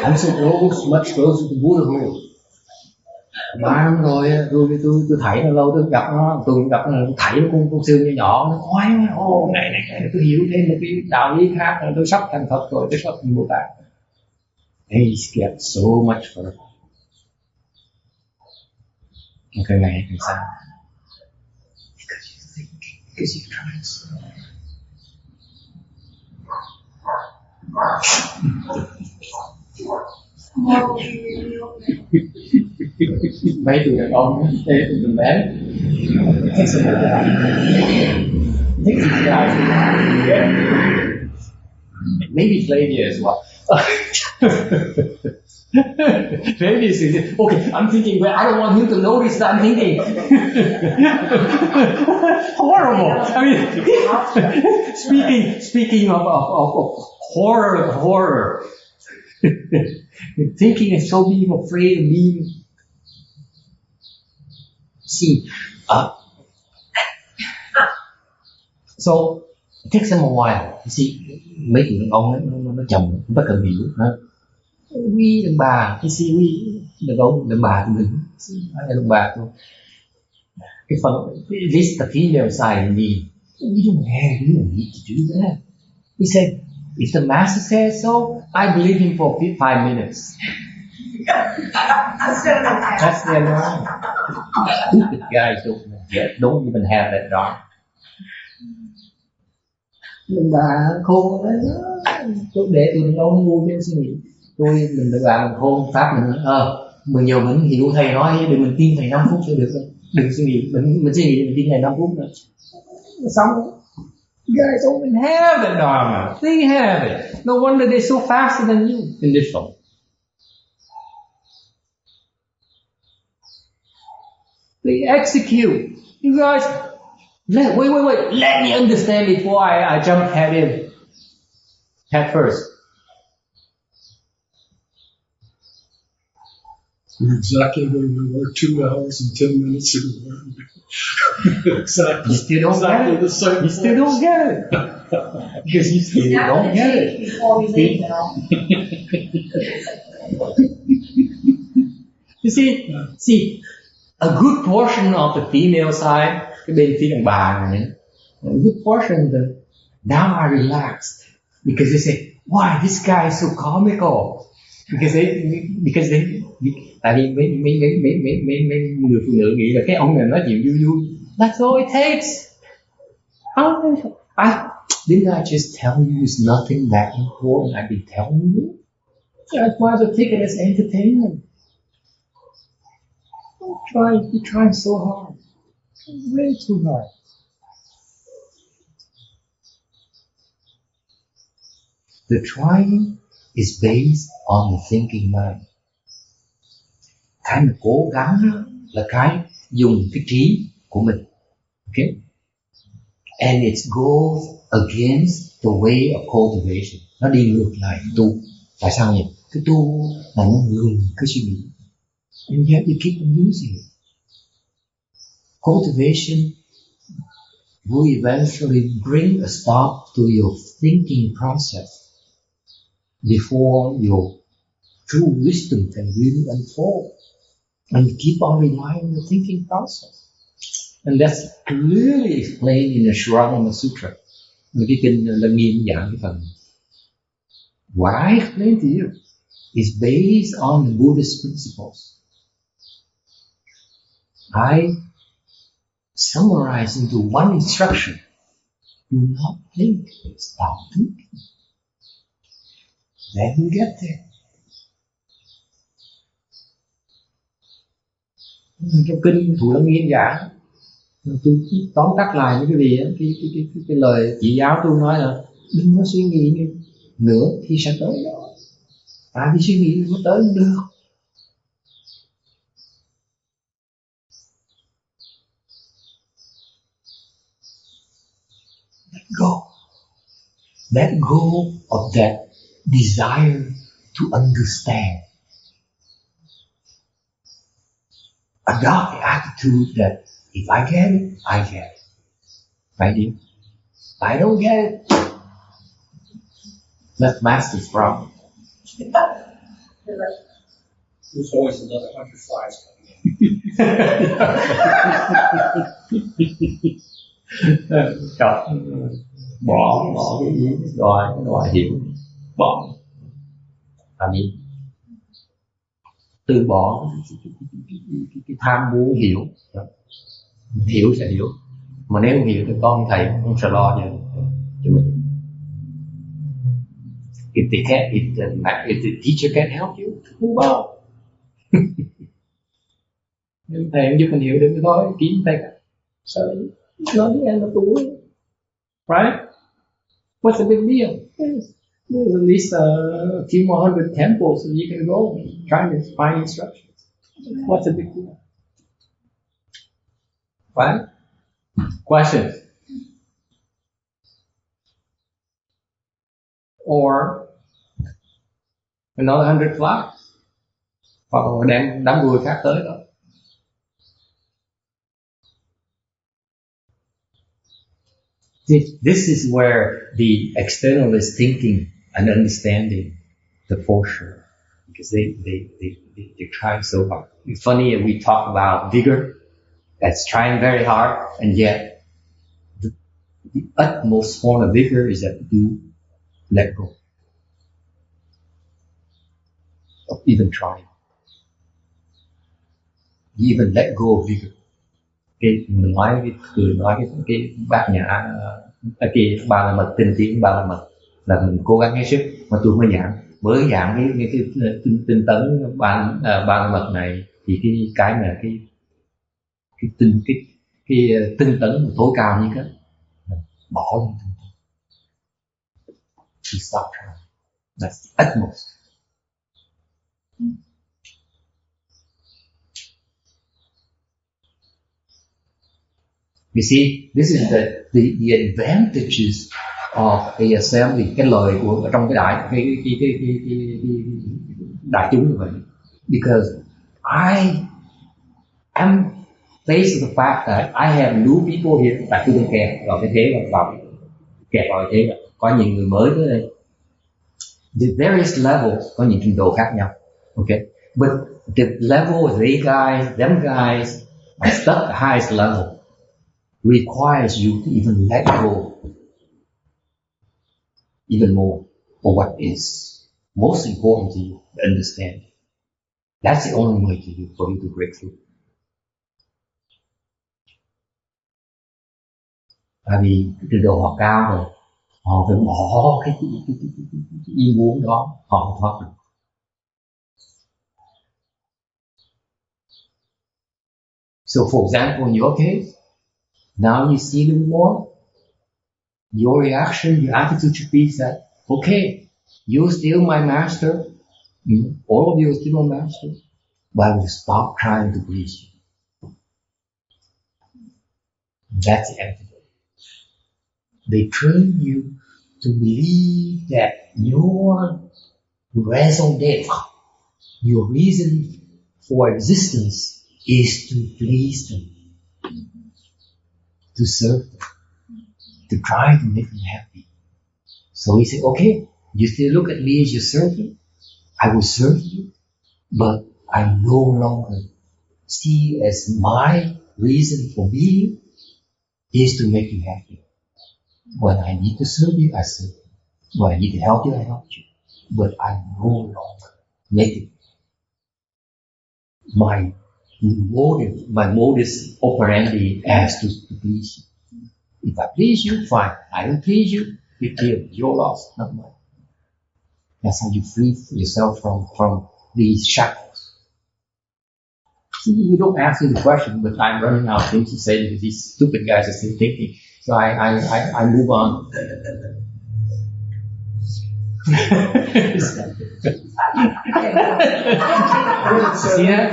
I'm so close, much closer to Buddhahood. 3 năm rồi tôi thấy nó lâu tôi gặp nó, tôi gặp nó thấy nó con xương nhỏ nó khoái quá. Ô này tôi hiểu thêm một cái đạo lý khác, tôi sắp thành Phật rồi, tôi sắp thành Bồ Tát. And he gets so much further. Càng ngày càng xa. Because you're trying so mấy tụi đàn ông đây tụi mình bé thích sự tự đại, thích sự tự đại. Maybe Flavia as well. Maybe it's okay. I'm thinking, but I don't want him to notice that I'm thinking. Horrible. I mean, speaking of horror. Thinking is so being afraid of being. See, so it takes them a while. You see, mấy tụi đàn ông nó chồng nó cần hiểu. Quý đàn bà, you see, quý đàn ông, đàn bà tụi mình, đàn bà thôi. Cái phần, at least the female side in me, we don't need to do that. He said, if the master says so, I believe him for 5 minutes. That's their mind. Stupid guys don't even have that drive. Đàn bà khôn đấy, tôi để tụi đàn ông ngu chứ suy nghĩ. Mình đàn bà mình khôn, pháp mình nhiều mình hiểu thầy nói, đừng mình tin thầy 5 phút sẽ được rồi. Đừng suy nghĩ, mình suy nghĩ mình tin thầy 5 phút nữa. Xong rồi. You guys don't even have that dharma. They have it. No wonder they're so faster than you in this one. They execute. You guys, wait. Let me understand before I jump head first. You're exactly where we were 2 hours and 10 minutes ago. Exactly. You still don't get it. The same. You still don't get it. Because you still don't get it. Before we leave now. You see, a good portion of the female side, cái bên phía đàn bà này, a good portion of them now are relaxed because they say, why this guy is so comical? Because they tại vì mấy người phụ nữ nghĩ là cái ông này nói chuyện vui. That's all it takes. Didn't I just tell you it's nothing that important? I've been telling you. That's why I take it as entertainment. You're trying so hard. Way too hard. The trying is based on the thinking mind. Cái mà cố gắng là cái dùng cái trí của mình. Okay? And it goes against the way of cultivation. Nó đi ngược lại tu. Tại sao nhỉ? Cái tu là nó ngừng cái suy nghĩ. And yet you keep on using it. Cultivation will eventually bring a stop to your thinking process before your true wisdom can really unfold. And you keep on relying on the thinking process. And that's clearly explained in the Shravana Sutra. Cái kinh là nghiên giảng cái phần. What I explained to you is based on the Buddhist principles. I summarize into one instruction. Do not think, stop thinking. Then you get there. Trong kinh Thủ Lăng Nghiêm giảng, tôi tóm tắt lại những cái gì đó, cái lời chỉ giáo tôi nói là đừng có suy nghĩ nữa thì sẽ tới đó. Tại vì suy nghĩ mới tới được. Let go of that desire to understand. Adopt the attitude that if I get it, I get it. Right? If I don't get it, that's master's problem. There's always another 100 flies coming in. bỏ cái đòi hiểu, bỏ từ bỏ cái tham muốn hiểu sẽ hiểu, mà nếu không hiểu thì con thầy không sẽ lo cho mình. If the teacher can't help you, move on. Nếu thầy không giúp mình hiểu được thì thôi, kiếm thầy cả. So nó the end of the world, right? What's the big deal? There's at least a few more hundred temples that you can go and try to find instructions. What's the big deal? Right? Questions? Or another 100 flies? Hoặc là đám đuôi khác tới đó. This is where the externalist thinking and understanding the for sure, because they try so hard. It's funny we talk about vigor, that's trying very hard, and yet the utmost form of vigor is that you let go of even trying. You even let go of vigor. Mình nói cái bát nhã, cái ba la mật, tinh tiến ba la mật là mình cố gắng hết sức, mà tôi mới giảng cái tinh tấn ba la mật này, thì cái mà cái tinh tấn tối cao như cái bỏ đi tinh tấn. Stop trying. That's the utmost. You see, this is the advantages of a assembly. Cái lời của trong cái đại chúng như vậy. Because I am faced with the fact that I have new people here. Tại tôi đang kẹt vào cái thế vào thế là có nhiều người mới tới đây. The various levels có những trình độ khác nhau. Okay, but the level of them guys are stuck at the highest level. Requires you to even let go even more for what is most important to you, to understand. That's the only way for you to break through. Tại vì cái độ họ cao rồi, họ phải bỏ cái ý muốn đó, họ thoát được. So for example, in your case, now you see them more. Your reaction, your attitude should be that, okay, you're still my master. All of you are still my master. But I will stop trying to please you. That's the antidote. They train you to believe that your raison d'être, your reason for existence, is to please them, to serve them, to try to make them happy. So he said, okay, you still look at me as your servant, I will serve you, but I no longer see as my reason for being is to make you happy. When I need to serve you, I serve you. When I need to help you, I help you. But I no longer make it my motive, my modus operandi as to please you. If I please you, fine. I don't please you, big deal. Your loss, not mine. That's how you free yourself from these shackles. See, you don't ask me the question, but I'm running out of things to say because these stupid guys are still thinking. So I move on. See that?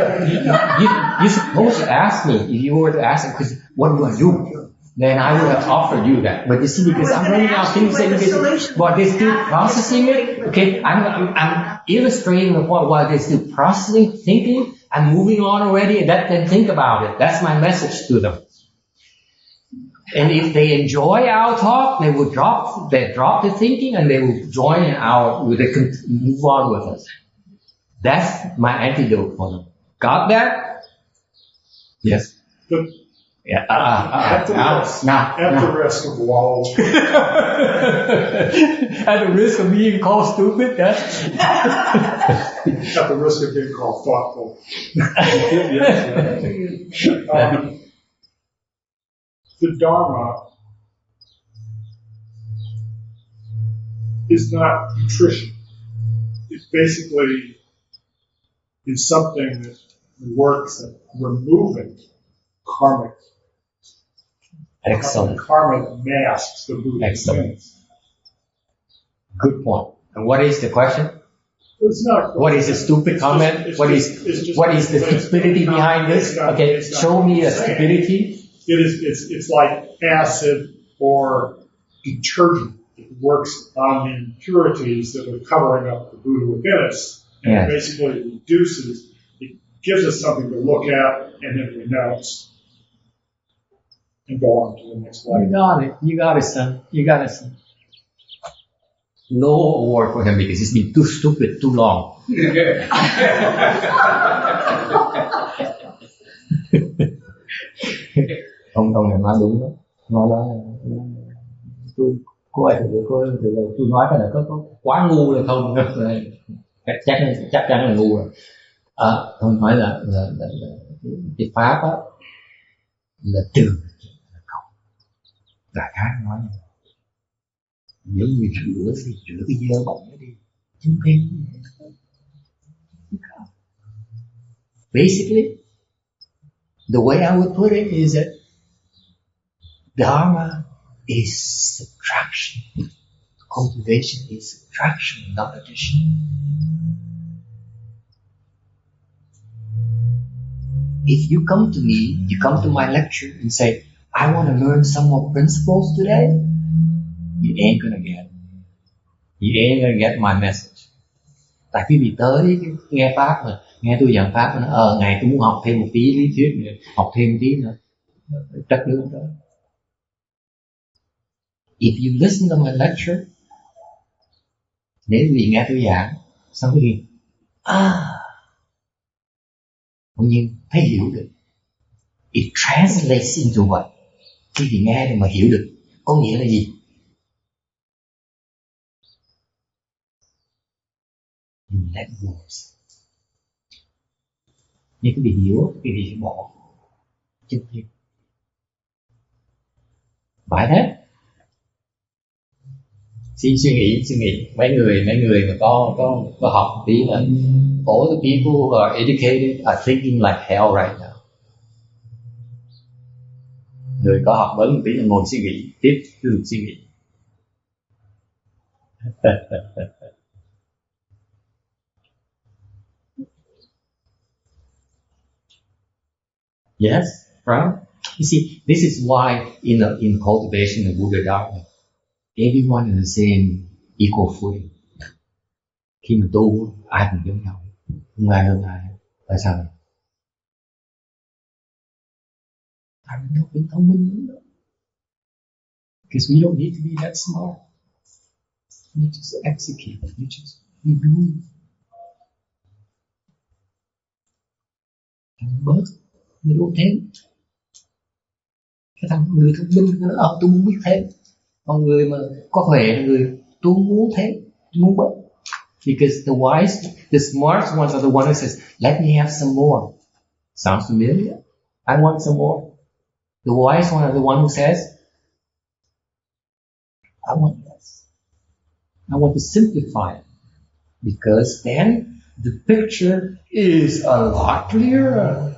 You're supposed to ask me. If you were to ask me, because what do I do? Then I would have offered you that. But you see, because I'm running out of things to say, because while they're still processing it, okay, I'm illustrating the point while they're still processing, thinking, I'm moving on already, and then think about it. That's my message to them. And if they enjoy our talk, they will drop the thinking and they will join in they can move on with us. That's my antidote for them. Got that? Yes. But Yeah. at the risk of wallowing. At the risk of being called stupid, yes. At the risk of being called thoughtful. The Dharma is not nutrition. It basically is something that works at removing karmic. Excellent. Karma masks the Buddha. Excellent. Good point. And what is the question? It's not. What is a stupid comment? What is the stupidity behind this? Okay, show me a stupidity. It's like acid or detergent. It works on the impurities that were covering up the Buddha within us. And it basically reduces, it gives us something to look at and then renounce and go on to the next life. You got it, son. No award for him because he's been too stupid too long. Ông này nói đúng đó, nói là tôi nói cái này có quá ngu rồi không? chắc chắn là ngu rồi. Tôi nói là cái pháp á là trừ là không. Đại khái nói như vậy. Nếu như rửa cái dơ bẩn đó đi, chứng kiến basically, the way I would put it is that Dharma is subtraction. Cultivation is subtraction, not addition. If you come to me, you come to my lecture and say, I want to learn some more principles today, you ain't gonna get it. You ain't gonna get my message. Tại quý vị tới nghe Pháp mà, nghe tôi giảng Pháp mà ngày tôi muốn học thêm một tí lý thuyết nữa, học thêm một tí nữa, chất lượng đó. If you listen to my lecture, nếu quý vị nghe tôi giảng, xong quý vị, tự nhiên thấy hiểu được. It translates into what? Quý vị nghe thì mà hiểu được, có nghĩa là gì? You let go. Nhưng quý vị hiểu, quý vị sẽ bỏ chân thiện. Phải thế? Xin suy nghĩ mấy người mà có học tí là all the people who are educated are thinking like hell right now. Người có học vấn một tí là ngồi suy nghĩ tiếp tục suy nghĩ. Yes, from You see, this is why in cultivation of Buddha Dharma, everyone is the same equal footing. Khi mà tu, ai cũng giống nhau, không ai hơn ai. Tại sao vậy? Tại vì đâu phải thông minh lắm đâu. Because we don't need to be that smart. You just execute. You do. Bớt người đô thêm. Cái thằng người thông minh nó tôi muốn biết thêm. Còn người mà có huệ là người tôi muốn thêm, tôi muốn bớt. Because the wise, the smart ones are the one who says, let me have some more. Sounds familiar? I want some more. The wise one are the one who says, I want less. I want to simplify it. Because then the picture is a lot clearer.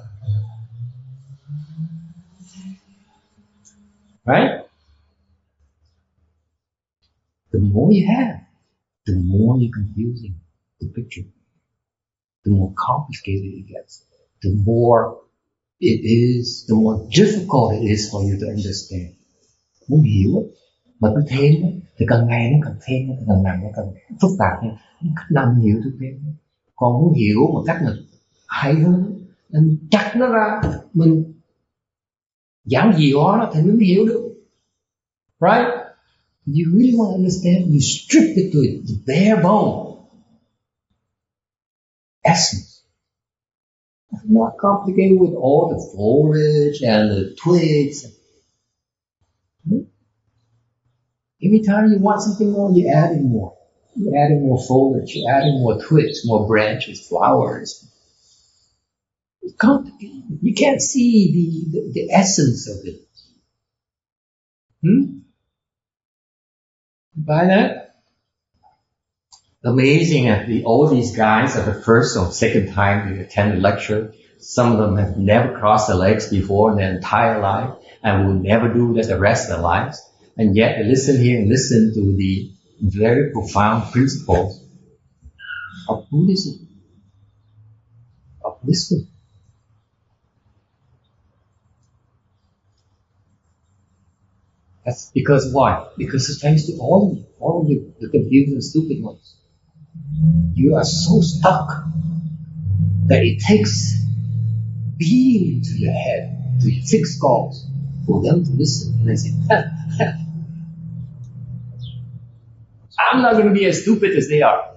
Right? The more you have, the more you're confusing the picture. The more complicated it gets. The more it is, the more difficult it is for you to understand. Muốn hiểu mà cứ thêm thì càng ngày nó càng thêm, càng ngày nó càng phức tạp hơn. Cách nào hiểu được thêm. Còn muốn hiểu một cách mà hay hơn, mình chặt nó ra, mình giản dị hóa nó thì mình mới hiểu được. Right? You really want to understand, you strip it to the bare bone essence. It's not complicated with all the foliage and the twigs. Every time you want something more, you add in more. You add in more foliage, you add in more twigs, more branches, flowers. It's complicated. You can't see the essence of it. By that? Amazing. All these guys are the first or second time they attend a lecture. Some of them have never crossed their legs before in their entire life and will never do that the rest of their lives. And yet they listen here and listen to the very profound principles of Buddhism, of wisdom. That's because why? Because it's thanks to all of you, the confused and stupid ones. You are so stuck that it takes being to your head, to your thick skulls, for them to listen. And they say, I'm not going to be as stupid as they are.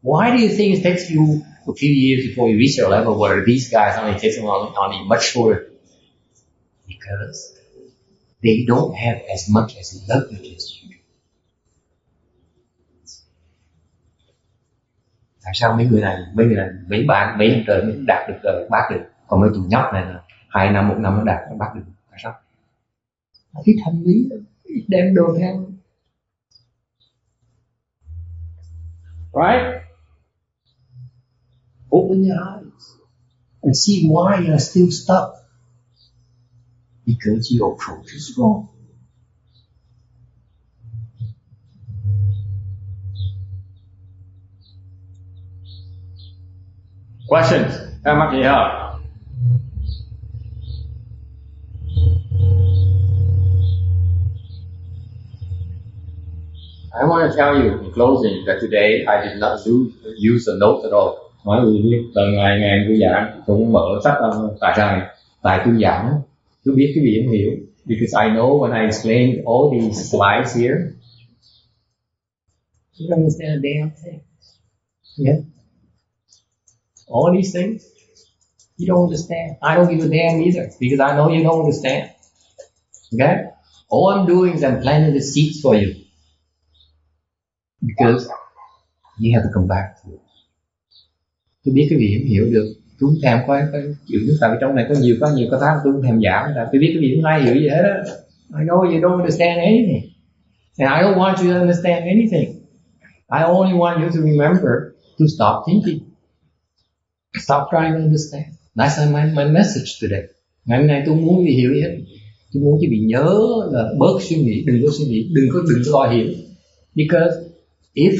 Why do you think it takes you a few years before you reach your level where these guys only takes them only much shorter? Because they don't have as much as luggage as you do. Tại sao mấy người này, mấy năm trời mới đạt được rồi, bác được, còn mấy tụi nhóc này là 2 năm, 1 năm nó đạt, nó bác được. Tại sao? Cái thành lý đem đồ theo. Right? Open your eyes and see why you are still stuck. Because your approach is wrong. Questions? How much you have? I want to tell you in closing that today I did not use a note at all. Nói vì biết lần ngày tôi giảng cũng mở sách ra. Tại sao? Tại tôi giảng tôi biết cái gì không hiểu. Because I know when I explain all these slides here, you don't understand a damn thing. Yeah? All these things, you don't understand. I don't give a damn either, because I know you don't understand. Okay? All I'm doing is I'm planting the seeds for you. Because you have to come back to it. Tôi biết cái gì không hiểu được. Tôi không thèm coi chịu nước, tại vì trong này có nhiều có tháng tôi không thèm giảm. Tôi biết cái gì không ai hiểu gì hết á. I know you don't understand anything. And I don't want you to understand anything. I only want you to remember to stop thinking. Stop trying to understand. That's my message today. Ngày hôm nay tôi muốn bị hiểu gì hết. Tôi muốn chỉ bị nhớ là bớt suy nghĩ, đừng có suy nghĩ, đừng có lo hiểu. Because if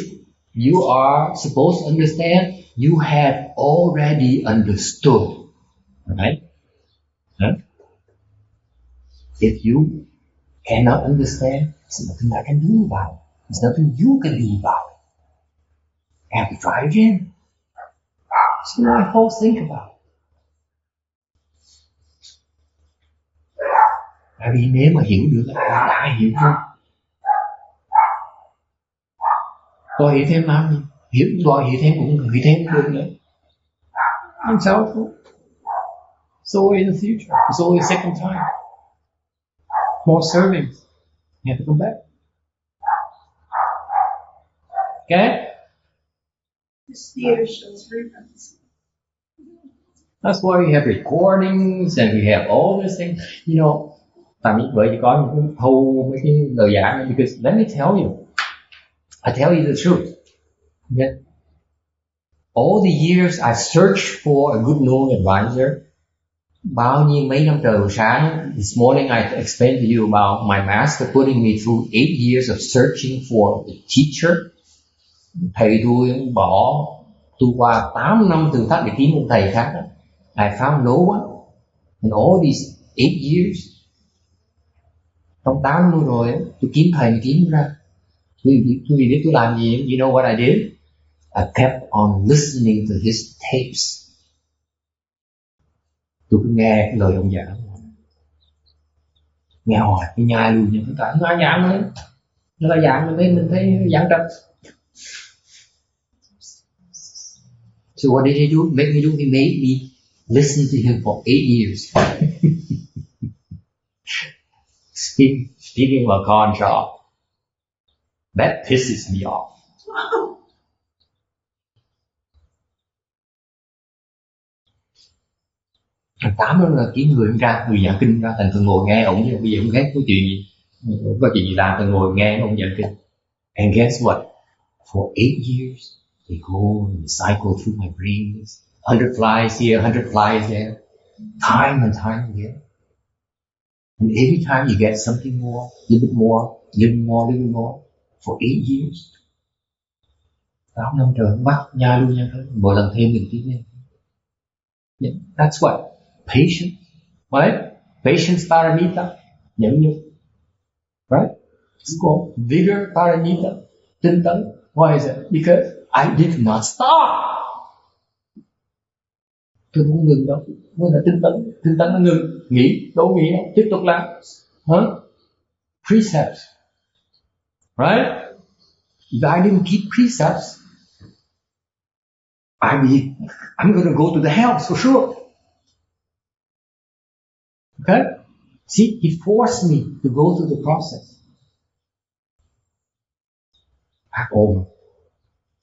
you are supposed to understand, you have already understood. Right? Huh? If you cannot understand, there's nothing I can do about it. There's nothing you can do about it. Have to try again. So my whole think about it. Tại vì nếu mà hiểu được là đã hiểu rồi. Tôi hiểu thêm làm gì? Hiểu thêm cũng được nữa. And so it's always the future. It's always second time. More servings. You have to come back. Okay? This theater shows reruns. That's why we have recordings and we have all these things. You know, tại vì bởi vì có những cái thu mấy cái lời giảng này, because let me tell you, I tell you the truth. Okay? All the years I searched for a good known advisor, bao nhiêu mấy năm trời sáng, this morning I explained to you about my master putting me through 8 years of searching for a teacher. Thầy tôi bỏ tôi qua 8 năm thử thách để kiếm một thầy khác. I found no one. In all these 8 years, trong 8 năm rồi, tôi kiếm thầy mà kiếm không ra. Tôi biết tôi làm gì? You know what I did? I kept on listening to his tapes. Tôi cứ nghe cái lời ông giảng. Nghe hỏi, cái nhai luôn nha. Tất cả nó giảng đấy. Nó giảng mình thấy giảng trật. So what did he do? Make me do? He made me listen to him for 8 years. Speaking of a con job, that pisses me off. 8 năm là kiếm người ra, người giảng kinh ra, thành tôi ngồi nghe ổng chứ bây giờ không ghét có chuyện gì, không có chuyện gì làm, tôi ngồi nghe ông giảng kinh. And guess what? For 8 years, they go and cycle through my brains, 100 flies here, 100 flies there, time and time again. And every time you get something more, a little bit more, a little bit more, a little bit more, for 8 years. 8 năm trời bắt nha luôn nha thôi, mỗi lần thêm mình tiếp lên. Yeah, that's what patience, right? Patience paramita, nhẫn nhục, right? It's called vigor paramita, tinh tấn. Why is it? Because I did not stop. Tôi không ngừng đâu, mới là tinh tấn nó ngừng, nghỉ, đâu nghỉ đâu, tiếp tục làm. Precepts, right? If I didn't keep precepts, I'm going to go to the hells for sure. Okay? See, he forced me to go through the process. Back over.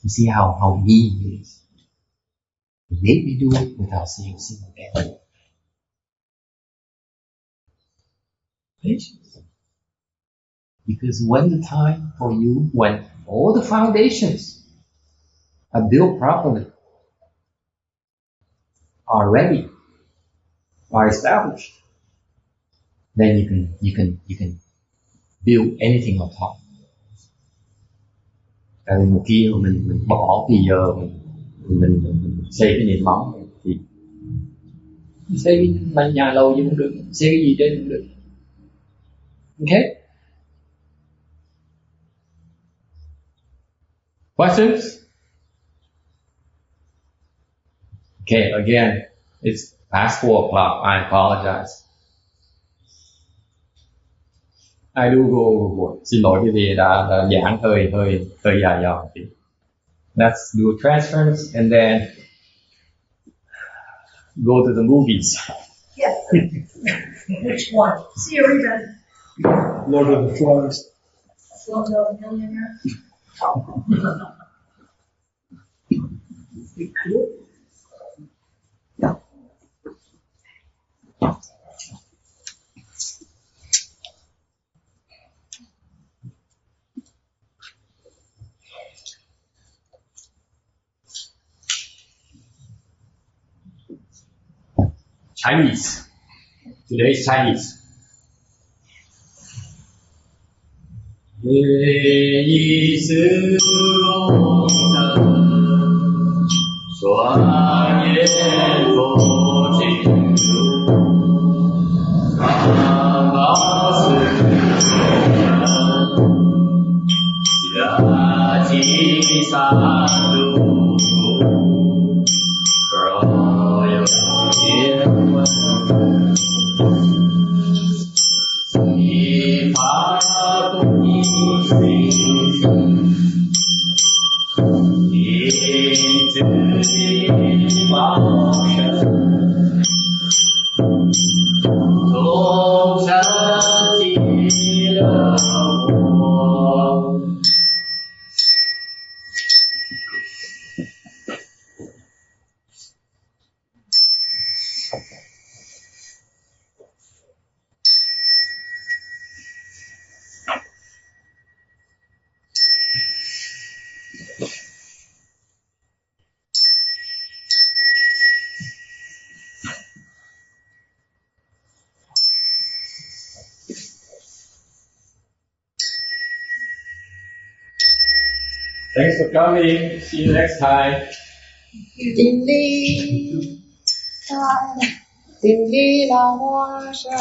You see how mean he is. He made me do it without saying a single word. Patience. Because when the time for you, when all the foundations are built properly, are ready, are established, then you can build anything on top. Tại vì một kia mình bỏ thì giờ mình xây cái nền móng thì xây cái nhà lâu gì cũng được, xây cái gì trên cũng được. Okay? Questions? Okay, again, it's past 4 o'clock. I apologize. I do go overboard. Xin lỗi quý vị đã giảng hơi dài dòng. Let's do transference and then go to the movies. Yes. Which one? See a rerun. Lord of the Flies. Slumdog Millionaire? Chinese. Today's Chinese. 一丝红灯，双眼佛净土， Thanks for coming. See you next time. 顶礼，顶礼老和尚。